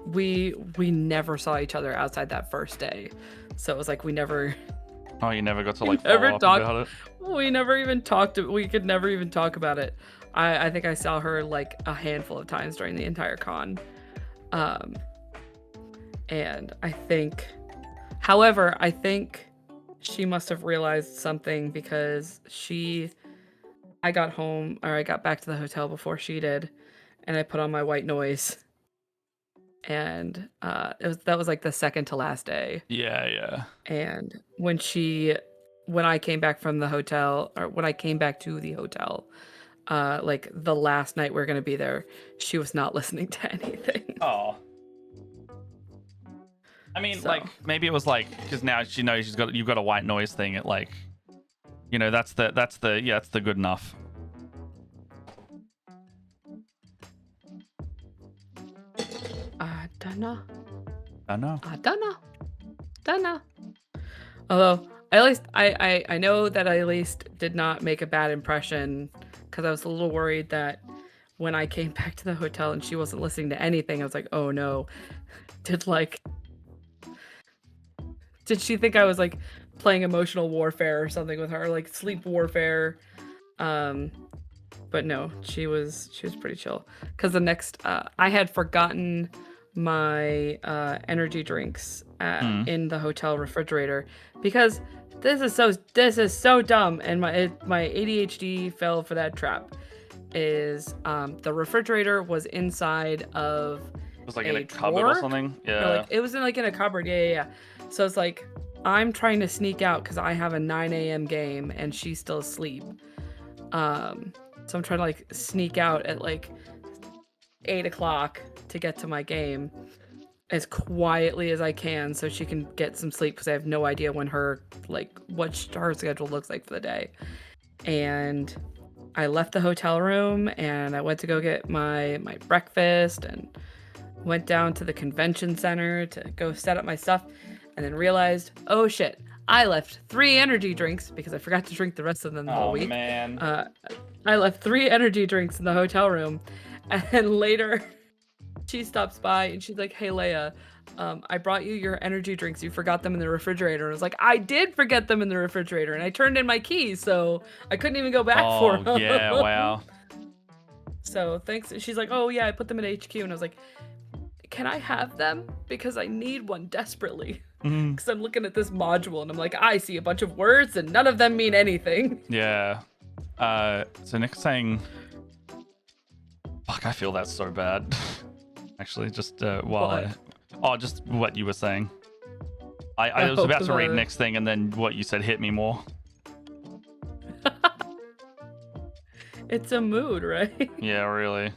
we never saw each other outside that first day. So it was like we never. Oh, you never got to like follow up about it? We never even talked. We could never even talk about it. I think I saw her like a handful of times during the entire con. And I think she must have realized something because I got home, or I got back to the hotel before she did, and I put on my white noise. And that was like the second to last day. Yeah. And when I came back from the hotel, or when I came back to the hotel, like the last night we were gonna be there, she was not listening to anything. Oh. I mean, like maybe it was like because now she knows you've got a white noise thing. It like, that's the good enough. Don't know. Although at least I know that I at least did not make a bad impression, because I was a little worried that when I came back to the hotel and she wasn't listening to anything, I was like, oh no, did she think I was like playing emotional warfare or something with her, like sleep warfare. But no, she was pretty chill. Because the next, I had forgotten my energy drinks in the hotel refrigerator because this is so dumb, and my ADHD fell for that trap. Is the refrigerator was inside of it was like in a cupboard or something? Yeah. Like it was in a cupboard. Yeah. So it's like I'm trying to sneak out because I have a 9 a.m. game and she's still asleep. So I'm trying to like sneak out at like 8 o'clock to get to my game as quietly as I can so she can get some sleep because I have no idea when her her schedule looks like for the day. And I left the hotel room and I went to go get my breakfast and went down to the convention center to go set up my stuff and then realized, oh shit, I left 3 energy drinks because I forgot to drink the rest of them the whole week. Oh man. I left 3 energy drinks in the hotel room, and later she stops by and she's like, hey Leia, I brought you your energy drinks. You forgot them in the refrigerator. And I was like, I did forget them in the refrigerator, and I turned in my keys, so I couldn't even go back for them. Oh yeah, wow. So thanks. She's like, oh yeah, I put them in HQ, and I was like, can I have them? Because I need one desperately. Because I'm looking at this module and I'm like, I see a bunch of words and none of them mean anything. Yeah. So Nick's saying, fuck, I feel that's so bad. Actually, just just what you were saying. I was about to read Nick's thing and then what you said hit me more. It's a mood, right? Yeah, really.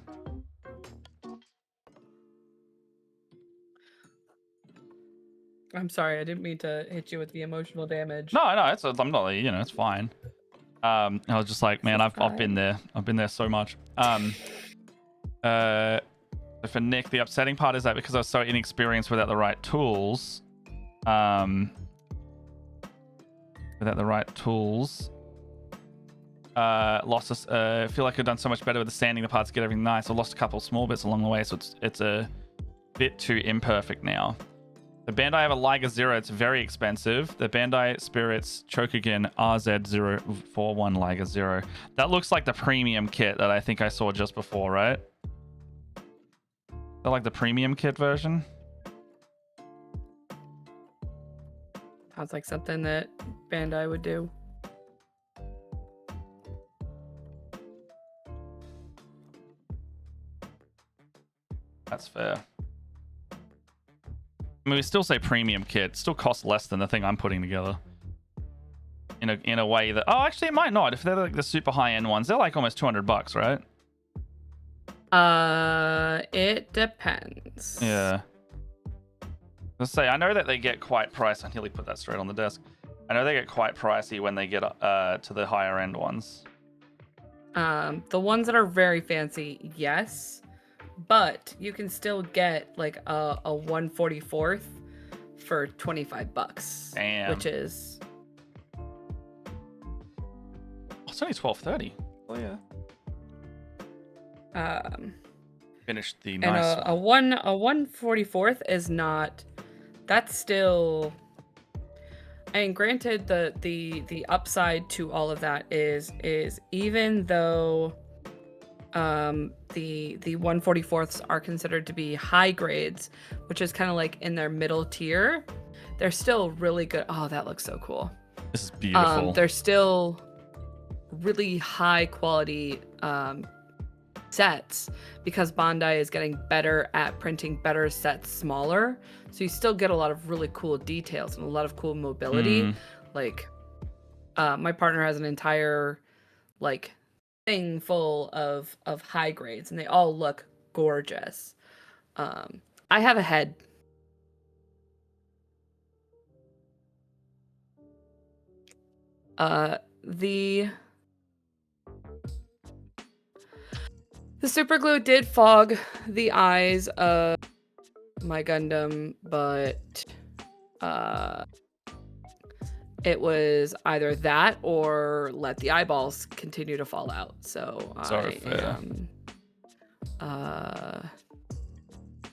I'm sorry, I didn't mean to hit you with the emotional damage. No, I'm not. It's fine. I was just like, man, I've been there. I've been there so much. For Nick, the upsetting part is that because I was so inexperienced without the right tools, lost us. I feel like I've done so much better with the sanding the parts to get everything nice. I lost a couple small bits along the way, so it's a bit too imperfect now. The Bandai have a Liger Zero. It's very expensive. The Bandai Spirits Chokugen RZ041 Liger Zero. That looks like the premium kit that I think I saw just before, right? Is that like the premium kit version? Sounds like something that Bandai would do. That's fair. I mean, we still say premium kit. It still costs less than the thing I'm putting together. In a way that... Oh, actually, it might not. If they're like the super high-end ones, they're like almost $200, right? It depends. Yeah. Let's say, I know that they get quite pricey. I nearly put that straight on the desk. I know they get quite pricey when they get to the higher-end ones. The ones that are very fancy, yes. But you can still get like a 1/44th for $25. Damn. Which is... It's only $12.30. Oh yeah. Finished the nice one. A 1/44th is not... That's still... I mean, granted, the upside to all of that is even though the 1/44ths are considered to be high grades, which is kind of like in their middle tier, they're still really good. Oh, that looks so cool. This is beautiful. They're still really high quality sets because Bandai is getting better at printing better sets smaller, so you still get a lot of really cool details and a lot of cool mobility. Like my partner has an entire like thing full of high grades and they all look gorgeous. I have a head. The super glue did fog the eyes of my Gundam, but it was either that or let the eyeballs continue to fall out. So I am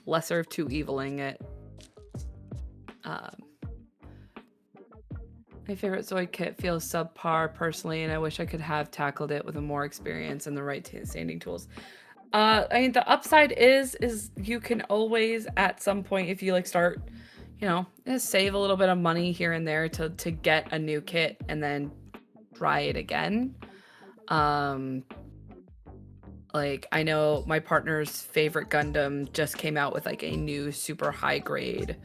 lesser of two eviling it. My favorite Zoid kit feels subpar personally, and I wish I could have tackled it with a more experience and the right sanding tools. I mean, the upside is you can always, at some point, if you like start, save a little bit of money here and there to get a new kit and then try it again. Like, I know my partner's favorite Gundam just came out with like a new super high grade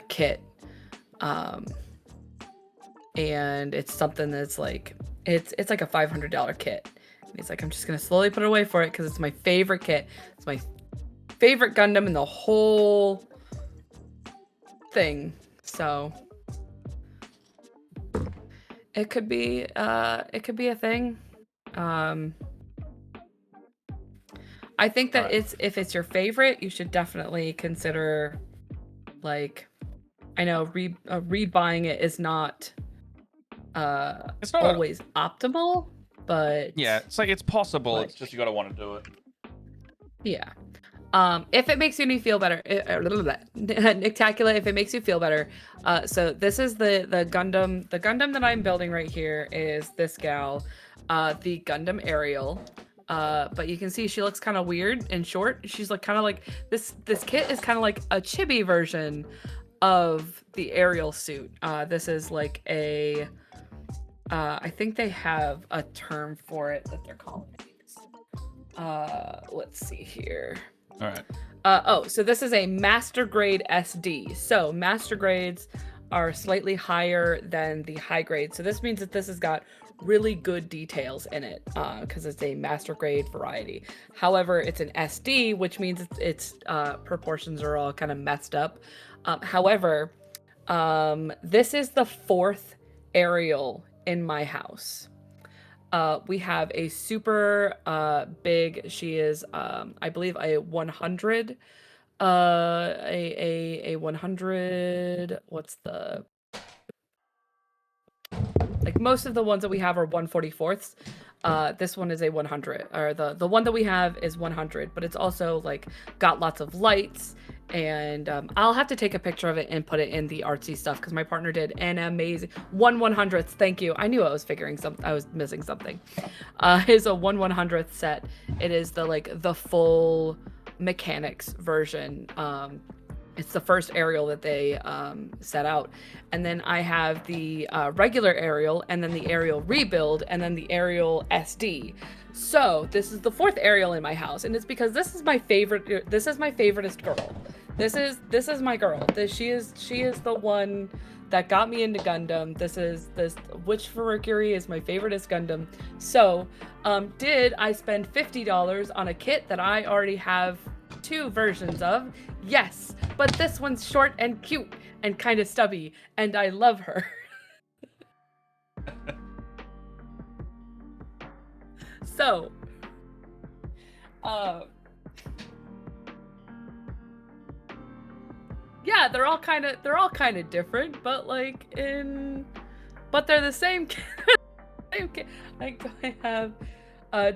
kit. And it's something that's like, it's like a $500 kit. And he's like, I'm just gonna slowly put it away for it because it's my favorite kit. It's my favorite Gundam in the whole thing. So it could be a thing. I think that if it's your favorite, you should definitely consider, like, I know rebuying it is not it's not always optimal, but yeah, it's like it's possible. Like, it's just you gotta want to do it. Yeah. If it makes you feel better, Nictacula, if it makes you feel better, so this is the Gundam. The Gundam that I'm building right here is this gal, the Gundam Ariel. But you can see she looks kind of weird and short. She's like kind of like this kit is kind of like a chibi version of the Ariel suit. This is like a I think they have a term for it that they're calling these. Let's see here. All right. So this is a master grade SD. So master grades are slightly higher than the high grade. So this means that this has got really good details in it because it's a master grade variety. However, it's an SD, which means its proportions are all kind of messed up. However, this is the 4th Ariel in my house. We have a super big, she is I believe a 100 a 100, what's the, like most of the ones that we have are 144ths. This one is a 100, or the one that we have is 100, but it's also like got lots of lights, and I'll have to take a picture of it and put it in the artsy stuff because my partner did an amazing 1/100th. Thank you. I knew I was I was missing something. It's a 1/100th set. It is the full mechanics version. It's the first Ariel that they set out. And then I have the regular Ariel, and then the Ariel rebuild, and then the Ariel SD. So this is the 4th Ariel in my house, and it's because this is my favorite. This is my favoriteest girl. This is my girl. She is the one that got me into Gundam. This Witch for Mercury is my favoriteest Gundam. So did I spend $50 on a kit that I already have 2 versions of? Yes, but this one's short and cute and kind of stubby, and I love her. So, yeah, they're all kind of different, but but they're the same. Like, I have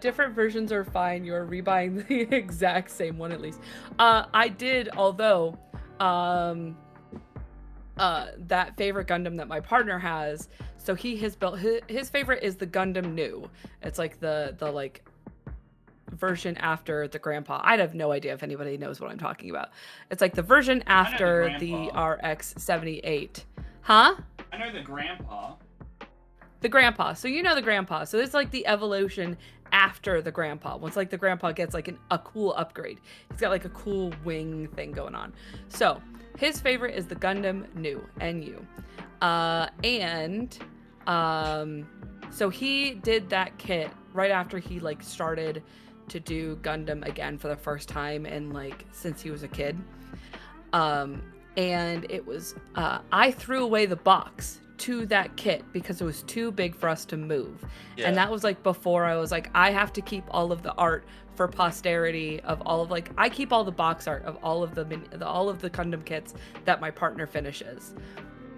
different versions are fine. You're rebuying the exact same one at least. I did, although that favorite Gundam that my partner has, so he has built his favorite is the Gundam New. It's like the like version after the Grandpa. I'd have no idea if anybody knows what I'm talking about. It's like the version after the RX-78. Huh? I know the Grandpa. The Grandpa. So you know the Grandpa. So it's like the evolution after the Grandpa. Once like the Grandpa gets like a cool upgrade. He's got like a cool wing thing going on. So his favorite is the Gundam New, NU. So he did that kit right after he like started to do Gundam again for the first time, and like since he was a kid. And it was I threw away the box to that kit because it was too big for us to move. Yeah. And that was like before I was like, I have to keep all of the art for posterity of all of like, I keep all the box art of all of the Gundam kits that my partner finishes.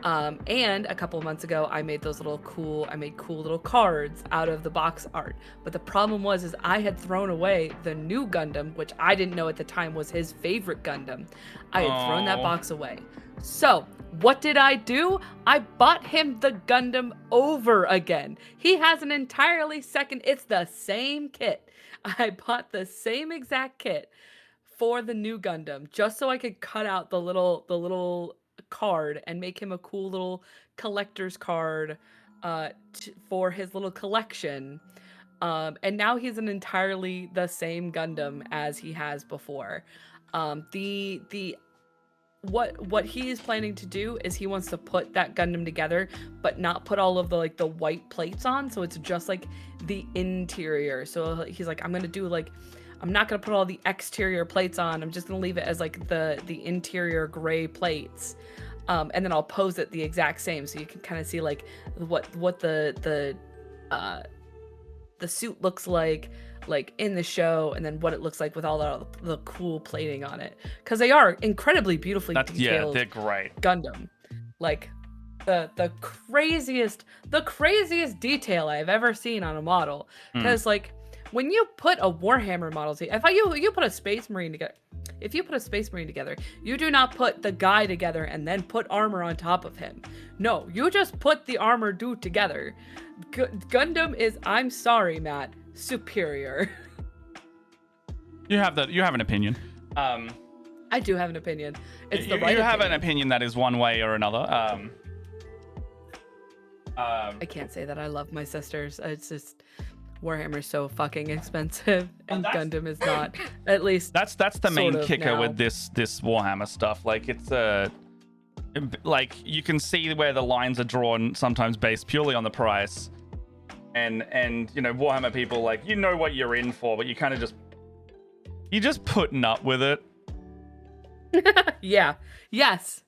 And a couple of months ago, I made cool little cards out of the box art. But the problem was I had thrown away the new Gundam, which I didn't know at the time was his favorite Gundam. I had thrown that box away. So What did I do? I bought him the Gundam over again. He has an entirely second, it's the same kit. I bought the same exact kit for the new Gundam just so I could cut out the little card and make him a cool little collector's card for his little collection. And now he's an entirely the same Gundam as he has before. What he is planning to do is he wants to put that Gundam together, but not put all of the like the white plates on, so it's just like the interior. So he's like, I'm not gonna put all the exterior plates on. I'm just gonna leave it as like the interior gray plates, and then I'll pose it the exact same, so you can kind of see like what the suit looks like in the show, and then what it looks like with all the cool plating on it, because they are incredibly beautifully detailed. Yeah, they're great. Gundam, like the craziest detail I've ever seen on a model. Because like when you put a Warhammer model, if you put a Space Marine together, you do not put the guy together and then put armor on top of him. No, you just put the armor dude together. Gundam is, I'm sorry, Matt, superior. You have an opinion. I do have an opinion. It's the right You have opinion. an opinion that is one way or another. I can't say that I love my sisters. It's just Warhammer's so fucking expensive, and Gundam is not. At least that's the main kicker now. with this Warhammer stuff. Like it's like you can see where the lines are drawn sometimes based purely on the price, and you know, Warhammer people, like, you know what you're in for, but you kind of just putting up with it. Yeah. Yes.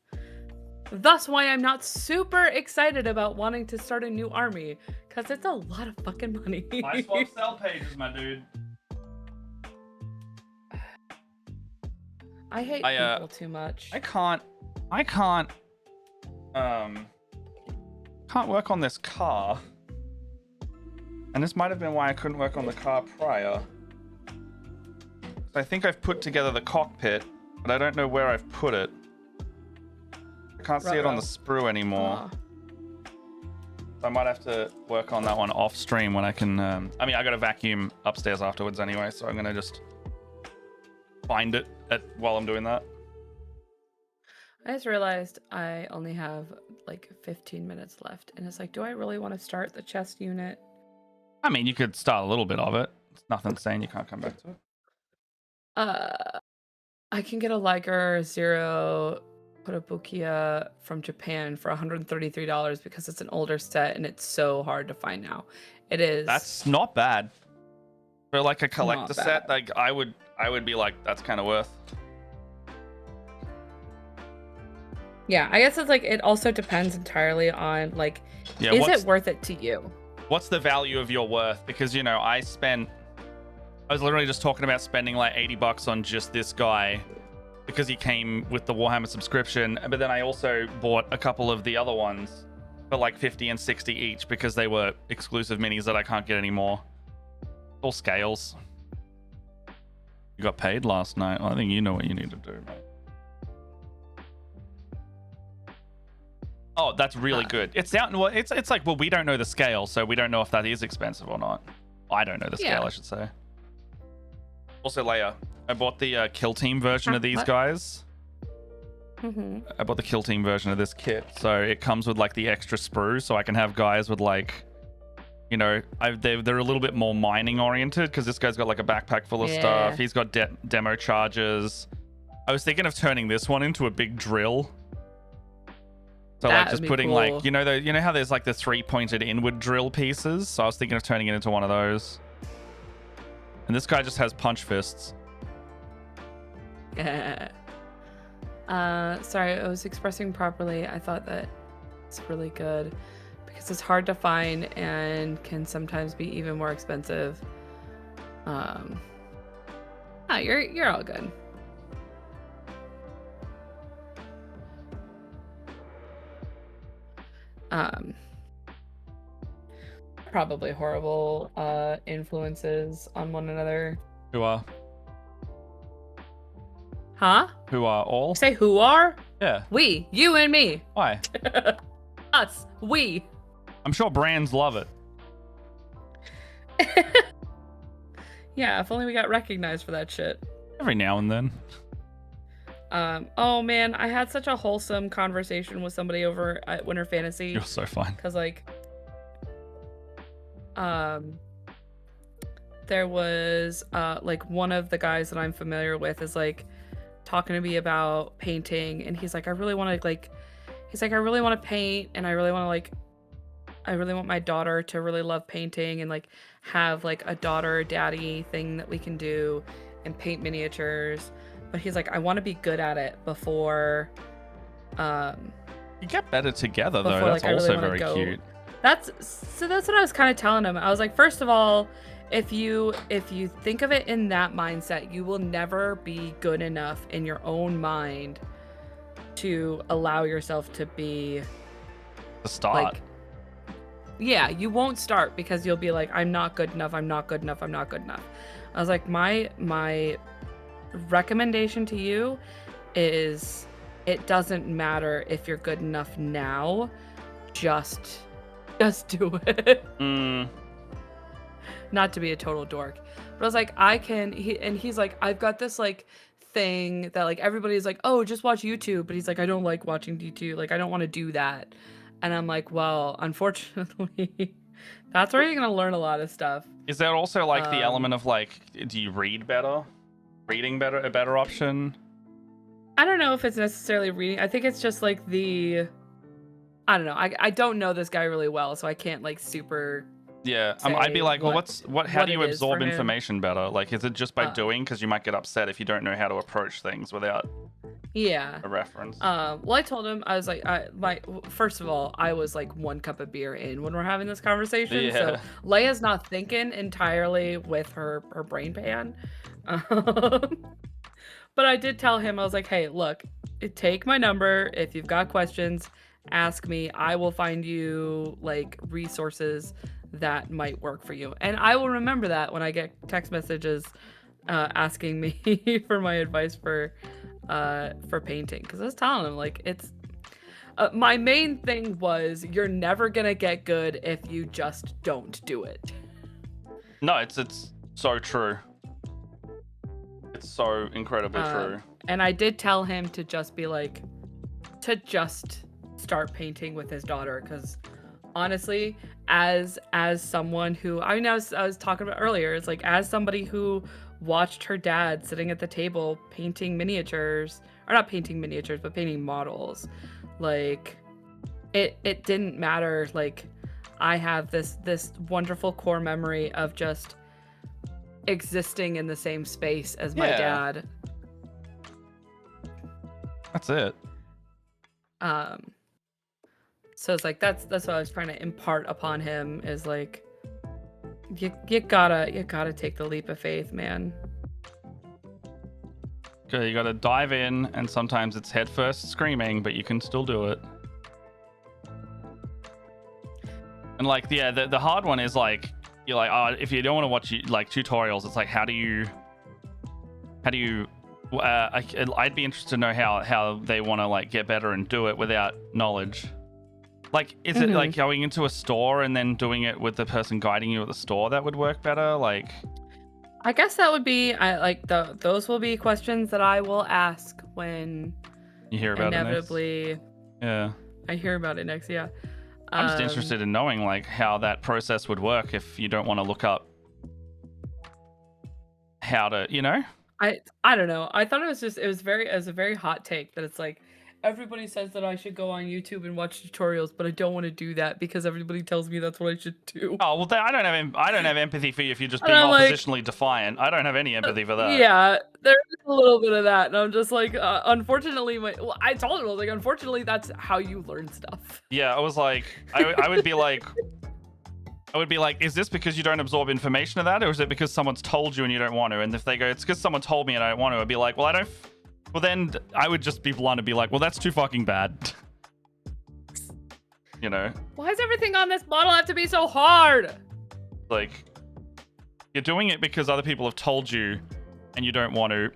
Thus why I'm not super excited about wanting to start a new army, because it's a lot of fucking money. I swap sell pages, my dude. I hate people too much. I can't work on this car. And this might have been why I couldn't work on the car prior. I think I've put together the cockpit, but I don't know where I've put it. I can't see it on the sprue anymore. So I might have to work on that one off stream when I can. I mean, I got to vacuum upstairs afterwards anyway, so I'm gonna just find it while I'm doing that. I just realized I only have like 15 minutes left, and it's like, do I really want to start the chest unit? I mean, you could start a little bit of it. It's nothing saying you can't come back to it. I can get a Liger Zero Kotobukiya from Japan for $133 because it's an older set and it's so hard to find now. It is. That's not bad. For like a collector set, like I would be like, that's kind of worth. Yeah, I guess it's like, it also depends entirely on like, is it worth it to you? What's the value of your worth? Because, you know, I was literally just talking about spending like $80 on just this guy because he came with the Warhammer subscription. But then I also bought a couple of the other ones for like 50 and 60 each because they were exclusive minis that I can't get anymore. All scales. You got paid last night. Well, I think you know what you need to do, mate. Oh, that's really good. It's like, well, we don't know the scale, so we don't know if that is expensive or not. I don't know the scale, I should say. Also, Leia, I bought the Kill Team version of these guys. Mm-hmm. I bought the Kill Team version of this kit, so it comes with like the extra sprue, so I can have guys with like, you know, they're a little bit more mining oriented because this guy's got like a backpack full of stuff. He's got demo charges. I was thinking of turning this one into a big drill. So like just putting cool. Like, you know how there's like the 3-pointed inward drill pieces? So I was thinking of turning it into one of those. And this guy just has punch fists. Yeah. Sorry, I was expressing properly. I thought that it's really good because it's hard to find and can sometimes be even more expensive. You're all good. Probably horrible influences on one another. Who are? Huh? Who are all? Say who are? Yeah. We. You and me. Why? Us. We. I'm sure brands love it. Yeah, if only we got recognized for that shit. Every now and then. Oh man, I had such a wholesome conversation with somebody over at Winter Fantasy. You're so fun. Because like, there was like one of the guys that I'm familiar with is like talking to me about painting, and he's like, I really want to like, he's like, I really want to paint, and I really want to like, I really want my daughter to really love painting and like have like a daughter daddy thing that we can do and paint miniatures. But he's like, I want to be good at it before. You get better together though. That's like, also really very cute. That's what I was kind of telling him. I was like, first of all, if you think of it in that mindset, you will never be good enough in your own mind to allow yourself to be the start. Like, yeah, you won't start because you'll be like, I'm not good enough. I'm not good enough. I'm not good enough. I was like, my recommendation to you is it doesn't matter if you're good enough now, just do it. Not to be a total dork, but I was like, he's like, I've got this like thing that like everybody's like, oh, just watch YouTube, but he's like, I don't like watching YouTube, like I don't want to do that. And I'm like, well, unfortunately that's where you're gonna learn a lot of stuff. Is there also like the element of like, do you read better? Reading better, a better option? I don't know if it's necessarily reading. I think it's just like I don't know. I don't know this guy really well, so I can't like super. Yeah, I'd be like, well, how do you absorb information better? Like, is it just by doing? Because you might get upset if you don't know how to approach things without a reference. Well, I told him, I was like, first of all, I was like 1 cup of beer in when we're having this conversation. Yeah. So Leia's not thinking entirely with her brain pan. But I did tell him, I was like, hey, look, take my number. If you've got questions, ask me. I will find you like resources that might work for you. And I will remember that when I get text messages asking me for my advice for painting. Because I was telling him, like, it's my main thing was you're never gonna get good if you just don't do it. No, it's so true. It's so incredibly true. And I did tell him to just be like, to just start painting with his daughter, because honestly, as someone who I was talking about earlier, it's like as somebody who watched her dad sitting at the table painting miniatures, or not painting miniatures, but painting models, like it didn't matter. Like I have this wonderful core memory of just existing in the same space as my dad. That's it. So it's like that's what I was trying to impart upon him, is like you gotta take the leap of faith, man. Okay, you gotta dive in, and sometimes it's headfirst screaming, but you can still do it. And like, yeah, the hard one is like, you're like, oh, if you don't want to watch like tutorials, it's like, how do you I'd be interested to know how they want to like get better and do it without knowledge. Like, is it like going into a store and then doing it with the person guiding you at the store that would work better? Like, I guess that would be, those will be questions that I will ask when you hear about inevitably it next. Yeah, I hear about it next. Yeah, I'm just interested in knowing like how that process would work if you don't want to look up how to, you know. I don't know. I thought it was a very hot take that it's like, everybody says that I should go on YouTube and watch tutorials, but I don't want to do that because everybody tells me that's what I should do. Oh, well, I don't have empathy for you if you're just being oppositionally defiant. I don't have any empathy for that. Yeah, there's a little bit of that, and I'm just like, unfortunately, I told him, I was like, unfortunately, that's how you learn stuff. Yeah, I was like, I would be like, is this because you don't absorb information of that, or is it because someone's told you and you don't want to? And if they go, it's because someone told me and I don't want to, I'd be like, well, then I would just be blunt and be like, well, that's too fucking bad. You know? Why does everything on this model have to be so hard? Like, you're doing it because other people have told you and you don't want to.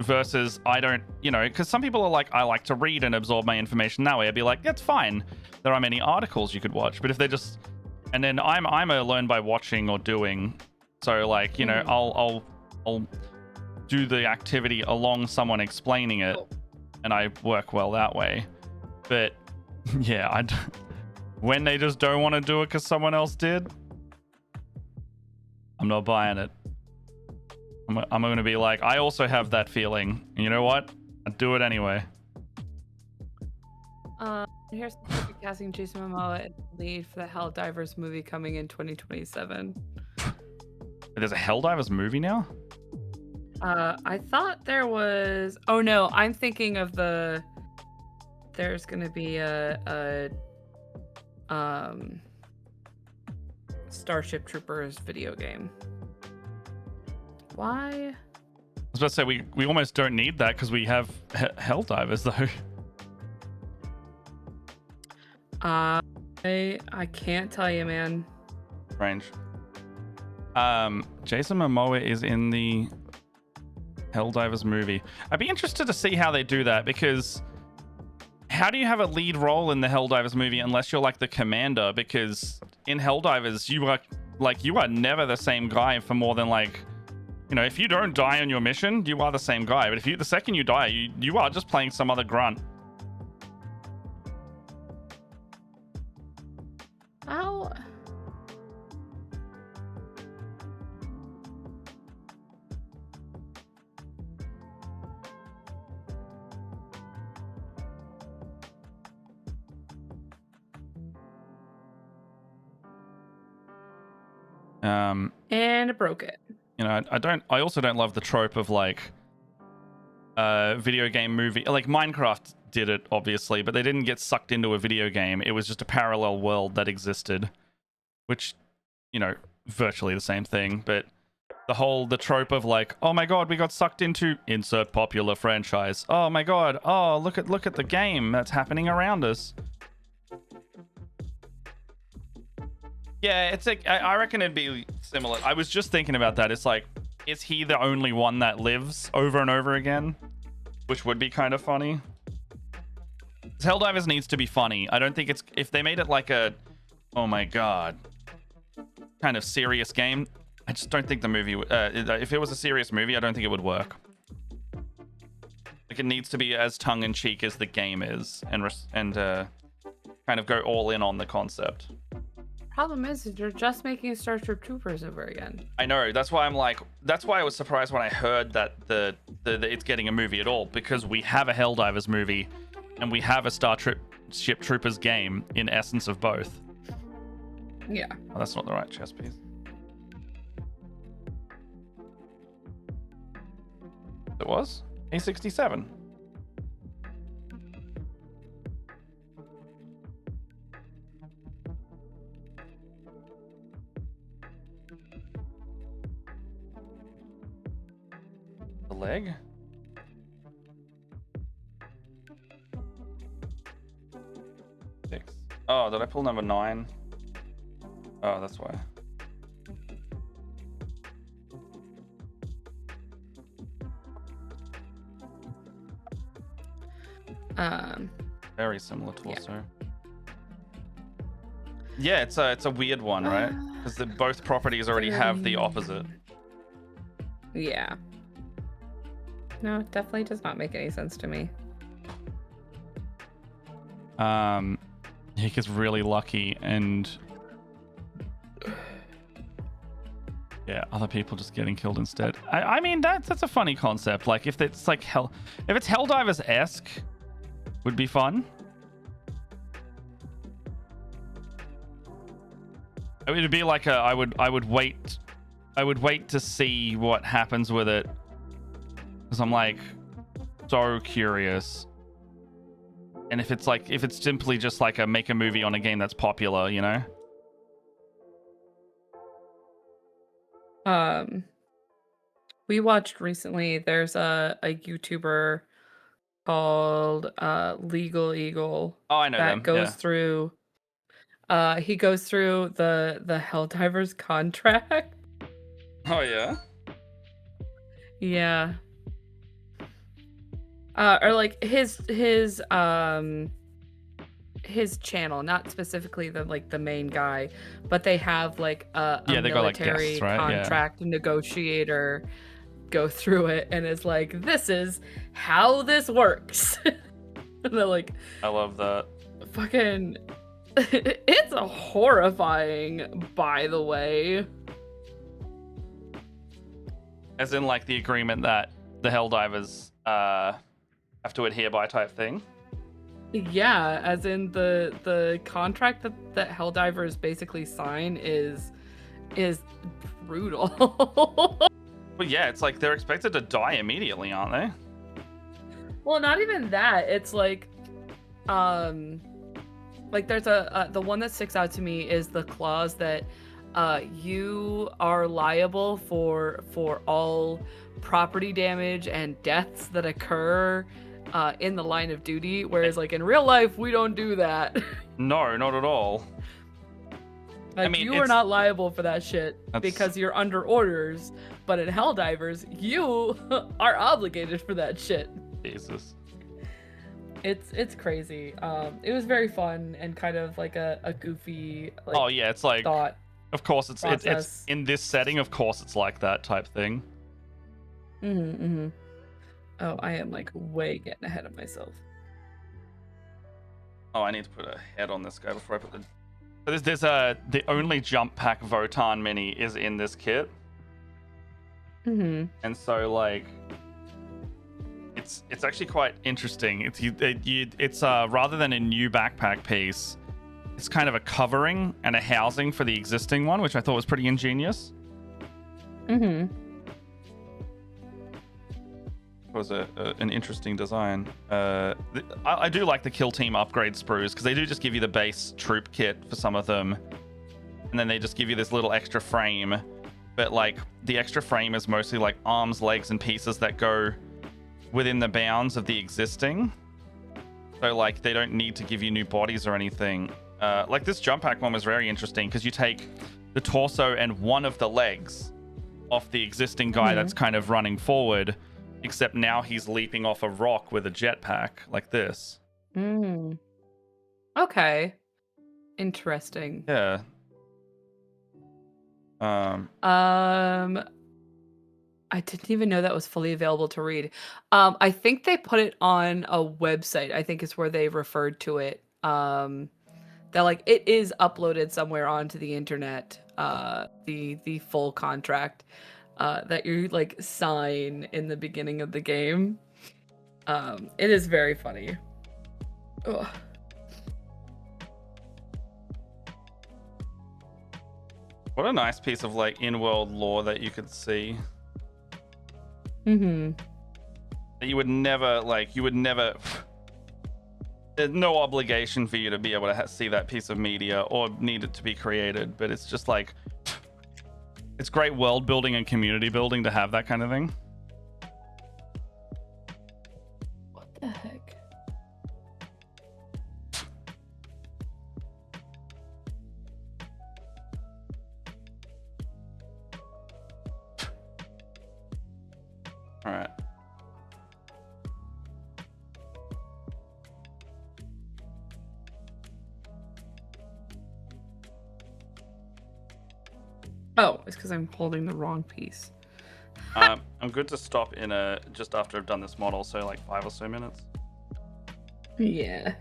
versus I don't, because some people are like, I like to read and absorb my information that way. I'd be like, that's fine. There are many articles you could watch, but if they're just, and then I'm a learn by watching or doing. So like, I'll do the activity along someone explaining it, and I work well that way. But yeah, when they just don't want to do it because someone else did, I'm not buying it. I'm going to be like, I also have that feeling. And you know what? I'd do it anyway. Here's casting Jason Momoa as lead for the Helldivers movie coming in 2027. There's a Helldivers movie now? I thought there was... Oh no, I'm thinking of there's going to be a Starship Troopers video game. Why? I was about to say, we almost don't need that because we have Helldivers, though. I can't tell you, man. Strange. Jason Momoa is in the Helldivers movie. I'd be interested to see how they do that, because how do you have a lead role in the Helldivers movie unless you're like the commander? Because in Helldivers, you are never the same guy for more than like, if you don't die on your mission, you are the same guy. But the second you die, you are just playing some other grunt. How? And it broke it. I also don't love the trope of like video game movie. Like Minecraft did it, obviously, but they didn't get sucked into a video game. It was just a parallel world that existed, which, virtually the same thing. But the trope of like, oh my god, we got sucked into insert popular franchise. Oh my god, oh look at the game that's happening around us. Yeah, it's like, I reckon it'd be similar. I was just thinking about that. It's like, is he the only one that lives over and over again? Which would be kind of funny. Helldivers needs to be funny. I don't think if they made it like a, oh my god, kind of serious game, I just don't think the movie, if it was a serious movie, I don't think it would work. Like, it needs to be as tongue-in-cheek as the game is, and kind of go all in on the concept. Problem is you're just making Starship Troopers over again. I know. That's why I was surprised when I heard that it's getting a movie at all, because we have a Helldivers movie and we have a Starship Troopers game in essence of both. Yeah. Oh, that's not the right chess piece. It was A67. The leg? Six. Oh, did I pull number 9? Oh, that's why. Very similar torso. Yeah, it's a weird one, right? Because both properties already have the opposite. Yeah. No, it definitely does not make any sense to me. He gets really lucky, and yeah, other people just getting killed instead. I mean, that's a funny concept. Like, if it's like if it's Helldivers-esque, would be fun. It would be like I would wait to see what happens with it, because I'm like so curious. And if it's simply just like make a movie on a game that's popular, We watched recently, there's a YouTuber called Legal Eagle. Oh, I know that them. Goes through he goes through the Helldivers contract. Oh yeah? Yeah. or like his channel, not specifically the main guy, but they have like a military contract negotiator go through it and is like, this is how this works. And they're like, I love that. Fucking, it's horrifying, by the way. As in, like, the agreement that the Helldivers have to adhere by type thing? Yeah, as in the contract that Helldivers basically sign is brutal. Well, yeah, it's like they're expected to die immediately, aren't they? Well, not even that. It's like there's the one that sticks out to me is the clause that you are liable for all property damage and deaths that occur in the line of duty, whereas like in real life we don't do that. No, not at all. Like, I mean, you are not liable for that shit because you're under orders, but in Helldivers, you are obligated for that shit. Jesus. It's crazy. It was very fun and kind of like a goofy. Like, oh yeah, it's like thought. Of course, it's in this setting. Of course, it's like that type thing. Oh, I am like way getting ahead of myself. Oh, I need to put a head on this guy before I put the. There's the only jump pack Votan mini is in this kit. And so like, it's actually quite interesting. It's rather than a new backpack piece, it's kind of a covering and a housing for the existing one, which I thought was pretty ingenious. It was an interesting design. I do like the kill team upgrade sprues because they do just give you the base troop kit for some of them, and then they just give you this little extra frame. But like the extra frame is mostly like arms, legs, and pieces that go within the bounds of the existing. So like they don't need to give you new bodies or anything. Like this jump pack one was very interesting because you take the torso and one of the legs off the existing guy that's kind of running forward. Except now he's leaping off a rock with a jetpack like this. Okay. Interesting. Yeah. I didn't even know that was fully available to read. I think they put it on a website. I think is where they referred to it. That like it is uploaded somewhere onto the internet. The full contract. That you like sign in the beginning of the game. It is very funny. Ugh. What a nice piece of like in-world lore that you could see. That you would never there's no obligation for you to be able to see that piece of media or need it to be created, but it's just like it's great world building and community building to have that kind of thing. What the heck? All right. Oh, it's because I'm holding the wrong piece. I'm good to stop in just after I've done this model, so like 5 or so minutes. Yeah.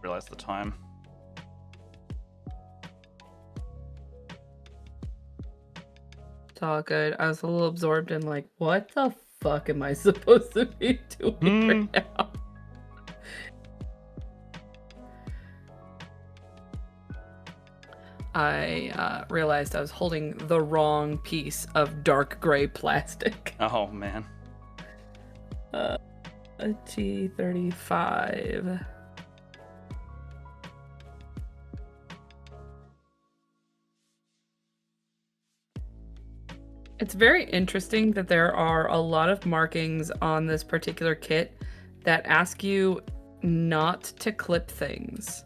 Realize the time. It's all good. I was a little absorbed in like, what the fuck am I supposed to be doing right now? I realized I was holding the wrong piece of dark gray plastic. Oh, man. A T-35. It's very interesting that there are a lot of markings on this particular kit that ask you not to clip things.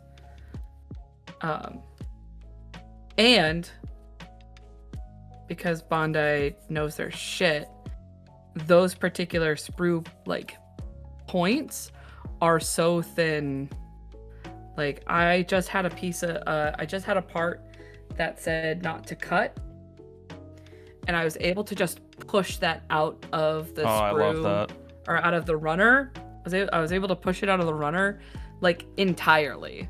And because Bandai knows their shit, those particular sprue like points are so thin. Like I just had a part that said not to cut, and I was able to just push that out of the sprue. I love that. Or out of the runner. I was able to push it out of the runner like entirely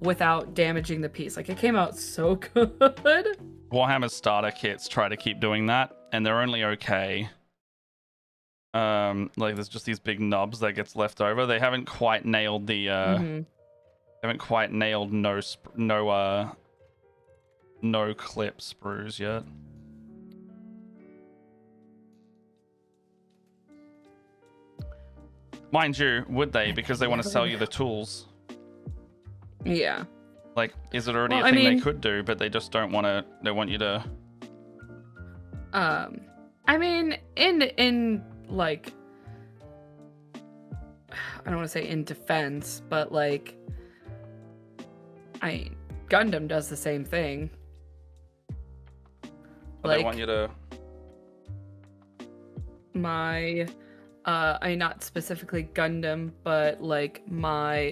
without damaging the piece. Like it came out so good. Warhammer starter kits try to keep doing that, and they're only okay. Like there's just these big nubs that gets left over. They haven't quite nailed the haven't quite nailed no clip sprues yet. Mind you, would they? Because they want to sell you the tools. Yeah. Like, is it already a thing they could do, but they just don't want to? They want you to. I mean, in like, I don't want to say in defense, but like, Gundam does the same thing. But like, they want you to. Not specifically Gundam, but like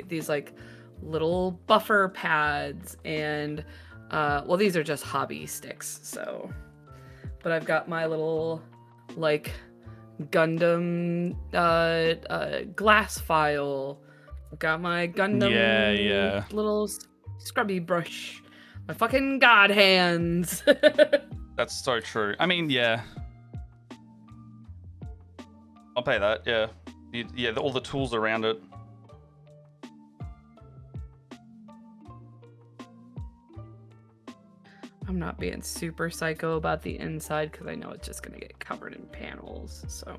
these like little buffer pads and well, these are just hobby sticks, so, but I've got my little like Gundam glass file. I've got my Gundam little scrubby brush, my fucking god hands. That's so true. I mean, yeah. I'll pay that, yeah. Yeah, all the tools around it. I'm not being super psycho about the inside because I know it's just going to get covered in panels, so.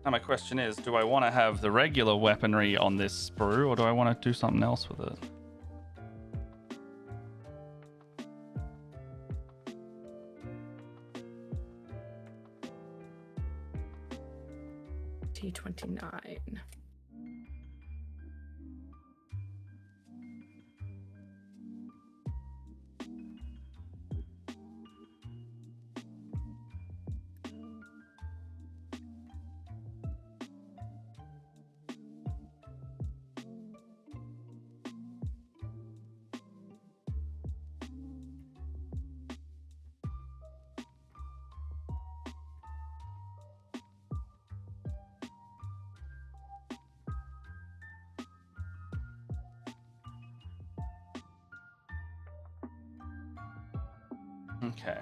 Now my question is, do I want to have the regular weaponry on this sprue, or do I want to do something else with it? T29. Okay.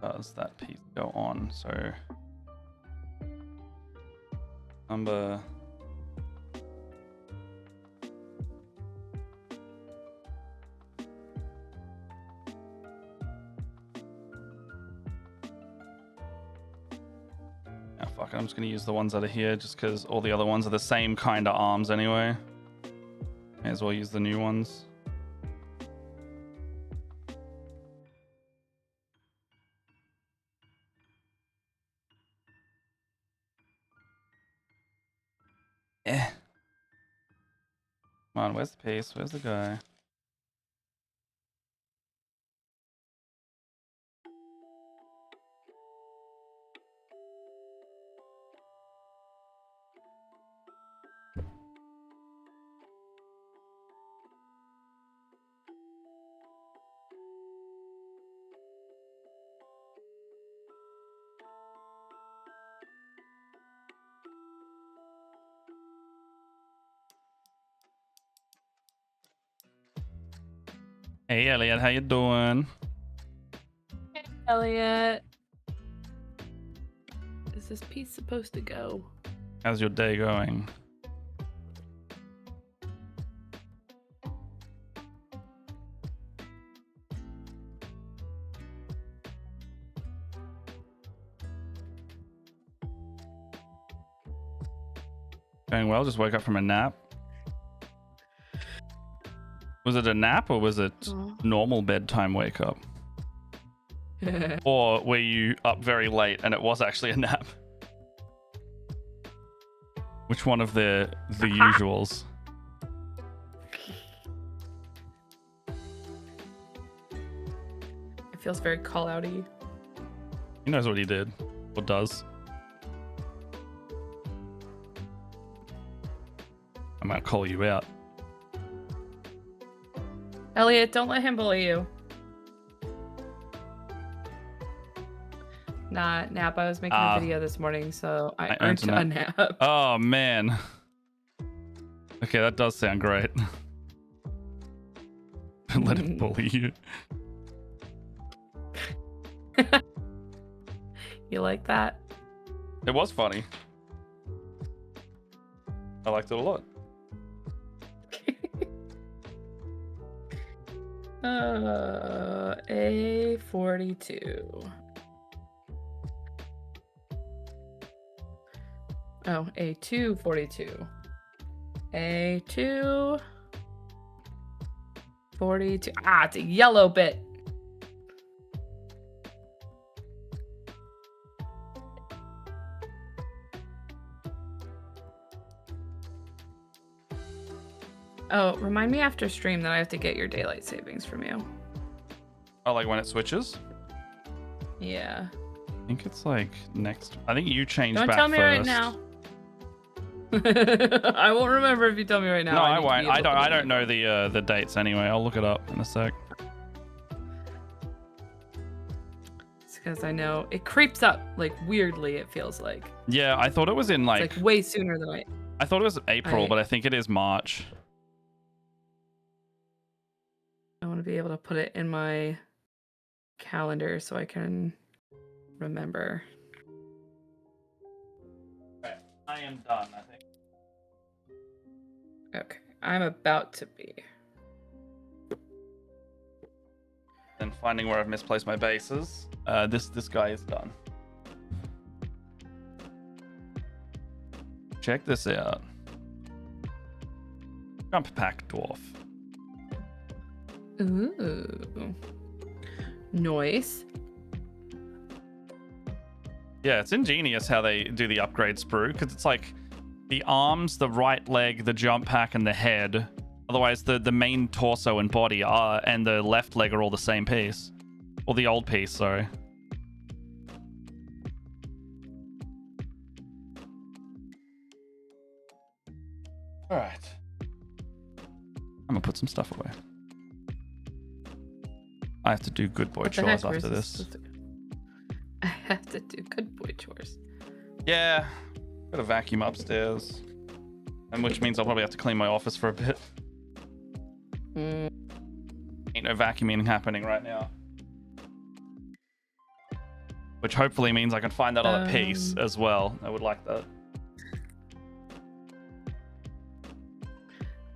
Does that piece go on? So number fuck it, I'm just gonna use the ones that are here just because all the other ones are the same kind of arms anyway. May as well use the new ones. Come on, where's the piece? Where's the guy? Hey Elliot, how you doing? Hey Elliot. Is this piece supposed to go? How's your day going? Going well, just woke up from a nap. Was it a nap or was it normal bedtime wake up? Or were you up very late and it was actually a nap? Which one of the usuals? feels very call-outy. He knows what he did. Or does. I might call you out. Elliot, don't let him bully you. Nah, nap. I was making a video this morning, so I earned a nap. Oh, man. Okay, that does sound great. Don't let him bully you. You like that? It was funny. I liked it a lot. A42. Oh, A242. A242. Ah, it's a yellow bit. Oh, remind me after stream that I have to get your daylight savings from you. Oh, like when it switches? Yeah. I think it's like next. I think you changed back Don't tell me first. right now. I won't remember if you tell me right now. No, I won't. I don't know the dates anyway. I'll look it up in a sec. It's because I know it creeps up like weirdly. It feels like. Yeah, I thought it was in like. It's like way sooner than I thought it was April, but I think it is March. I want to be able to put it in my calendar so I can remember. Okay, I am done, I think. Okay, I'm about to be. And finding where I've misplaced my bases. This guy is done. Check this out. Jump pack dwarf. Ooh. Noise. Yeah, it's ingenious how they do the upgrade sprue, because it's like the arms, the right leg, the jump pack, and the head. Otherwise, the main torso and body are, and the left leg are all the same piece. Or the old piece, sorry. Alright. I'm gonna put some stuff away. I have to do good boy chores after this. I have to do good boy chores. Yeah. Gotta vacuum upstairs. And which means I'll probably have to clean my office for a bit. Ain't no vacuuming happening right now. Which hopefully means I can find that other piece as well. I would like that.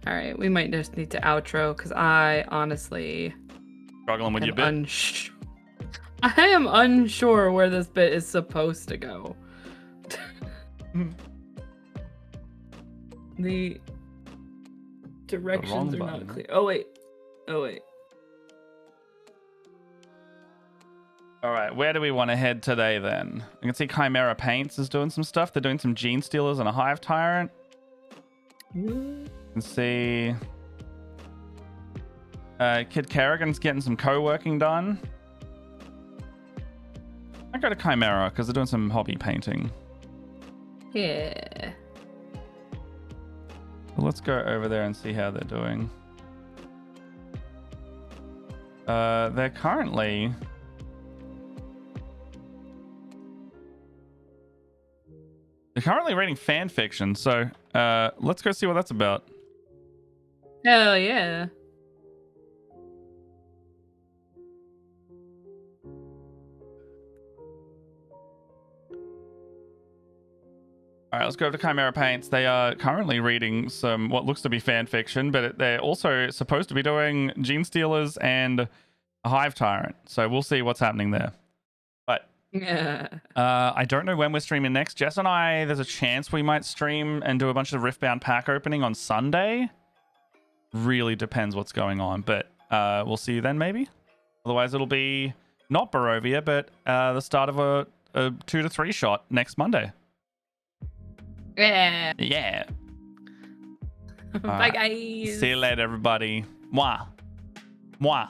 Alright, we might just need to outro because I honestly... Struggling with your bit? I am unsure where this bit is supposed to go. The directions are not clear. Oh wait. Alright, where do we want to head today then? I can see Chimera Paints is doing some stuff. They're doing some Gene Stealers and a Hive Tyrant. You can see Kid Kerrigan's getting some co-working done. I go to Chimera because they're doing some hobby painting. Yeah. So let's go over there and see how they're doing. They're currently... reading fan fiction, so let's go see what that's about. Hell yeah. All right, let's go over to Chimera Paints. They are currently reading some what looks to be fan fiction, but they're also supposed to be doing Gene Stealers and a Hive Tyrant. So we'll see what's happening there. But I don't know when we're streaming next. Jess and I, there's a chance we might stream and do a bunch of Riftbound pack opening on Sunday. Really depends what's going on, but we'll see you then maybe. Otherwise, it'll be not Barovia, but the start of a 2 to 3 shot next Monday. Yeah. Bye, guys. See you later, everybody. Mwah. Mwah.